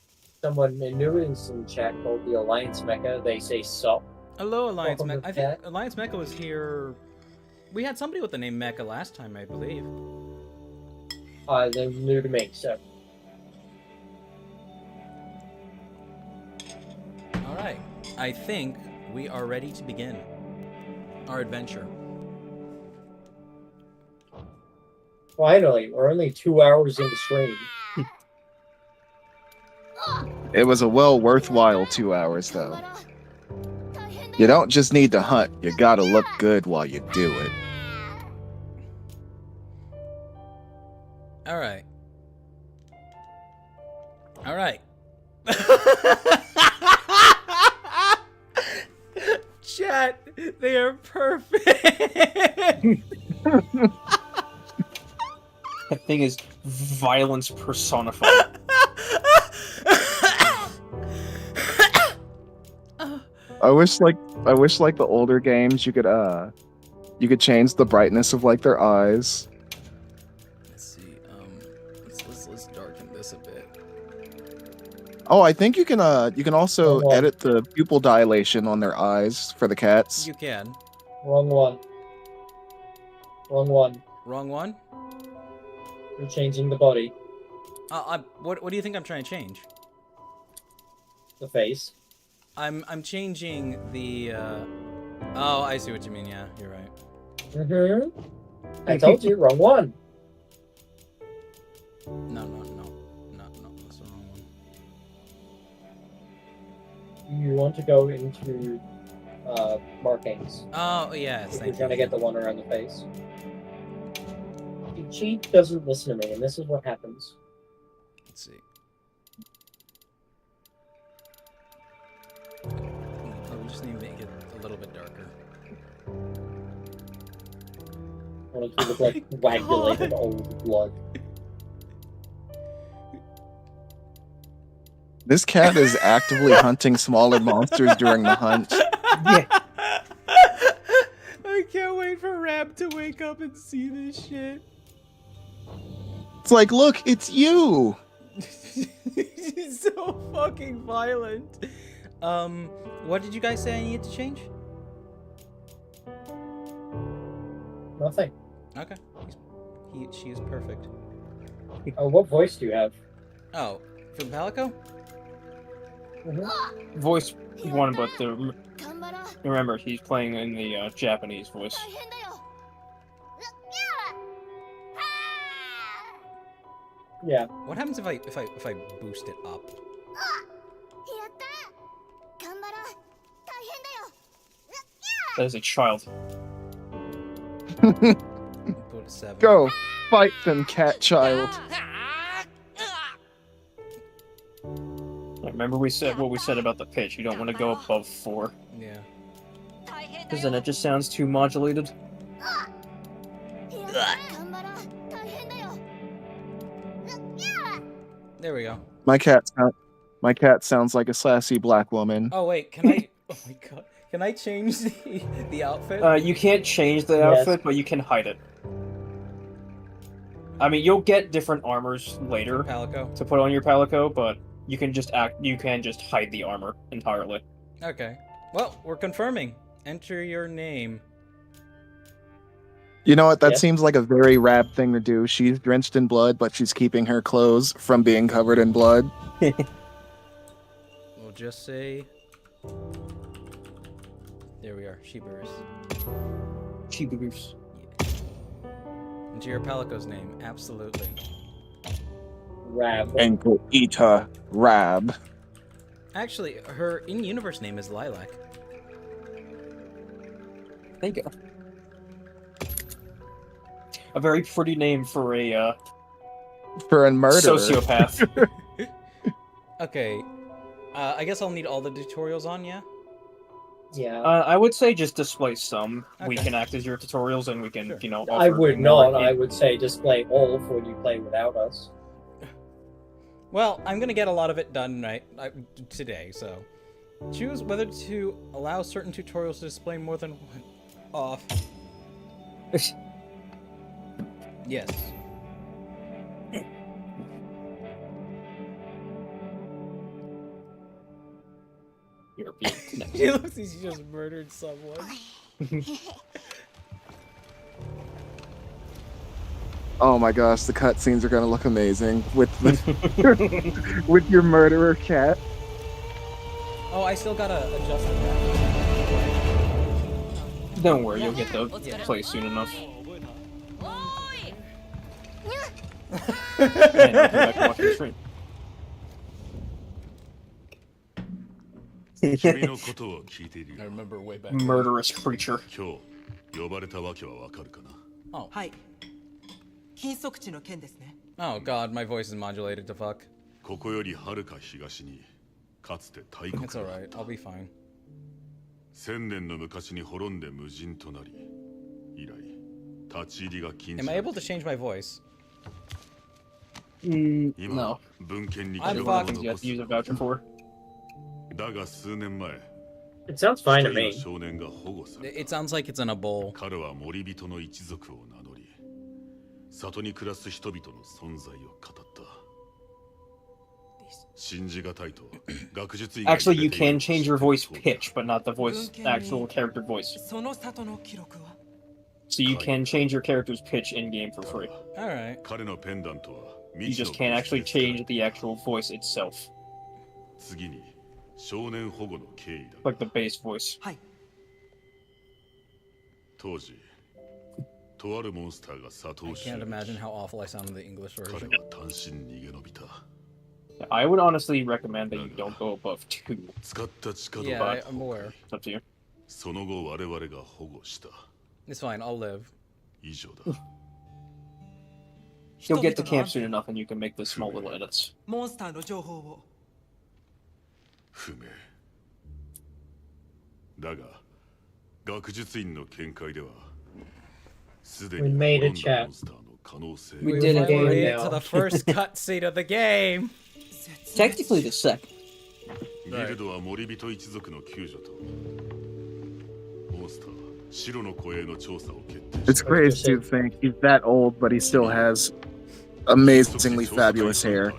chat called the Alliance Mecha. They say sup. Hello, Alliance Welcome Mecha. to I think chat. Alliance Mecha was here. We had somebody with the name Mecha last time, I believe. They're new to me, so. Alright. I think we are ready to begin our adventure. Finally, we're only 2 hours into stream. It was a well worthwhile 2 hours, though. You don't just need to hunt, you gotta look good while you do it. Alright. Alright. Chat, they are perfect. That thing is violence personified. I wish like the older games you could change the brightness of like their eyes. Let's see. Let's darken this a bit. Oh, I think you can also Oh, wow. edit the pupil dilation on their eyes for the cats. You can. Wrong one. Wrong one. Wrong one. You're changing the body, What do you think I'm trying to change? the face. I'm changing the. Oh, I see what you mean. Yeah, you're right. Mm-hmm. I told you, wrong one. No, that's the wrong one. You want to go into markings. Oh, yes, If you're thank trying to you. get the one around the face. The cheat doesn't listen to me, and this is what happens. Let's see. Oh, we just need to make it a little bit darker. I want it to look like coagulated old blood. This cat is actively hunting smaller monsters during the hunt. Yeah. I can't wait for Rab to wake up and see this shit. It's like, look, it's you. He's so fucking violent. What did you guys say I needed to change? Nothing. Okay. She is perfect. Oh, what voice do you have? Oh, for the Palico? Voice one, but remember he's playing in the Japanese voice. Yeah. What happens if I boost it up? That is a child. Put it 7. Go fight them, cat child. Remember we said what we said about the pitch. You don't want to go above 4, Yeah. because then it just sounds too modulated. There we go. My cat sounds like a sassy black woman. Oh wait, can I? Oh my god, can I change the outfit? You can't change the Yes. outfit, but you can hide it. I mean, you'll get different armors later Palico. to put on your Palico, but you can just hide the armor entirely. Okay. Well, we're confirming. Enter your name. You know what? That Yeah. seems like a very Rab thing to do. She's drenched in blood, but she's keeping her clothes from being covered in blood. We'll just say. There we are. Sheepers. Cheebaboos. Enter your Palico's name. Absolutely. Rab. And go eat her, Rab. Actually, her in-universe name is Lilac. There you go. A very pretty name for a For a murderer. sociopath. Okay. I guess I'll need all the tutorials on, yeah? Yeah. I would say just display some. We Okay. can act as your tutorials, and we can, Sure. I offer would more not. I would say display all for when you play without us. Well, I'm gonna get a lot of it done today, so. Choose whether to allow certain tutorials to display more than one off. Yes. You're being connected. He looks like he just murdered someone. Oh my gosh, the cutscenes are gonna look amazing with the, with your murderer cat. Oh, I still gotta adjust it back. Don't worry, you'll get to play soon enough. And I'll come back and watch the stream. 君のことを聞いている I よ remember way back. Murderous creature. 今日呼ばれたわけはわかるかな Oh. はい禁足地の件ですね Oh god, my voice is modulated to fuck. ここよりはるか東にかつて大国 It's alright, I'll be fine. 千年の昔に滅んで無人となり以来立ち入りが禁 Am じ I られ able to change my voice?今 No. 文献に I'm 記録を fucked. You have 残 to use a す voucher for. だが数年前 It sounds 一 fine 人 to の me. 少年が保護され It sounds like it's in a bowl. 彼は森人の一族を名乗り里に暮らす人々の存在を語った信じがたいと学術以外 Actually, you can change your voice pitch, but not the voice actual character voice. その里の記録は So you can change your character's pitch in game for free. Alright. 彼のペンダントは You 未知 just の can't 物質 actually ですから change the actual voice itself, 次に少年保護の経緯だ like the base voice. はい当時とあるモンスターが里 I を can't imagine how awful I sound in the English 彼 version. は単身逃げ延びた I would honestly recommend that you don't go above 2. 使った地下道 Yeah, が I'm aware. It's up to you. その後我々が保護した It's fine, I'll live. 以上だ You'll get to 人々の camp soon enough and you can make the small little edits. モンスターの情報を不明だが学術院の見解ではすで We に made a 滅んだ chat. モンスターの可能性 We We did a finally game made it now. to the first cutscene of the game. Technically the second. ギルドは森人一族の救助とモンスター白の声の調査を決定 It's crazy to think he's that old, but he still has amazingly fabulous hair.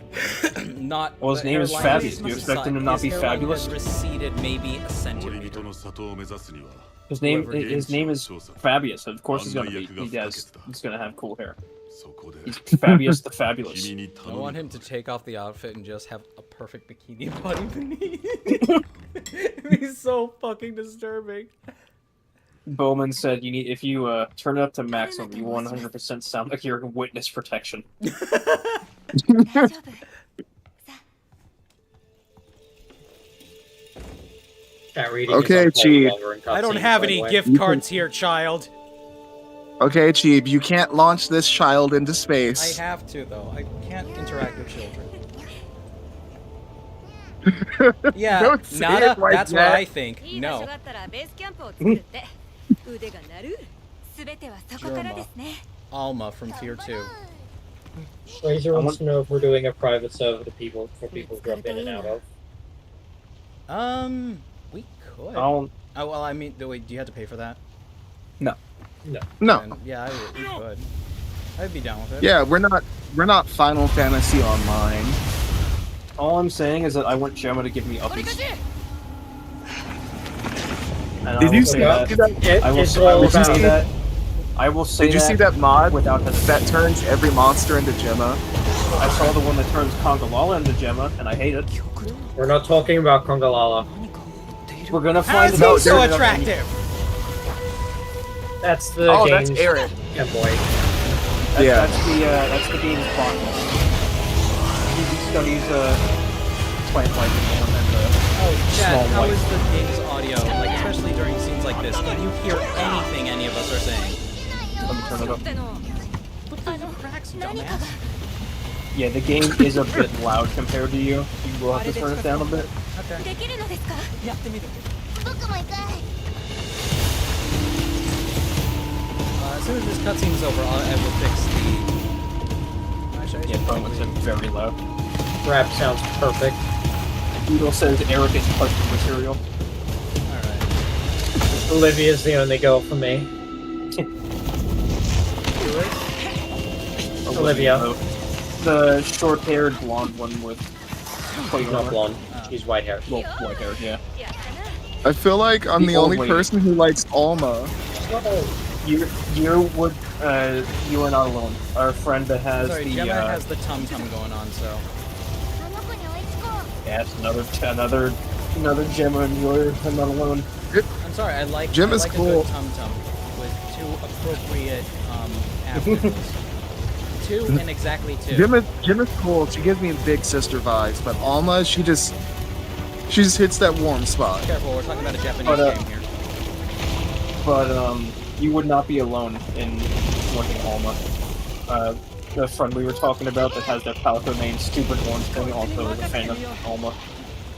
Not. Well, his the name is hairline Fabius. Do you is expect him to sun. not be His hairline fabulous? has receded maybe a 森 centimeter. 人の里を目指すには His name Whoever is Fabius. Of course he's gonna be. He's gonna have cool hair. そこで He's Fabius the Fabulous. 君に I 頼 want む him to take off the outfit and just have a perfect bikini body beneath. It'd be so fucking disturbing. Bowman said, if you turn it up to maximum, you 100% sound like you're in witness protection. 大丈夫。 Chat reading Okay, is on hold Chief. while we're in I don't cutscenes, have by the any way. gift cards here, child. Okay, Cheeb, you can't launch this child into I space. have to though. I can't interact with children. Yeah, Don't say nada. it like That's what that. I think. いい場所 No. があったらベースキャンプを作って腕が鳴る。すべてはそこからですね。 Alma from tier 2. Razor wants to know if we're doing a private server for people to jump in and out of. We could. I'll... Oh well, I mean, wait, do you have to pay for that? No. Then, yeah, we could. I'd be down with it. Yeah, we're not Final Fantasy Online. All I'm saying is that I want Gemma to give me uppies. And Did I you will see say that? I will, It's I all will say about- that. I will say Did you see that mod without hesitation. that turns every monster into Gemma? I saw the one that turns Congalala into Gemma, and I hate it. We're not talking about Kongalala. We're gonna How find is out he so soon enough. attractive? That's the Oh, game's that's Eric. Yeah, boy. Yeah. That's the game's plot. He studies plant life and Oh, Chad, small how white. is the game's audio? Like, especially during scenes like this, can you hear anything any of us are saying? Let me turn it up. っての Look through the cracks, dumbass. Yeah, the game is a bit loud compared to you. You will have to turn it down a bit. Okay. できるのですか？やってみる。僕も行きたい。 As soon as this cutscene's over, I will fix the. Actually, I Yeah, should Bowman said very loud. Rap sounds perfect. Doodle says Eric is question material. Alright. Olivia's the only girl for me. Olivia. The short-haired blonde one with She's not blonde. She's white hair. well, white hair, yeah. やったな。 I feel like I'm The the old only lady. person who likes Alma. You would you are not alone. Our friend that has Sorry, the Gemma has the tum tum going on, so. あの子に追いつこう。 yeah, it's another Gemma and you're not alone. I'm sorry, I like Gemma's I like a cool. good tum tum with two appropriate adverbs. Two and exactly two. Gemma's cool. She gives me big sister vibes, but Alma, she just hits that warm spot. Careful, we're talking about a Japanese But, game here. But you would not be alone in wanting Alma. The friend we were talking about that has that Palico name, Stupid Orange Thing, also is a fan of Alma.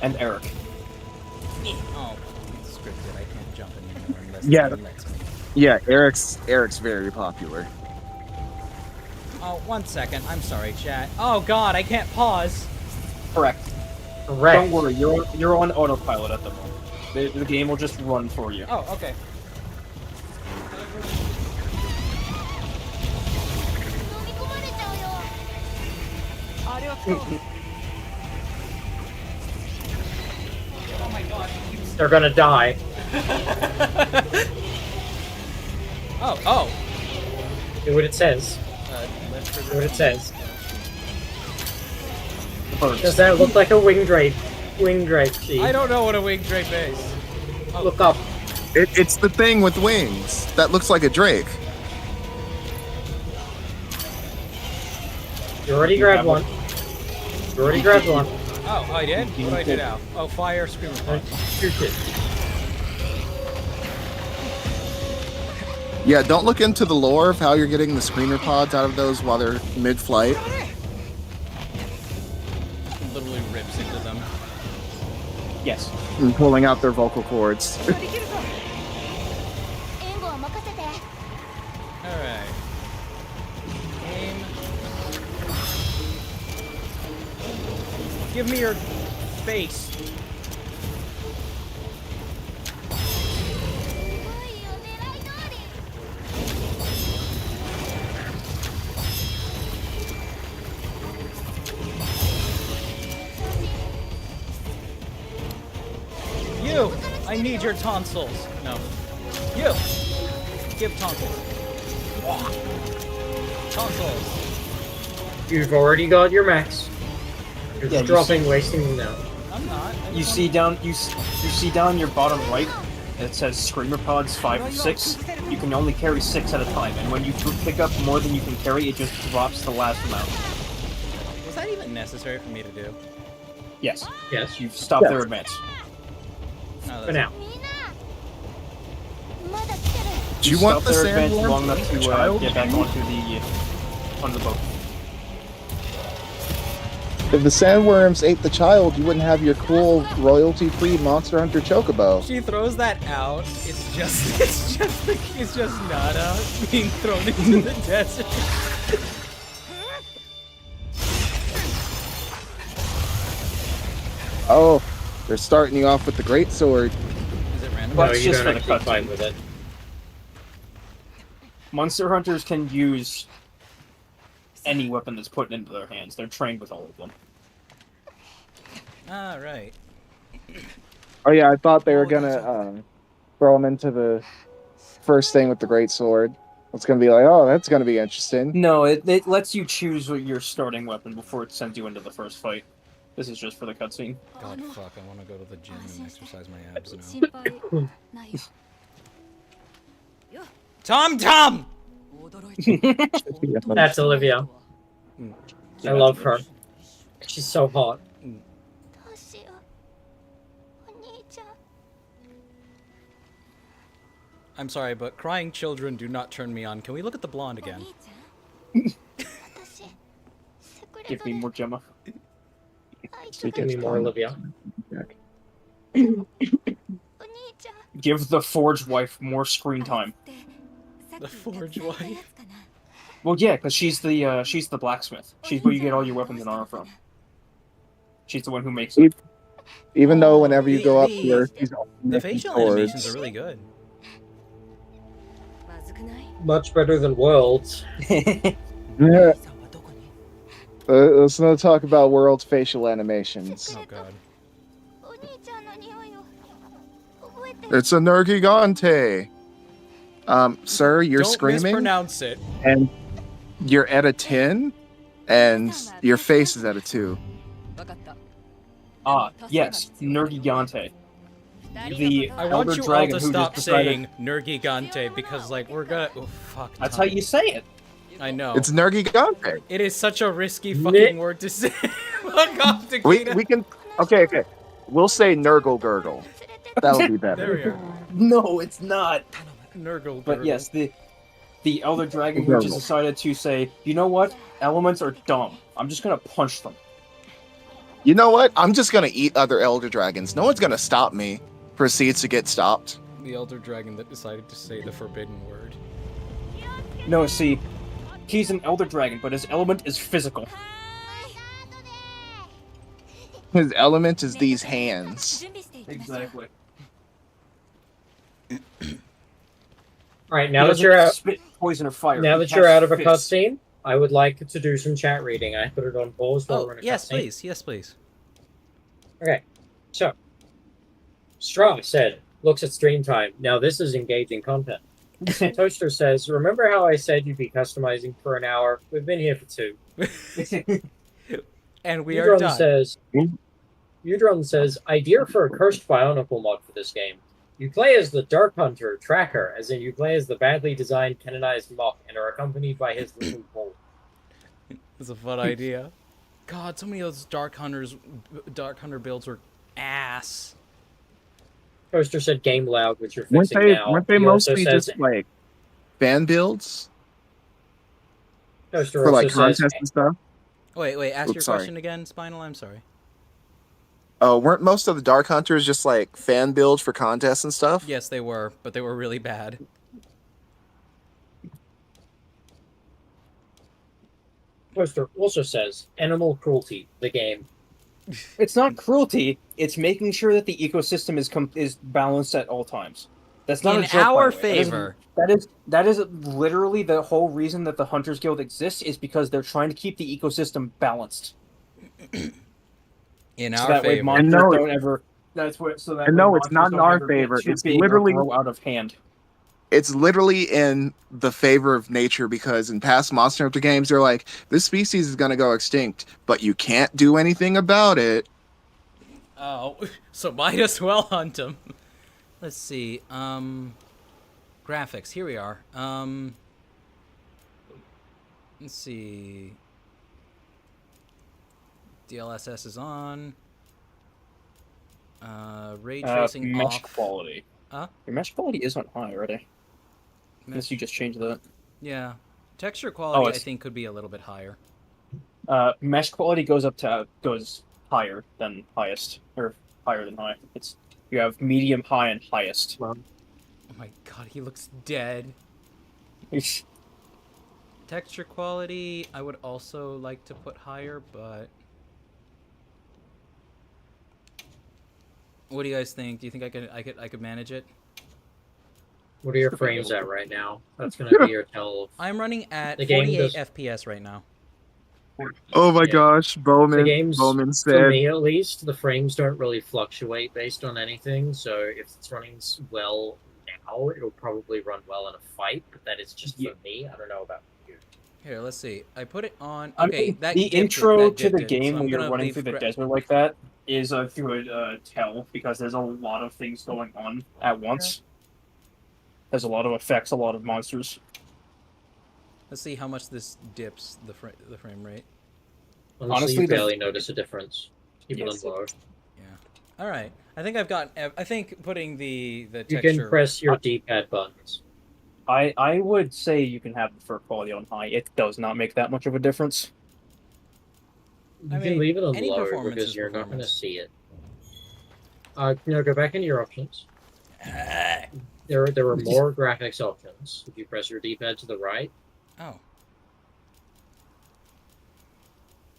And Eric. Oh, it's scripted. I can't jump anymore unless Yeah. it lets me. Yeah, Eric's very popular. Oh, 1 second. I'm sorry, chat. Oh god, I can't pause. Correct. Correct. Don't worry, you're on autopilot at the moment. The game will just run for you. Oh, okay. 飲み込まれちゃうよ。ありがとう。 Oh my god. They're gonna die. Oh. Do what it says. Lift for Do what it says. The birds. Does that look like a wing drape? Wing drape, see? I don't know what a wing drape is. Look up. It's the thing with wings that looks like a drake. You already grabbed one. You already grabbed one. Oh, I did? What did I do now? Oh, fire, screamer punch. Shoot it. Yeah, don't look into the lore of how you're getting the screamer pods out of those while they're mid-flight. Literally rips into them. Yes. And pulling out their vocal cords. できるぞ。援護は任せて。 Alright. Aim. Give me your face. すごいよ、狙い通り。 You! I need your tonsils. No. You! Give tonsils. Tonsils. You've already got your max. You're Yeah, just dropping, wasting them now. I'm not. You see down you see down your bottom right, it says Screamer Pods 5 to 6. You can only carry 6 at a time, and when you pick up more than you can carry, it just drops the last amount. Was that even necessary for me to do? Yes. Yes. You've stopped their advance. No, For now. Do you want Stopped the their advance sandworm long enough to child? get back onto the boat. If the sandworms ate the child, you wouldn't have your cool royalty-free Monster Hunter Chocobo. She throws that out. It's just Nana being thrown into the desert. Oh, they're starting you off with the great sword. Is it random? But No, it's you just don't for the actually cutscene. fight with it. Monster Hunters can use any weapon that's put into their hands. They're trained with all of them. Ah, right. Oh yeah, I thought they were gonna throw him into the first thing with the great sword. It's gonna be like, oh, that's gonna be interesting. No, it lets you choose your starting weapon before it sends you into the first fight. This is just for the cutscene. God, fuck, I want to go to the gym and exercise my abs now. 心配ないよ Tom Tom! 驚いて That's Olivia. I love her. She's so hot. どうしようお兄ちゃん I'm sorry, but crying children do not turn me on. Can we look at the blonde お again? 兄ちゃん私セクレ Give ト me で more Gemma. 会いたかっ Give me more, Olivia. たお兄ちゃん Give the Forge wife more screen time. ってさっ The き Forge たくさんいたや wife. つかな Well, yeah, because she's the blacksmith. She's where you get all your weapons and armor from. She's the one who makes it. Even though whenever you go up The- here, he's The facial animations are really good. まずくない Much better than Worlds. Yeah. Let's not talk about World's facial animations. Oh god. お兄ちゃんの匂いを覚えてる It's a Nergigante. Sir, you're Don't screaming, mispronounce it. and you're at a 10, and your face is at a 2. わかった Ah, yes, Nergigante. The I Elder want you all Dragon to who stop just decided. saying Nergigante because, like, we're gonna. Oh, fuck. That's Tom. how you say it. I know. It's Nergigante. It is such a risky fucking word to say. Fuck off, Takeda. We can. Okay. We'll say Nurgle Gurgle. That'll be There better. we are. No, it's not. Nurgle. But Gurgle. yes, the Elder Dragon who just decided to say, you know what? Elements are dumb. I'm just gonna punch them. You know what? I'm just gonna eat other Elder Dragons. No one's gonna stop me. Proceeds to get stopped. The Elder Dragon that decided to say the forbidden word. No, see, he's an Elder Dragon, but his element is physical. His element is these hands. 準備していきましょう Exactly. Alright, He now that doesn't you're out spit poison or fire. now He that you're has out of a fists. cutscene, I would like to do some chat reading. I put it on pause while Oh, we're in a yes, cutscene. please. Yes, please. Okay, so Straw said, looks at stream time. Now this is engaging content. Toaster says, remember how I said you'd be customizing for an hour? We've been here for 2. And we are done. Udron says, idea for a cursed Bionicle mod for this game. You play as the Dark Hunter Tracker, as in you play as the badly designed canonized Mok and are accompanied by his little bull. It's a fun idea. God, so many of those Dark Hunter builds were ass. Toaster said game loud, which you're Weren't fixing now. they He also mostly says, just like fan builds Toaster for like also says, contests and stuff? Wait, ask Oops, your sorry. question again, Spinal. I'm sorry. Oh, weren't most of the Dark Hunters just like fan builds for contests and stuff? Yes, they were, but they were really bad. Toaster also says, animal cruelty, the game. It's not cruelty. It's making sure that the ecosystem is balanced at all times. That's not In a joke, by our the way. favor. That is literally the whole reason that the Hunters Guild exists, is because they're trying to keep the ecosystem balanced. In So our that way favor. monsters no, don't ever. That's what. So that and way no, it's monsters not in don't our ever get favor. too It's big or literally- grow out of hand. it's literally in the favor of nature, because in past Monster Hunter games, they're like, this species is going to go extinct, but you can't do anything about it. Oh, so might as well hunt him. Let's see. Graphics. Here we are. Let's see. DLSS is on. Ray tracing mesh off. quality. Huh? Your mesh quality isn't high already. Unless you just changed that. Yeah. Texture quality, I it's- think, could be a little bit higher. Mesh quality goes higher than highest, or higher than high. You have medium, high, and highest. Oh my god, he looks dead. Texture quality, I would also like to put higher, but... What do you guys think? Do you think I could manage it? What are your frames at right now? That's gonna be your tell. I'm running at The game 48 does- FPS right now. Oh my Yeah. gosh, The games, Bowman for said, me at least, the frames don't really fluctuate based on anything. So if it's running well now, it'll probably run well in a fight. But that is just for me. I don't know about you. Here, let's see. I put it on... I Okay, mean, that the dipped intro that to the dipped it, game so when I'm you're gonna running leave through the desert like that is through a tell, because there's a lot of things going on at once. There's a lot of effects, a lot of monsters. Let's see how much this dips the frame rate. Honestly, you barely notice a difference, even Yes. on low. Yeah. All right. I think I've got... I think putting the You texture... can press your D-pad buttons. I would say you can have the fur quality on high. It does not make that much of a difference. You I can mean, leave it on any low performance because is you're not going to performance. see it. Go back into your options. There are more graphics options. If you press your D-pad to the right, Oh.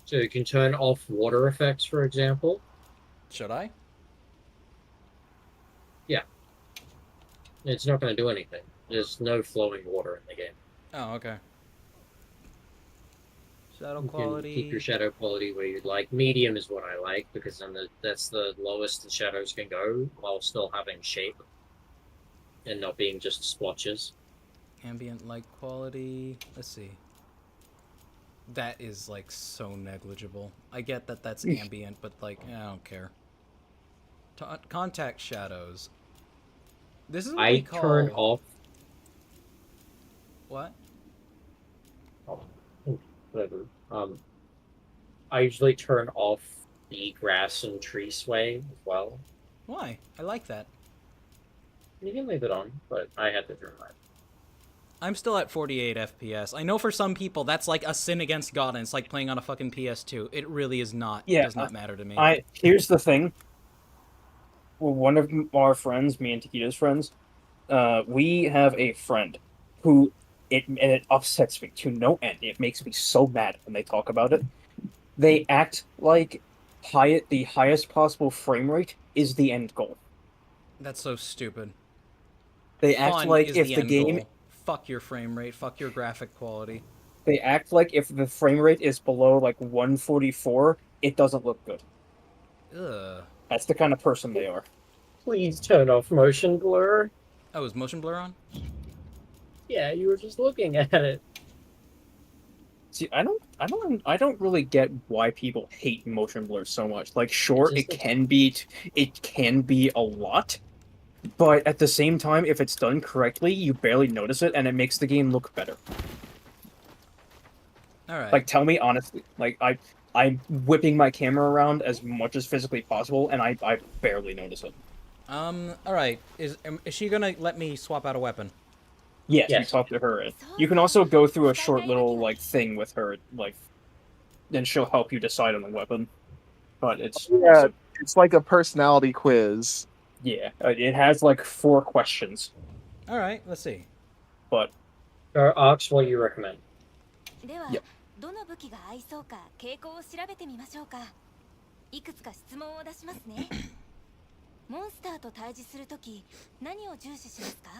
so you can turn off water effects, for example. Should I? It's not going to do anything. There's no flowing water in the game. Oh, okay. Shadow You can quality... keep your shadow quality where you'd like. Medium is what I like because then that's the lowest the shadows can go while still having shape and not being just splotches. Ambient light quality... Let's see. That is, like, so negligible. I get that that's ambient, but, like, I don't care. Contact shadows. This is what we call... turn off... What? Whatever. I usually turn off the grass and tree sway as well. Why? I like that. You can leave it on, but I had to turn mine. I'm still at 48 FPS. I know for some people that's like a sin against God, and it's like playing on a fucking PS2. It really is not. Yeah, It does not matter to me. Here's the thing. Well, one of our friends, me and Takeda's friends, we have a friend who it upsets me to no end. It makes me so mad when they talk about it. They act like the highest possible frame rate is the end goal. That's so stupid. They act Fun like is if the end game goal. Fuck your frame rate. Fuck your graphic quality. they act like if the frame rate is below like 144, it doesn't look good. Ugh. That's the kind of person they are. Please turn off motion blur. Oh, is motion blur on? Yeah, you were just looking at it. See, I don't really get why people hate motion blur so much. Like, sure, it can be a lot, but at the same time, if it's done correctly, you barely notice it, and it makes the game look better. All right. Like, tell me honestly, like I'm whipping my camera around as much as physically possible, and I barely notice it. All right. Is she gonna let me swap out a weapon? Yes, you Yes. talk to her. You can also go through a short little like thing with her, like, then she'll help you decide on the weapon. But it's yeah, it's like a personality quiz. yeah, it has like 4 questions. All right. Let's see. But Ox, what do you recommend? では、 Yep. どの武器が合いそうか傾向を調べてみましょうか。いくつか質問を出しますね。モンスターと対峙するとき、何を重視しますか？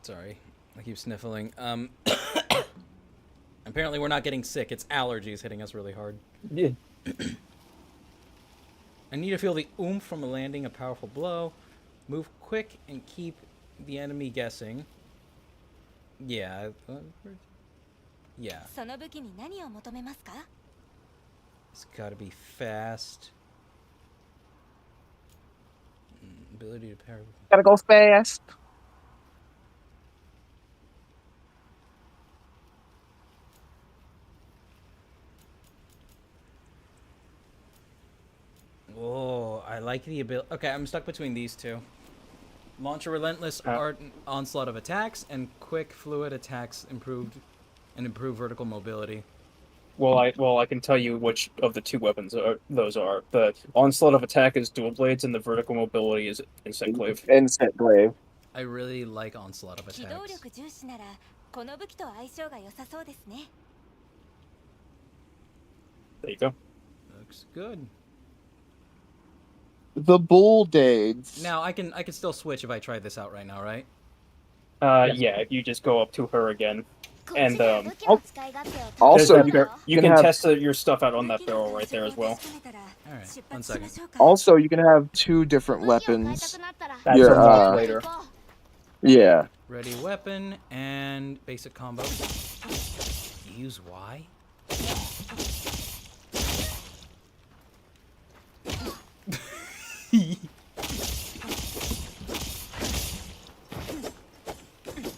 Sorry, I keep sniffling. Apparently we're not getting sick. It's allergies hitting us really hard. yeah, I need to feel the oomph from landing a powerful blow. Move quick and keep the enemy guessing. Yeah. Yeah. その武器に何を求めますか？ It's gotta be fast. Ability to pair. Gotta go fast. Oh, I like the ability. Okay, I'm stuck between these two. Launch a relentless onslaught of attacks and quick fluid attacks improve vertical mobility. Well, I can tell you which of the two weapons those are. The onslaught of attack is dual blades, and the vertical mobility is insect glaive. Insect glaive. I really like onslaught of 機動 attacks. 力重視ならこの武器と相性が良さそうですね。 There you go. Looks good. The Bulldades. Now I can still switch if I try this out right now, right? Yeah, if you just go up to her again, and Also, you can have- test your stuff out on that barrel right there as well. All right, 1 second. Also, you can have 2 different weapons. That's Your, unlocked later. Yeah. Ready weapon and basic combo. Use Y.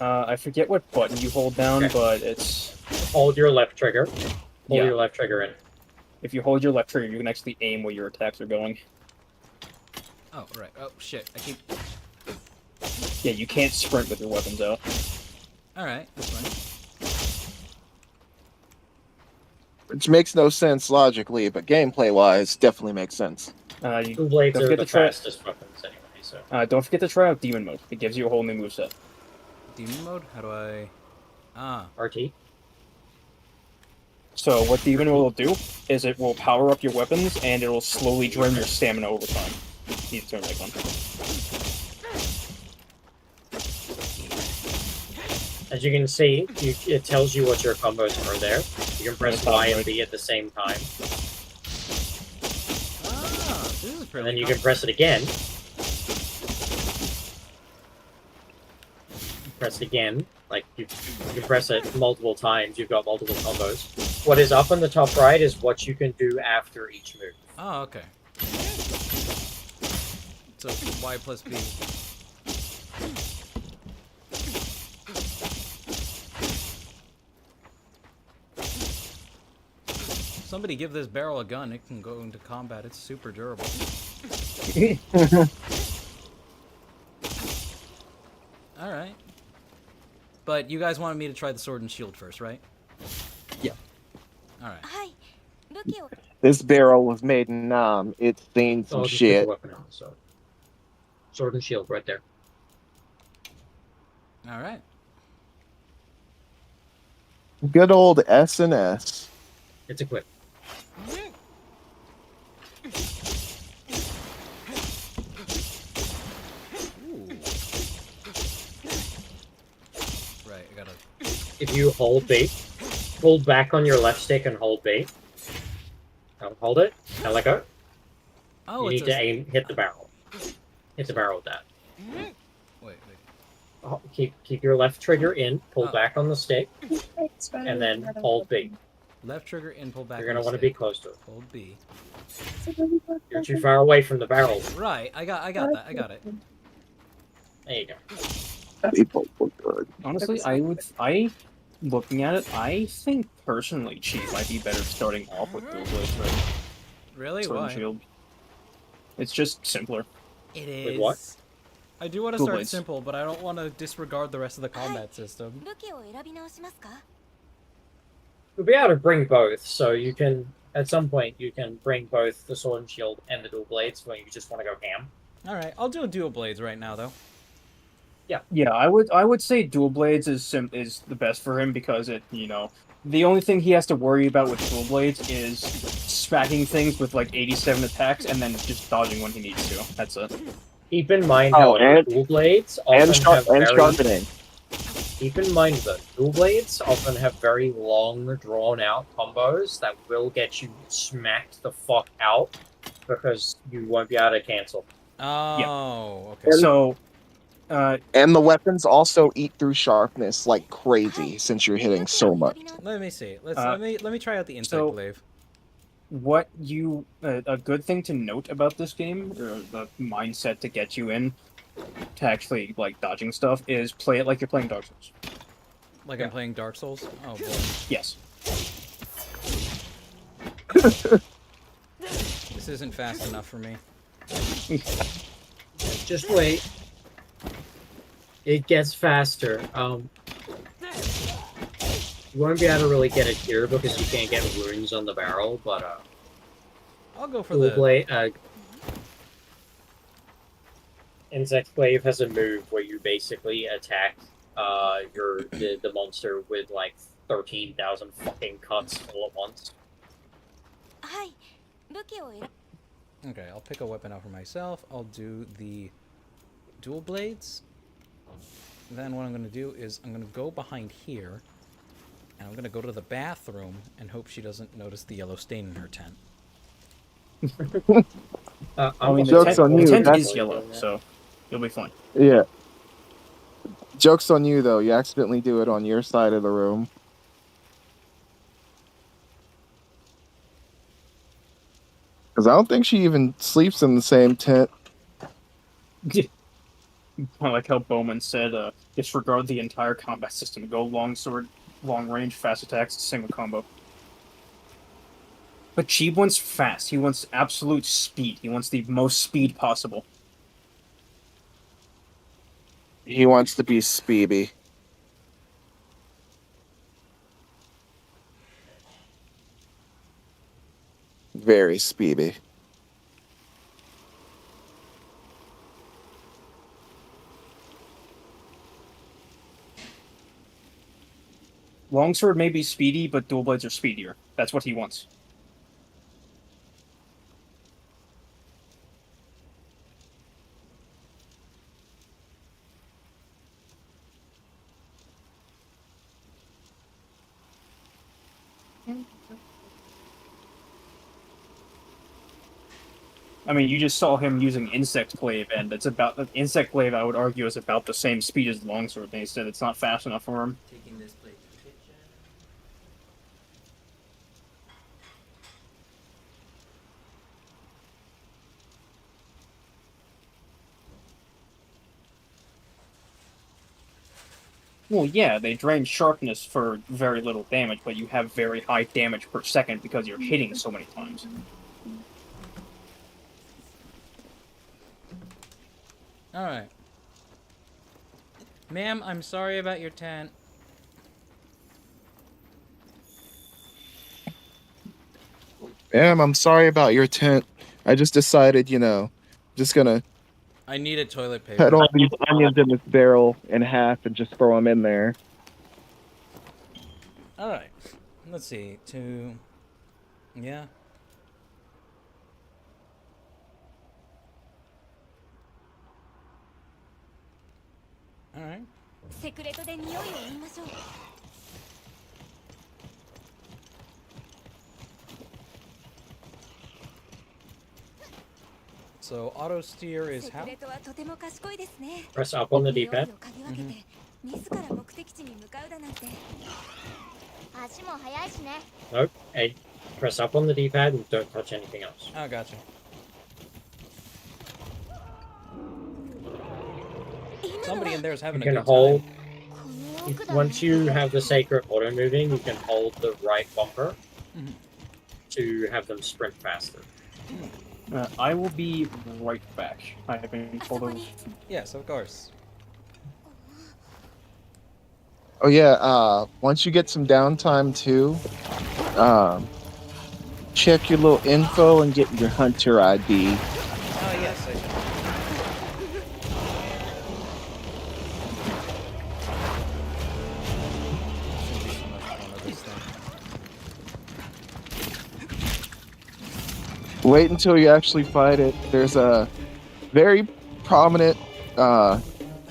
I forget what button you hold down, Okay. but it's Hold your left trigger. Hold Yeah. your left trigger in. if you hold your left trigger, you can actually aim where your attacks are going. Oh right. Oh shit. I keep. Yeah, you can't sprint with your weapons out. All right. That's fine. Which makes no sense logically, but gameplay-wise, definitely makes sense. You Two blades don't are forget the to try. fastest weapons anyway, so. Don't forget to try out demon mode. It gives you a whole new moveset. Demon mode. How do I? Ah. RT. So what demon mode will do is it will power up your weapons and it will slowly drain your stamina over time. Need to turn back on. As you can see, it tells you what your combos are there. You can press Y and B at the same time, Ah. This is pretty. and then you can press it again. Press it again. Like, you can press it multiple times, you've got multiple combos. What is up on the top right is what you can do after each move. Oh, okay. So Y plus B. Somebody give this barrel a gun. It can go into combat. It's super durable. All right. But you guys wanted me to try the sword and shield first, right? Yeah. All right. はい。武器を This barrel was made in Nam. It's seen So some I'll just pick a shit. weapon out, so. Sword and shield right there. All right. Good old S&S. It's equipped. Ooh. Right. I gotta. If you hold B, hold back on your left stick and hold B. Hold it, and let go. Oh, You it's need to aim, hit the barrel. Hit the barrel with that. Wait. Keep your left trigger in, pull Oh. back on the stick, and then hold B. Left trigger in, pull back. You're gonna on the want to be stick. close to it. Hold B. You're too far away from the barrel. Right. I got that. I got it. There you go. People look good. Honestly, looking at it, I think personally, Chief might be better starting off with dual blades, right? Really? Sword and Why? shield. It's just simpler. It Wait, is. what? I do want to Dual start blades. simple, but I don't want to disregard the rest of the combat system. 武器を選び直しますか？ You'll be able to bring both, so you can, at some point, you can bring both the sword and shield and the dual blades when you just want to go ham. All right, I'll do dual blades right now, though. Yeah, I would say dual blades is the best for him because the only thing he has to worry about with dual blades is smacking things with like 87 attacks and then just dodging when he needs to. That's it. Keep in mind, Oh, however, and- dual blades often And, have very... sharpening. Keep in mind that dual blades often have very long, drawn-out combos that will get you smacked the fuck out because you won't be able to cancel. Oh, okay. So And the weapons also eat through sharpness like crazy since you're hitting so much. Let me see. Uh, Let me try out the insect so- glaive. what you a good thing to note about this game, or the mindset to get you in to actually like dodging stuff, is play it like you're playing Dark Souls. Like Yeah. I'm playing Dark Souls. Oh boy. Yes. This isn't fast enough for me. Just wait. It gets faster. You won't be able to really get it here because you can't get wounds on the barrel, but I'll go for Dual the. Blade, Insect Glaive has a move where you basically attack the monster with like 13,000 fucking cuts all at once. はい武器を選 Okay, I'll pick a weapon out for myself. I'll do the dual blades. Then what I'm going to do is I'm going to go behind here. And I'm going to go to the bathroom and hope she doesn't notice the yellow stain in her tent. I mean, Joke's on the you, tent that's- is yellow, so you'll be fine. Yeah. Joke's on you, though. You accidentally do it on your side of the room. Because I don't think she even sleeps in the same tent. I like how Bowman said, disregard the entire combat system. Go long sword, long range, fast attacks, single combo. But Cheeb wants fast. He wants absolute speed. He wants the most speed possible. He wants to be Speedy. Very speedy. Longsword may be speedy, but dual blades are speedier. That's what he wants. I mean, you just saw him using Insect Glaive, and it's about the Insect Glaive. I would argue is about the same speed as Longsword. They said it's not fast enough for him. Taking this plate to the kitchen. Well, yeah, they drain sharpness for very little damage, but you have very high damage per second because you're hitting so many times. Alright. Ma'am, I'm sorry about your tent. Ma'am, I'm sorry about your tent. I just decided, just gonna I needed toilet paper. Cut all these onions in this barrel in half and just throw them in there. Alright. Let's see. Yeah. Alright. セクレトで匂いを見ましょう So auto steer is セ how? クレトはとても賢いですね Press up on the 匂いを D-pad. 嗅ぎ分けて自ら目的地に向かうだなんて足も速いしね Nope. Hey, press up on the D-pad and don't touch anything else. Oh, gotcha. Somebody in there is having You a can good hold. time. この奥だ Once you have the sacred auto moving, you can hold the right bumper Mhm. to have them sprint faster. I will be right back. I have been あそ told こ of に Yes, of course. Oh yeah, once you get some downtime too, check your little info and get your hunter ID. Oh, yes, I should. Shouldn't be so much fun with this thing. Wait until you actually fight it. There's a very prominent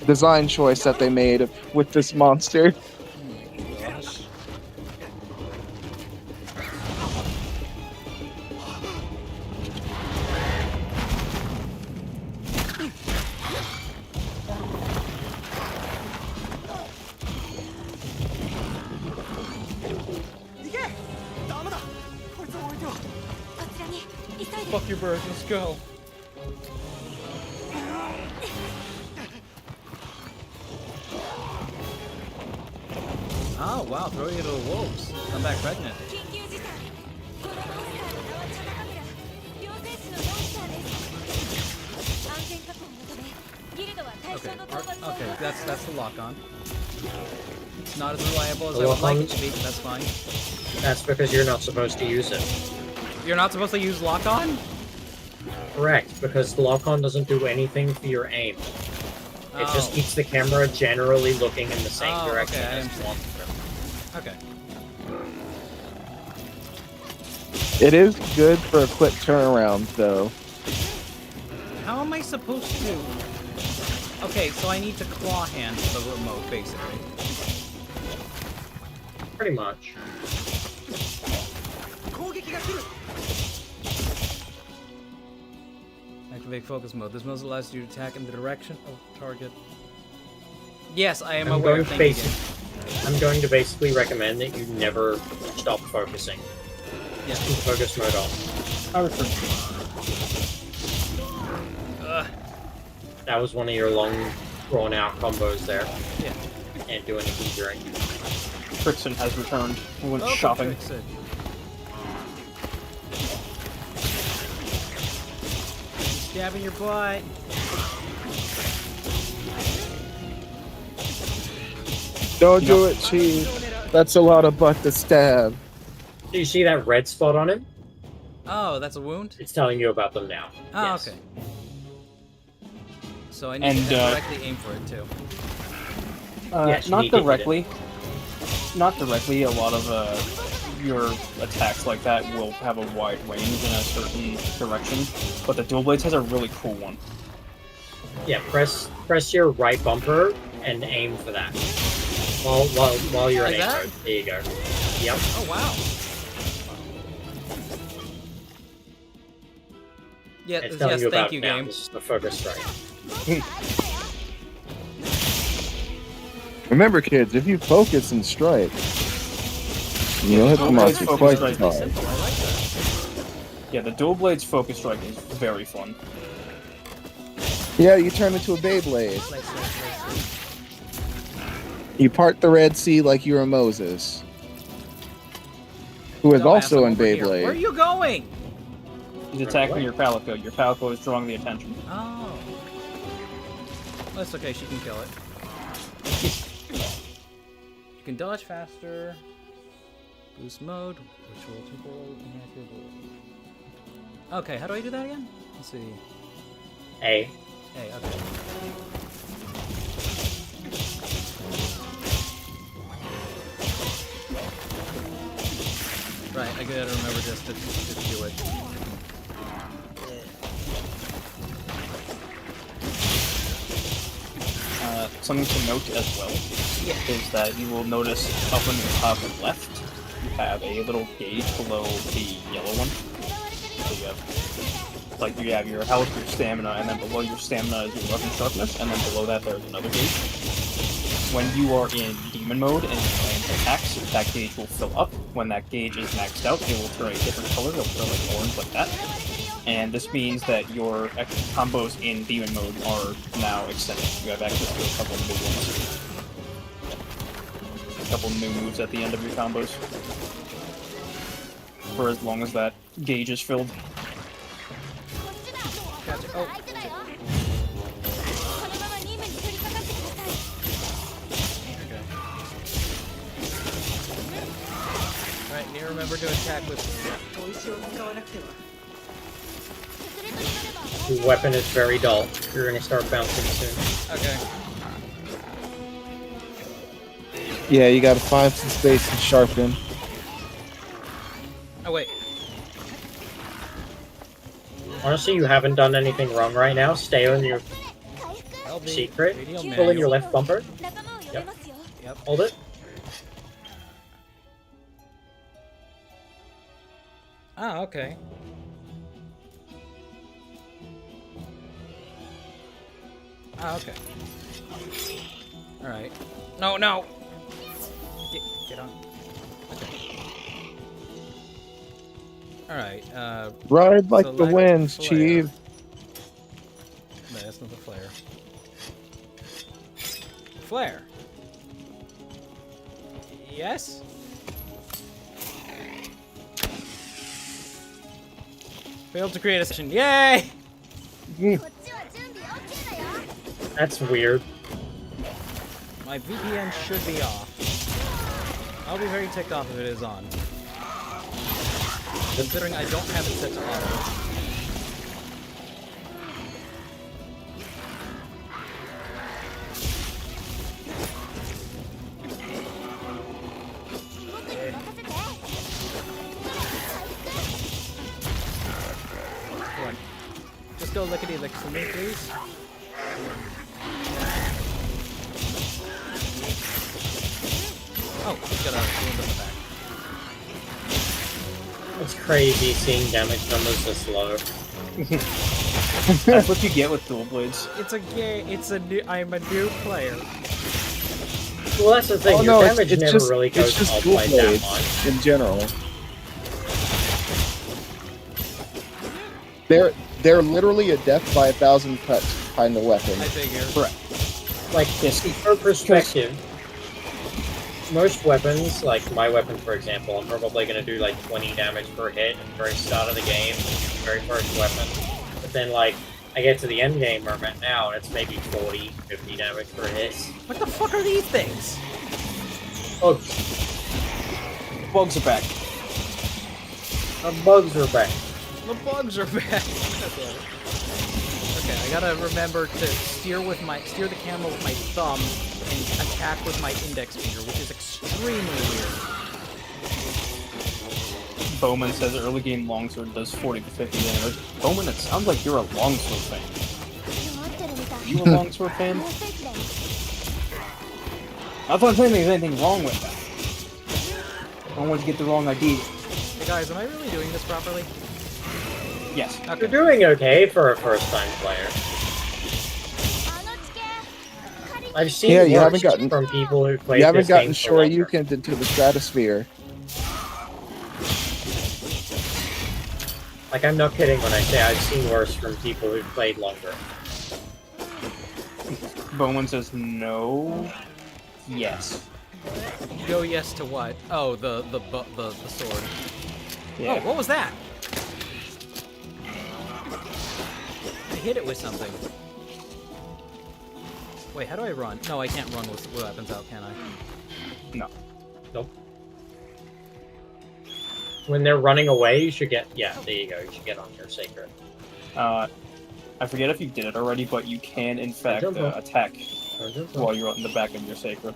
design choice that they made with this monster. Oh my gosh. fuck your bird. Let's go. Oh wow, throw you to the wolves. Come back pregnant. 緊急事態このモンスターの名はチャタカメラ両生児のモンスターです安全確保のためギルドは対 Okay, 象の討伐を okay, that's the lock on. It's not as reliable as I would like it to be, but that's fine. That's because you're not supposed to use it. You're not supposed to use lock on? Correct, because the lock-on doesn't do anything for your aim. It just keeps the camera generally looking in the same direction okay, I as understand. one. Okay. It is good for a quick turnaround, though. How am I supposed to? Okay, so I need to claw hand the remote, basically. Pretty much. Activate focus mode. This mode allows you to attack in the direction of target. Yes, I am I'm aware. going, Thank you, game. I'm going to basically recommend that you never stop focusing. Yeah. Keep focus mode on. I would prefer. That was one of your long, drawn-out combos there. Yeah. Can't do anything during. Frickson has returned. We went Oh, shopping. fix it. Stabbing your butt. Don't do it, Chief. That's a lot of butt to stab. Do you see that red spot on him? Oh, that's a wound? It's telling you about them now. Oh, Yes. okay. So I need And, to directly aim for it too. Yes, you not need to hit directly. Not directly. A lot of your attacks like that will have a wide range in a certain direction, but the dual blades has a really cool one. Yeah, press your right bumper and aim for that. While you're in Like aim that? mode. There you go. Yep. Oh wow. Yeah, It's telling yes, you thank about you, now. game. This is the focus strike. Remember, kids, if you focus and strike, you'll hit the monster Focus twice strike as is hard. Simple, I like that. Yeah, the dual blades focus strike is very fun. Yeah, you turn into a Beyblade. Slice. You part the Red Sea like you were Moses, who is Dumbass, also I'm in over here. Where are Beyblade. you going? He's attacking your Palico. Your Palico is drawing the attention. Oh. That's okay, she can kill it. You can dodge faster. Boost mode, which will temporarily enhance your ability. Okay, how do I do that again? Let's see. A. Hey, okay. Right, I gotta remember just to do it. Something to note as well is that you will notice up in the top left, you have a little gauge below the yellow one. So you have your health, your stamina, and then below your stamina is your weapon sharpness, and then below that there's another gauge. When you are in demon mode and you land attacks, that gauge will fill up. When that gauge is maxed out, it will turn a different color. It'll turn like orange like that. And this means that your combos in demon mode are now extended. You have access to a couple new ones. A couple new moves at the end of your combos. For as long as that gauge is filled. Gotcha. Oh. このまま任務に取り掛かってください Okay. Alright, need to remember to attack with. Your weapon is very dull. You're gonna start bouncing soon. Okay. Yeah, you gotta find some space and sharpen. Oh wait. Honestly, you haven't done anything wrong right now. Stay on your LB. secret. Radio Pull in your manual. left bumper. 仲間を呼べますよ Yep. Hold it. Ah, okay. Ah, okay. Alright. No, no! Get on. Okay. Alright, Ride like the select winds, flare. Chief. No, that's not the flare. Flare. Yes? Failed to create a session. Yay! That's weird. My VPN should be off. I'll be very ticked off if it is on. Considering I don't have it set to auto. Come on. Just go lickety-lick for me, please. Oh, he's got a wound in the back. It's crazy seeing damage numbers this low. That's what you get with dual blades. It's a gay. It's a new. I'm a new player. Well, that's the thing. Oh, Your no, damage it's never just, really goes it's just up dual by that blades much. in general. They're literally a death by 1,000 cuts behind the weapon. I figure. Correct. Like, Yes. for perspective, most weapons, like my weapon for example, I'm probably going to do like 20 damage per hit at the very start of the game, very first weapon. But then, like, I get to the end game where I'm at now, and it's maybe 40, 50 damage per hit. What the fuck are these things? Oh, Bugs are back. the bugs are back. The bugs are back. Okay, I gotta remember to steer the camera with my thumb and attack with my index finger, which is extremely weird. Bowman says early game longsword does 40 to 50 damage. Bowman, it sounds like you're a longsword fan. Are you a longsword fan? I don't think there's anything wrong with that. I don't want to get the wrong idea. Hey guys, am I really doing this properly? Yes. Okay. You're doing okay for a first-time player. I've seen Yeah, you worse haven't gotten- from people who played You haven't this game gotten for longer. Shoryuken into the stratosphere. Like, I'm not kidding when I say I've seen worse from people who've played longer. Bowman says no. Yes. Go yes to what? Oh, the sword. Yeah. Oh, what was that? I hit it with something. Wait, how do I run? No, I can't run with weapons out, can I? No. Nope. When they're running away, you should get... Yeah, there you go. You should get on your sacred. I forget if you did it already, but you can in fact attack while you're on the back of your sacred.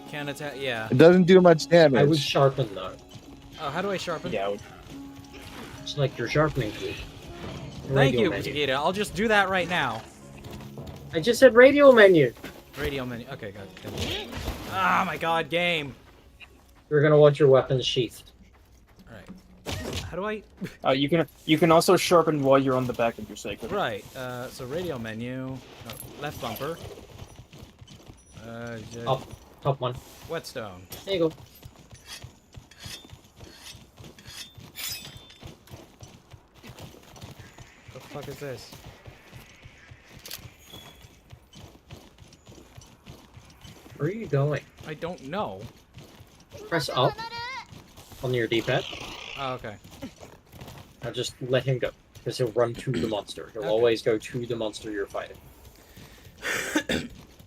Can attack? Yeah. It doesn't do much damage. I would sharpen, though. Oh, how do I sharpen? Yeah. It's like your sharpening tool. Thank you, Radio menu. Vegeta. I'll just do that right now. I just said radio menu. Radio menu. Okay, good. Ah, my god, game. You're gonna want your weapons sheathed. Alright. How do I... You can also sharpen while you're on the back of your sacred. Right, so radio menu. No, left bumper. Top one. Whetstone. There you go. What the fuck is this? Where are you going? I don't know. Press up on your D-pad. Oh, okay. Now just let him go, because he'll run to the monster. He'll Okay. always go to the monster you're fighting.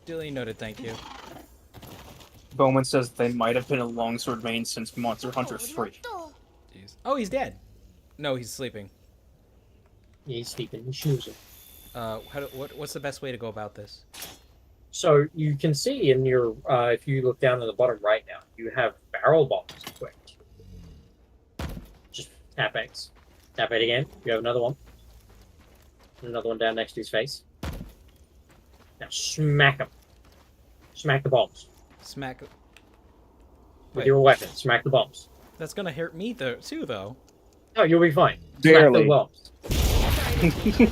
Duly noted, thank you. Bowman says they might have been a longsword main since Monster Hunter 3. Jeez. Oh, he's dead. No, he's sleeping. He's sleeping, he's snoozing. What's the best way to go about this? So you can see in your, if you look down in the bottom right now, you have barrel bombs equipped. Just tap X. Tap it again. You have another one. Another one down next to his face. Now smack him. Smack the bombs. Smack. With Wait. your weapon. Smack the bombs. That's gonna hurt me too, though. No, you'll be fine. Barely. Smack the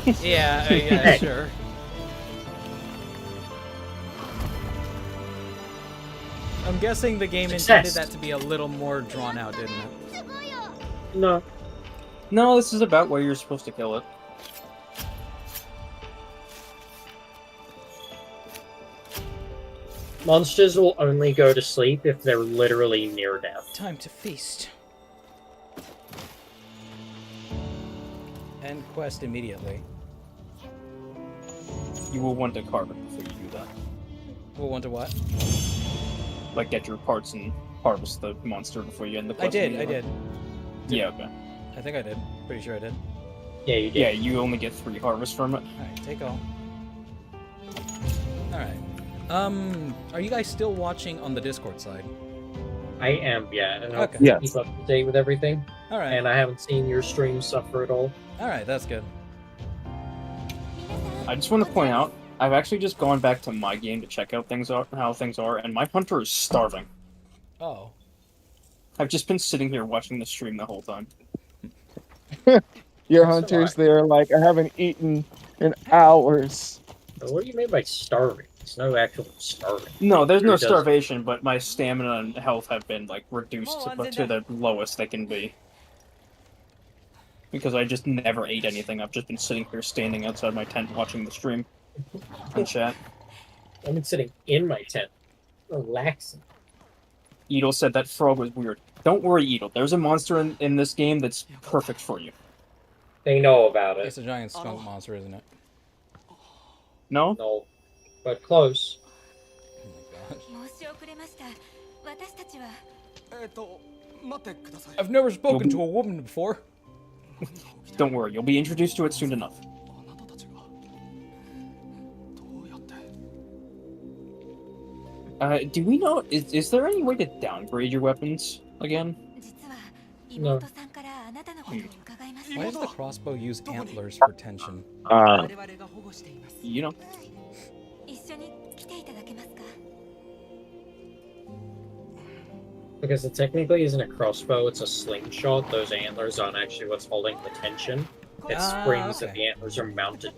bombs. Yeah, Hey. sure. I'm guessing the game Success. intended that to be a little more drawn out, didn't it? No. No, this is about where you're supposed to kill it. Monsters will only go to sleep if they're literally near death. Time to feast. End quest immediately. You will want to carve it before you do that. We'll want to what? Like, get your parts and harvest the monster before you end the quest. I immediately. did. Yeah, okay. I think I did. Pretty sure I did. Yeah, you did. Yeah, you only get 3 harvests from it. Alright, take all. Alright. Are you guys still watching on the Discord side? I am, yeah. And I'll Okay. Yes. keep up to date with everything. Alright. And I haven't seen your stream suffer at all. Alright, that's good. I just want to point out, I've actually just gone back to my game to check out how things are, and my hunter is starving. Oh. I've just been sitting here watching the stream the whole time. Your So hunters there, like, I haven't eaten in hours. But what do you mean by starving? There's no actual starving. No, there's no It does- starvation, but my stamina and health have been, like, reduced to the lowest they can be. Because I just never ate anything. I've just been sitting here standing outside my tent watching the stream and chat. I've been sitting in my tent, relaxing. Edel said that frog was weird. Don't worry, Edel. There's a monster in this game that's perfect for you. They know about It's it. a giant skunk monster, isn't it? No? No, but close. Oh my god. 申し遅れました。私たちはI've never spoken to a woman before. Don't worry. You'll be introduced to it soon enough. Do we know... Is there any way to downgrade your weapons again? 実は妹さんからあなたのことを伺いました。 Why does the crossbow use antlers for tension? You know. 一緒に来ていただけますか？ Because it technically isn't a crossbow, it's a slingshot. Those antlers aren't actually what's holding the tension. It's springs that okay. the antlers are mounted.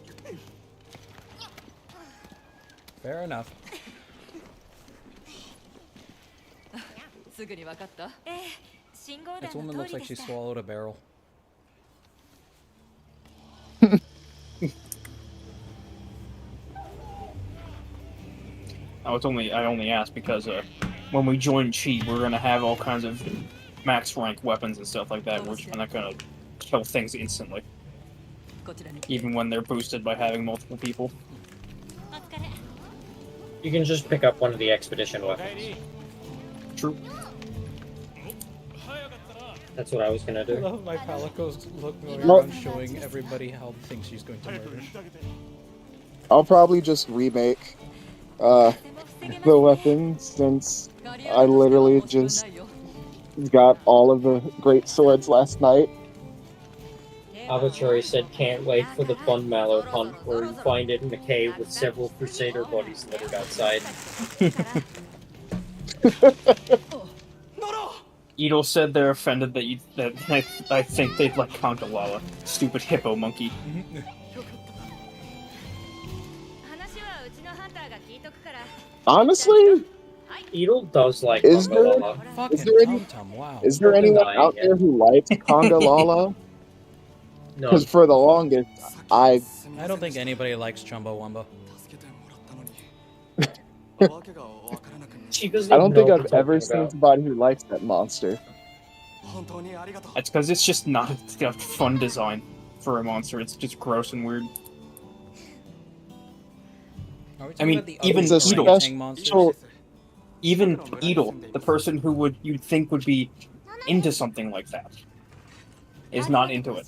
Fair enough. すぐに分かった。ええ、信号 This 弾 woman の looks 通り like で she した。 swallowed a barrel. I only asked because when we join Chi, we're gonna have all kinds of max rank weapons and stuff like that. We're not gonna kill things instantly, こちらに。 even when they're boosted by having multiple people. お疲れ。 You can just pick up one of the expedition weapons. True. That's what I was gonna I do. love my Palico's look going No. around showing everybody how the things she's going to murder. I'll probably just remake 風も防げます the ね。 weapons since I literally just got all of the great swords last night. Arbitrary said, can't wait for the Bun Mallow hunt where you find it in a cave with several Crusader bodies littered outside. Edel said they're offended that I think they'd like Conkalala. Stupid hippo monkey. 話はうちのハンターが聞いとくから。 Honestly, Edel does like Is there- Congalala. Fucking there any- Tum Tum, wow. is there Don't anyone deny out it. there who likes Congalala? No, Because for the longest, I I don't think anybody likes Chumbawamba. she doesn't I don't even think know I've what we're ever talking seen about. somebody who likes that monster. That's because it's just not a fun design for a monster. It's just gross and weird. Are we I mean, about the even other Edel- orangutan monsters? So- Even Edel, the person who you'd think would be into something like that, is not into it.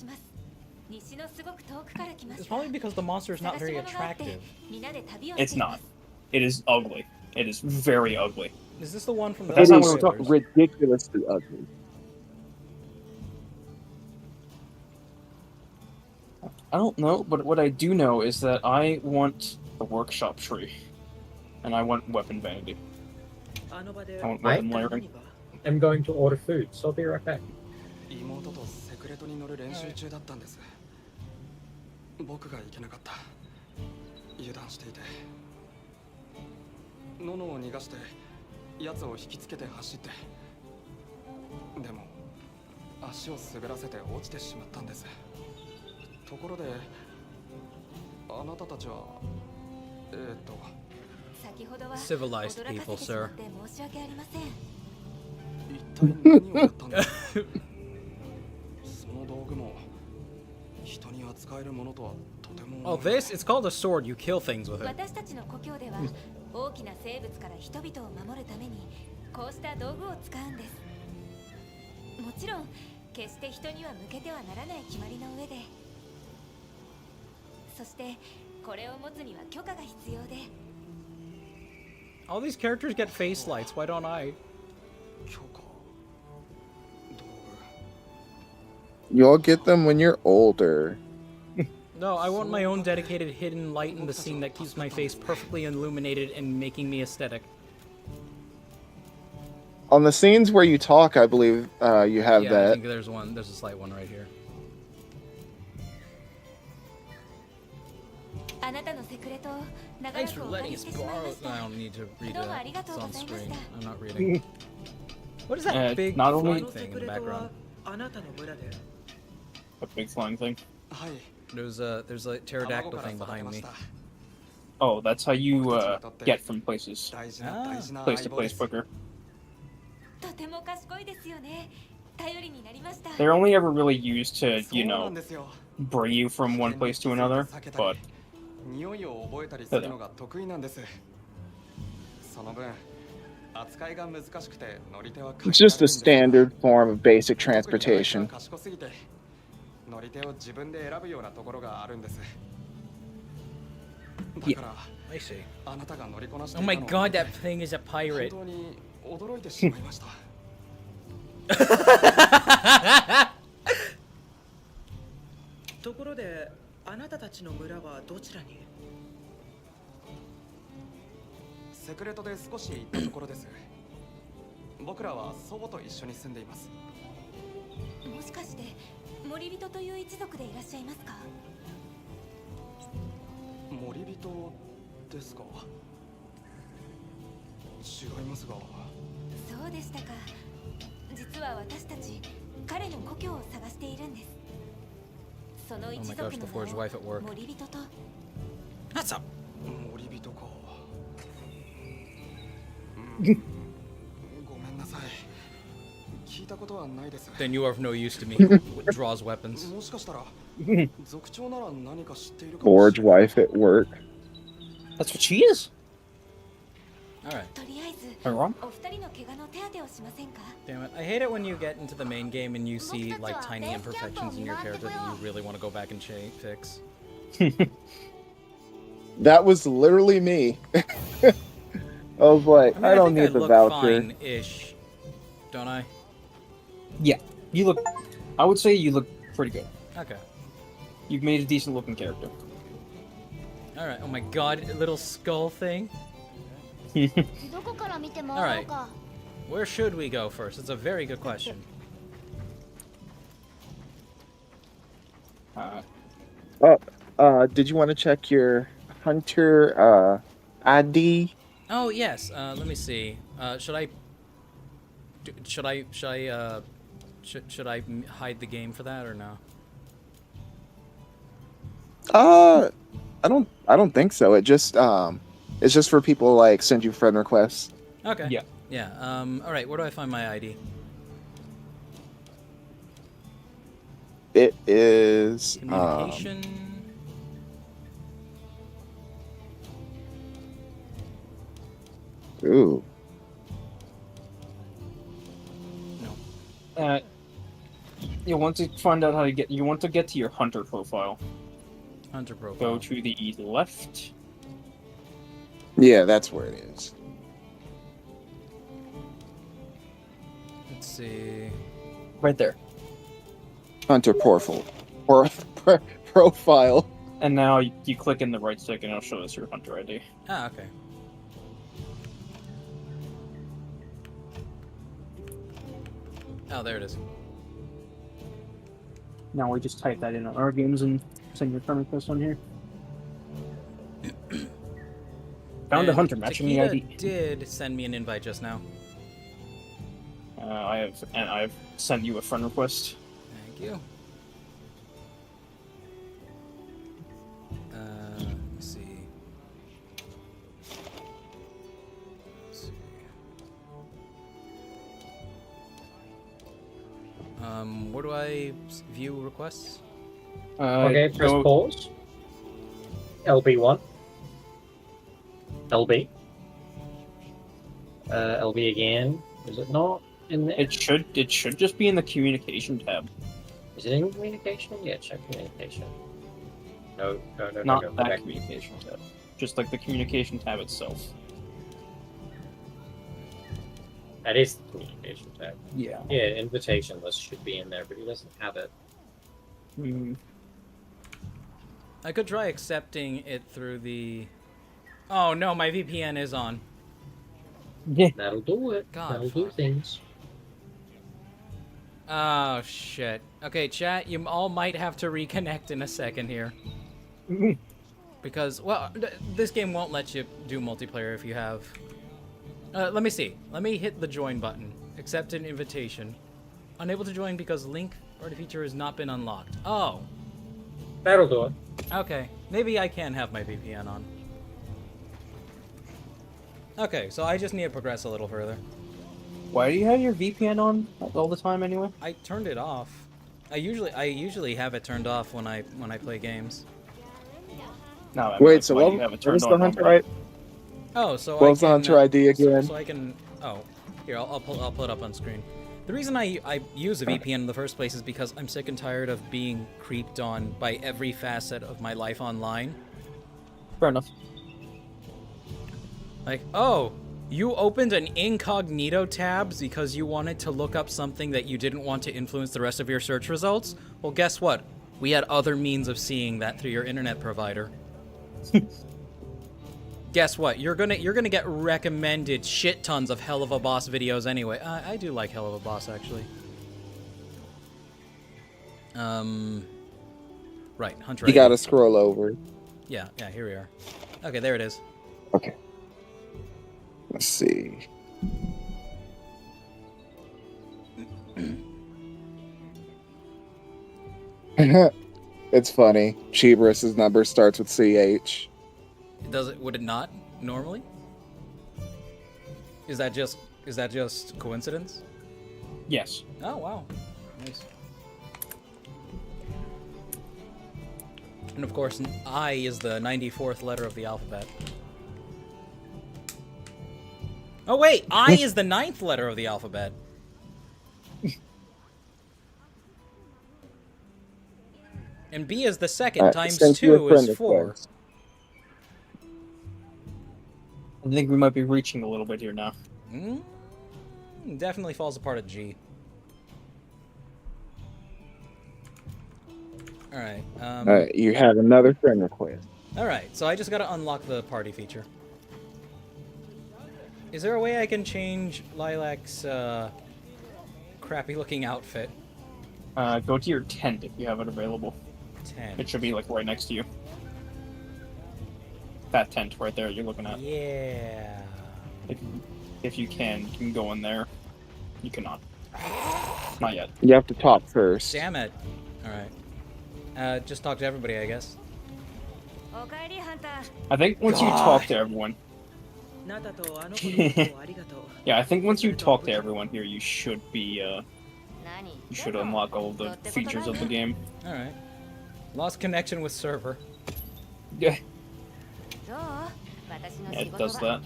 西のすごく遠くから来ま It's した。 probably because the monster is not 探し very 物があって attractive. みんなで旅をしてい It's ま not. す。 It is ugly. It is very ugly. Is this the one from the That's It not is what we're talking- ridiculously ugly. I don't know, but what I do know is that I want the workshop tree, and I want weapon vanity. I want weapon layering. I'm going to order food, so I'll be right back. 妹とセクレトに乗る練習中だったんです。僕が行けなかった。油断していて。ノノを逃がして、奴を引きつけて走って。でも、足を滑らせて落ちてしまったんです。ところで、あなたたちは、先ほどは Civilized 驚か people, せてしま sir. って申し訳ありません。一体何をやったんですか？その道具も人に扱えるものとはとても。 Oh, this? It's called a sword. You kill things with it. 私たちの故郷では大きな生物から人々を守るためにこうした道具を使うんです。もちろん決して人には向けてはならない決まりの上で、そしてこれを持つには許可が必要で。 All these characters get face lights. Why don't I? 許可。道 You'll get them when you're older. No, I want my own dedicated hidden light in the scene that keeps my face perfectly illuminated and making me aesthetic. On the scenes where you talk, I believe you have Yeah, I that. think there's one. There's a slight one right here. あなたのセクレトを長ら Thanks く for お借 letting り us してしまいま borrow. した I don't need to read Domo it. arigatou It's on gozaimashita. screen. I'm not reading. What is that big not only- flying thing in the background? A big flying thing. はい。 There's a pterodactyl thing behind me. Oh, that's how you get from places 大事な大事な place 相 to 棒で place す。 quicker. とても賢いですよね。頼りになりました。 They're only ever really used to, そう you な know, んですよ。 bring you from one place to another, but 匂いを覚えたりするのが得意なんです。その分、扱いが難しくて乗り手は It's just a standard form of basic transportation. 賢すぎて乗り手を自分で選ぶようなところがあるんです。だから、 I see. あなたが乗りこなして Oh い my たの god, that thing is a 本 pirate. 当に驚いてしまいました。ところで、あなたたちの村はどちらに？セクレトで少し行ったところです。僕らは祖母と一緒に住んでいます。もしかして森人という一族でいらっしゃいますか？森人ですか？違いますが。そうでしたか。実は私たち彼の故郷を探しているんです。その一 Oh my 族 gosh, の the forged 名 wife at を work. 森人と。 What's up? 森人か。ごめんなさい。聞いたことはないです。 Then you are of no use to me. Draws weapons. もしかしたら族長なら何か知っているかも Forge しれない。 wife at work. that's what she is. Alright. とりあえず Am I wrong? お二人の怪我の手当てをしませんか？ Damn it. I hate it when you get into the main game and you see like tiny imperfections in your character that you really want to go back and fix. That was literally me. I was like, I mean, I don't think need the look voucher. fine-ish, don't I? Yeah, you look. I would say you look pretty good. Okay. You've made a decent looking character. Alright. Oh my god, little skull thing. どこから見て回ろう Alright. か。 Where should we go first? It's a very good question. Did you want to check your hunter ID? Oh yes. Let me see. Should I hide the game for that or no? I don't think so. It's just for people like send you friend requests. Okay. Yeah. Yeah. All right. Where do I find my ID? It is Communication. Ooh. No. You want to find out how to get. You want to get to your hunter profile. Hunter profile. Go to the left. Yeah, that's where it is. Let's see. Right there. Hunter profile. Profile. And now you click in the right stick and it'll show us your hunter ID. Ah, okay. Oh, there it is. Now we just type that in on our games and send your friend request on here. Found a And hunter matching the Takeda ID. did send me an invite just now. I've sent you a friend request. Thank you. Let's see. Where do I view requests? Okay, press pause. LB1. LB. LB again. Is it not in there? It should just be in the communication tab. Is it in communication? Yeah, check communication. No, Not go that back. communication tab. Just like the communication tab itself. That is the communication tab. Yeah. Yeah, invitation list should be in there, but he doesn't have it. I could try accepting it through the... Oh no, my VPN is on. Yeah. That'll do it. God, That'll do things. Oh shit. Okay, chat, you all might have to reconnect in a second here. Because, well, this game won't let you do multiplayer if you have... let me see. Let me hit the join button. Accept an invitation. Unable to join because link party feature has not been unlocked. Oh. That'll do it. Okay. Maybe I can have my VPN on. Okay, so I just need to progress a little further. Why do you have your VPN on all the time anyway? I turned it off. I usually have it turned off when I play games. No, Wait, so why what do you have it was turned the on Hunter normally? ID? Oh, so What was the Hunter ID again? So I can. Oh, here I'll pull it up on screen. The reason I use a VPN in the first place is because I'm sick and tired of being creeped on by every facet of my life online. Fair enough. Like, oh, you opened an incognito tab because you wanted to look up something that you didn't want to influence the rest of your search results? Well, guess what? We had other means of seeing that through your internet provider. Guess what? You're gonna get recommended shit tons of Hell of a Boss videos anyway. I do like Hell of a Boss, actually. Right, Hunter. You gotta scroll over. Yeah, here we are. Okay, there it is. Okay. Let's see. It's funny. Cheeverus's number starts with CH. Would it not normally? Is that just coincidence? Yes. Oh wow. Nice. And of course, I is the 94th letter of the alphabet. Oh wait, I is the 9th letter of the alphabet. And B is the second, times 2 is 4. I think we might be reaching a little bit here now. Definitely falls apart at G. Alright, Alright, you have another friend request. Alright, so I just gotta unlock the party feature. Is there a way I can change Lilac's, crappy looking outfit? Go to your tent if you have it available. Tent. It should be, like, right next to you. That tent right there you're looking at. Yeah. If you can go in there. You cannot. Not yet. You have to talk first. Damn it. Alright. Just talk to everybody, I guess. I think once you talk to everyone... Yeah, I think once you talk to everyone here, you should be, you should unlock all the features of the game. Alright. Lost connection with server. Yeah. It does that.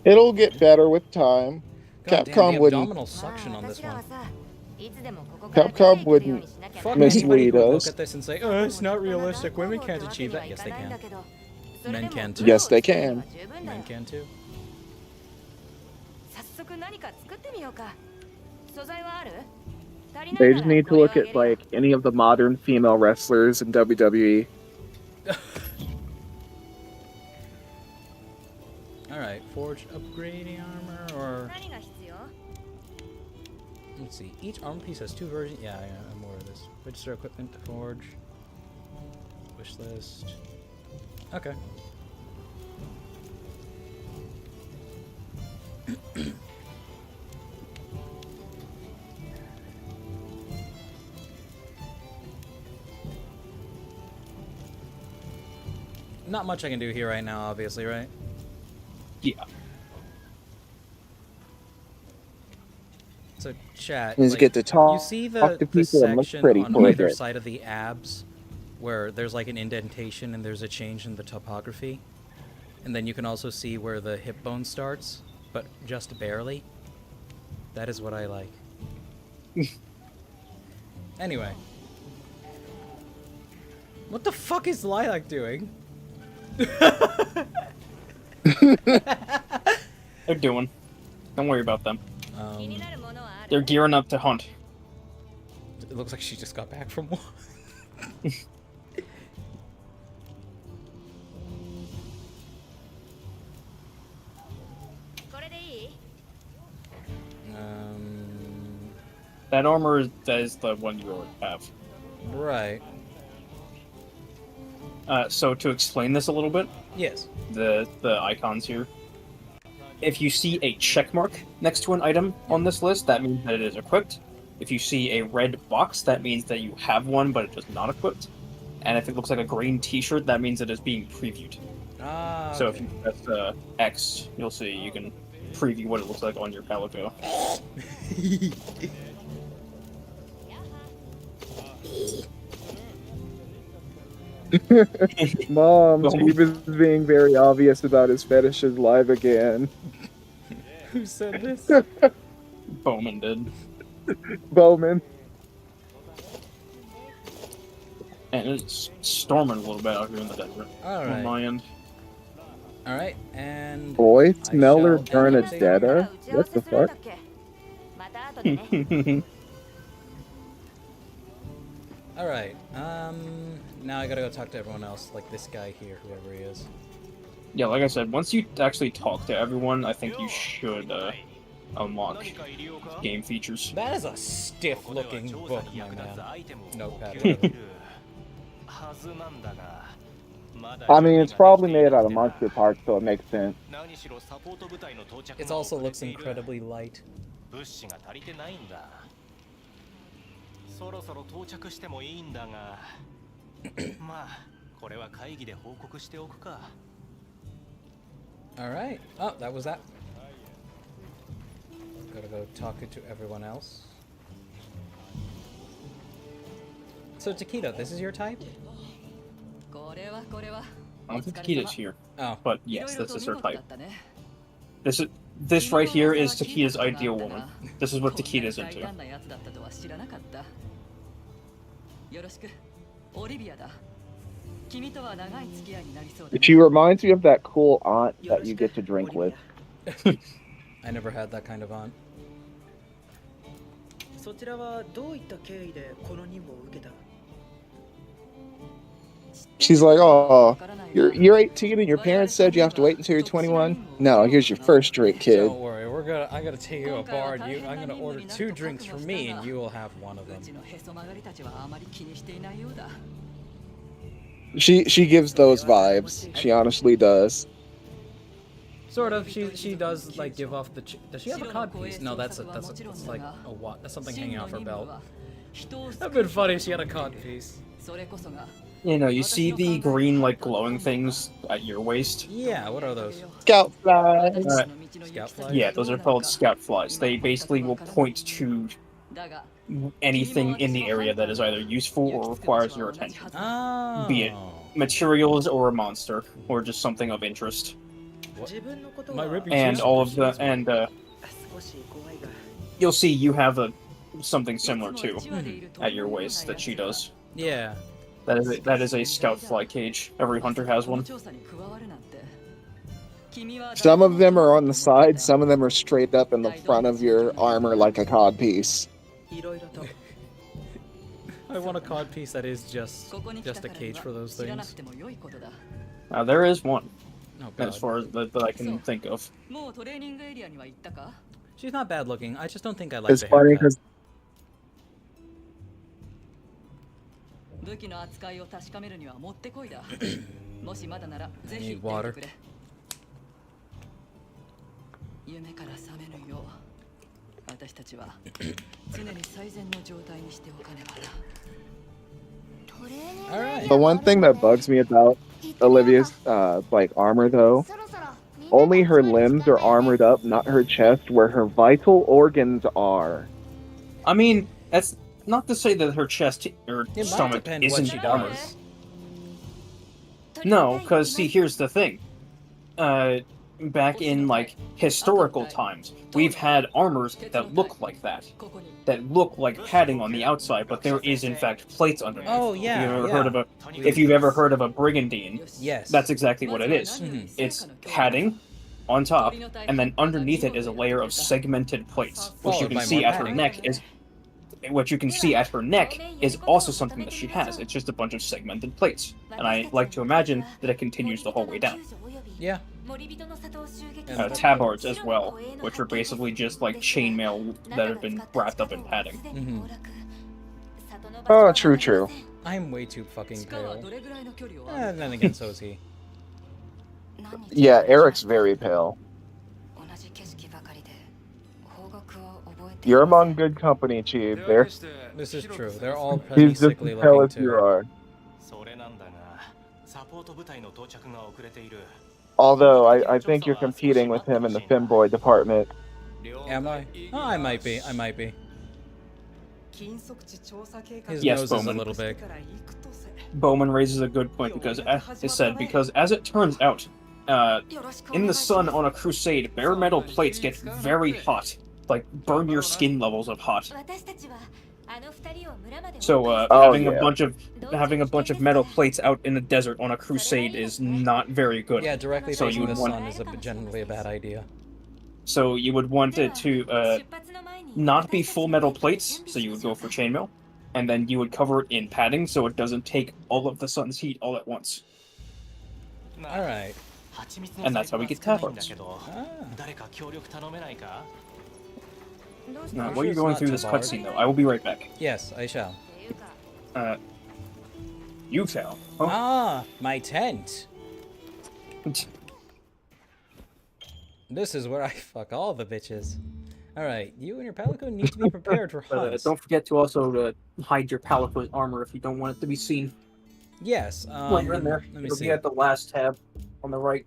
It'll get better with time. God Capcom damn, the wouldn't. abdominal suction on this one. Capcom wouldn't Fuck anybody mislead who would us. look at this and say, oh, it's not realistic. Women can't achieve that. Yes, they can. Men can too. Yes, they can. Men can too. They just need to look at like any of the modern female wrestlers in WWE. Alright, forge upgrading armor or... Let's see, each armor piece has 2 versions. Yeah, I'm more of this. Register equipment to forge. Wish list. Okay. not much I can do here right now, obviously, right? Yeah. So chat, You just get to talk, you see talk to the people and look section pretty on for a either bit. side of the abs where there's like an indentation and there's a change in the topography, and then you can also see where the hip bone starts, but just barely. That is what I like. Anyway, what the fuck is Lilac doing? They're doing. Don't worry about them. 気になるものはある They're gearing up to hunt. It looks like she just got back from one. これでいい That armor that is the one you already have. Right. So to explain this a little bit, Yes. the icons here. If you see a check mark next to an item on this list, that means that it is equipped. If you see a red box, that means that you have one, but it is not equipped. And if it looks like a green T-shirt, that means it is being previewed. Ah. So if you press X, you'll see you can preview what it looks like on your Palico. Mom, Steve is being very obvious about his fetishes live again. Who said this? Bowman did. Bowman. And it's storming a little bit out here in the desert. All right. On my end. All right, and Boy, smell her shall turn a annotate- debtor. What the fuck? また後でね All right. Now I gotta go talk to everyone else, like this guy here, whoever he is. Yeah, like I said, once you actually talk to everyone, I think you should unlock game features. That is a stiff-looking book, my man. Notepad. Whatever. I mean, it's probably made out of monster parts, so it makes sense. It also looks incredibly light. そろそろ到着してもいいんだがまあこれは会議で報告しておくか All right. Oh, that was that. Gotta go talk to everyone else. So Taquito, this is your type? I don't think Taquita's here. Oh. But yes, this is her type. This right here is Taquita's ideal woman. This is what Taquita's into. She reminds me of that cool aunt that you get to drink with. I never had that kind of aunt. そちらはどういった経緯でこの任務を受けた She's like, oh, you're 18 and your parents said you have to wait until you're 21? No, here's your first drink, kid. Don't worry, I'm gonna take you to a bar and I'm gonna order 2 drinks for me and you will have one of them. She gives those vibes. She honestly does. Sort of. She does like give off the. Does she have a cod piece? No, that's like a what? That's something hanging off her belt. That'd been funny. If she had a cod piece. You know, you see the green, like, glowing things at your waist? Yeah, what are those? Scout flies. Scout flies? Yeah, those are called scout flies. They basically will point to anything in the area that is either useful or requires your attention. Oh. Be it materials or a monster, or just something of interest. And all of the, you'll see you have something similar too at your waist that she does. Yeah. That is a scout fly cage. Every hunter has one. Some of them are on the side, some of them are straight up in the front of your armor like a cod piece. I want a cod piece that is just a cage for those things. There is one. Oh, God. As far as that I can think of. She's not bad looking. I just don't think I like It's the funny haircut. because 武器の扱いを確かめるにはもってこいだ。もしまだならぜ I ひ need 言って water. くれ。夢から覚めぬよう、私たちは常に最善の状態にしておかねばな。 the one thing that bugs me about Olivia's like armor though. Only her limbs are armored up, not her chest, where her vital organs are. I mean, that's not to say that her chest or It might stomach depend what isn't she armored. does. No, because see, here's the thing. Back in like historical times, we've had armors that look like that look like padding on the outside, but there is in fact plates underneath. Oh yeah, If you've ever heard of a brigandine, yes, that's exactly what it is. Mhm. It's padding on top, and then underneath it is a layer of segmented plates, which you Followed can by see more at her padding. neck is. What you can see at her neck is also something that she has. It's just a bunch of segmented plates, and I like to imagine that it continues the whole way down. Yeah. Tabards as well, which are basically just like chainmail that have been wrapped up in padding. Mm-hmm. Oh, true. I'm way too fucking pale. And then again, so is he. Yeah, Eric's very pale. You're among good company, Cheeb. This is true. They're all He's pretty just as sickly pale looking as you too. are. Although, I think you're competing with him in the femboy department. Am I? Oh, I might be. I might be. His Yes, nose Bowman. is a little big. Bowman raises a good point because, as it turns out, in the sun on a crusade, bare metal plates get very hot, like burn your skin levels of hot. So having a bunch of metal plates out in the desert on a crusade is not very good. Yeah, directly So facing you the would sun is generally a bad idea. So you would want it to not be full metal plates, so you would go for chainmail, and then you would cover it in padding so it doesn't take all of the sun's heat all at once. Alright. And that's how we get tabards. Now, while you're going through this cutscene, though, I will be right back. Yes, I shall. You shall. Oh. Ah, my tent. This is where I fuck all the bitches. Alright, you and your palico need to be prepared for hunts. Don't forget to also hide your palico's armor if you don't want it to be seen. Yes, While you're in there, let me it'll see. be at the last tab on the right.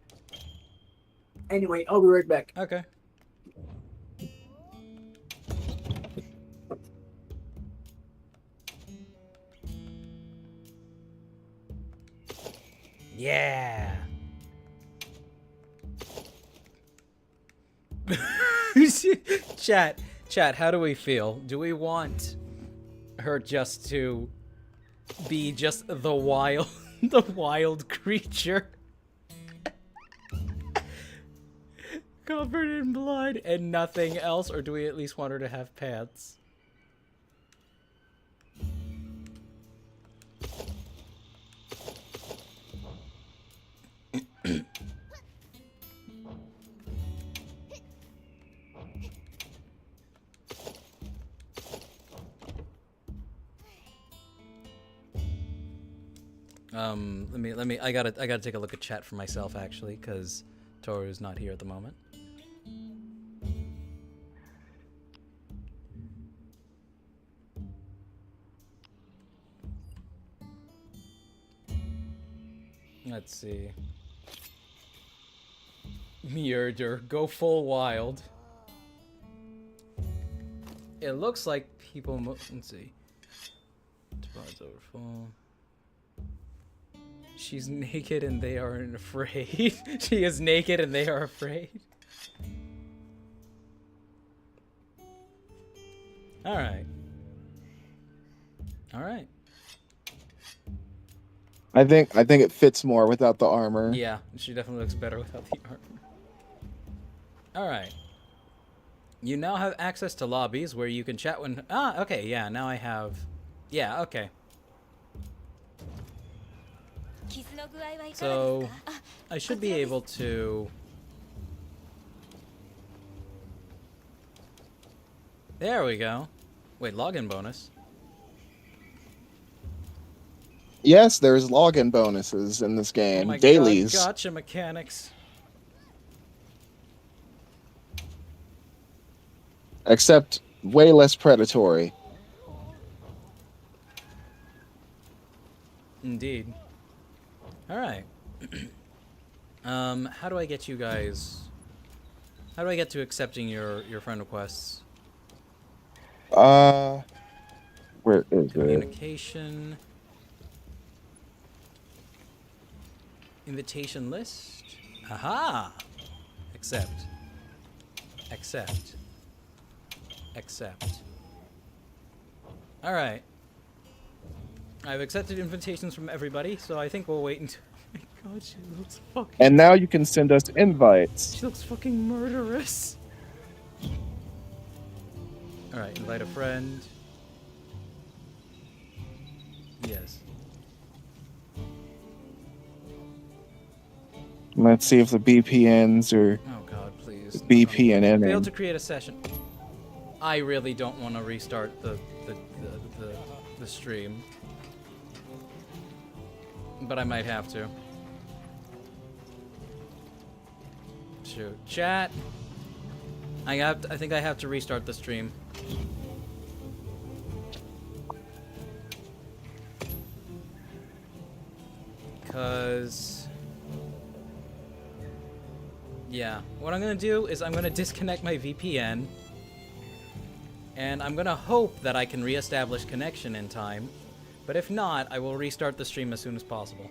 Anyway, I'll be right back. Okay. Yeah. Chat, how do we feel? Do we want her just to be just the wild creature covered in blood and nothing else, or do we at least want her to have pants? Let me I gotta take a look at chat for myself actually, because Toru's not here at the moment. Let's see. Murder, go full wild. It looks like people. Let's see. Tomorrow's over full. She's naked and they aren't afraid. She is naked and they are afraid. All right. All right. I think it fits more without the armor. Yeah, she definitely looks better without the armor. All right. You now have access to lobbies where you can chat when... Ah, okay, yeah, now I have... Yeah, okay. So, I should be able to... There we go. Wait, login bonus. Yes, there's login bonuses in this game. Oh my Dailies. God, gotcha mechanics. Except way less predatory. Indeed. Alright. How do I get you guys? How do I get to accepting your friend requests? Where is it? Communication. Invitation list. Aha! Accept. Accept. Accept. Alright. I've accepted invitations from everybody, so I think we'll wait until... Oh my god, she looks fucking... And now you can send us invites. She looks fucking murderous. Alright, invite a friend. Yes. Let's see if the BPNs are Oh god, please. BPNN. Failed to create a session. I really don't want to restart the stream. But I might have to. Shoot. Chat. I think I have to restart the stream. Cause yeah, what I'm gonna do is I'm gonna disconnect my VPN, and I'm gonna hope that I can reestablish connection in time. But if not, I will restart the stream as soon as possible.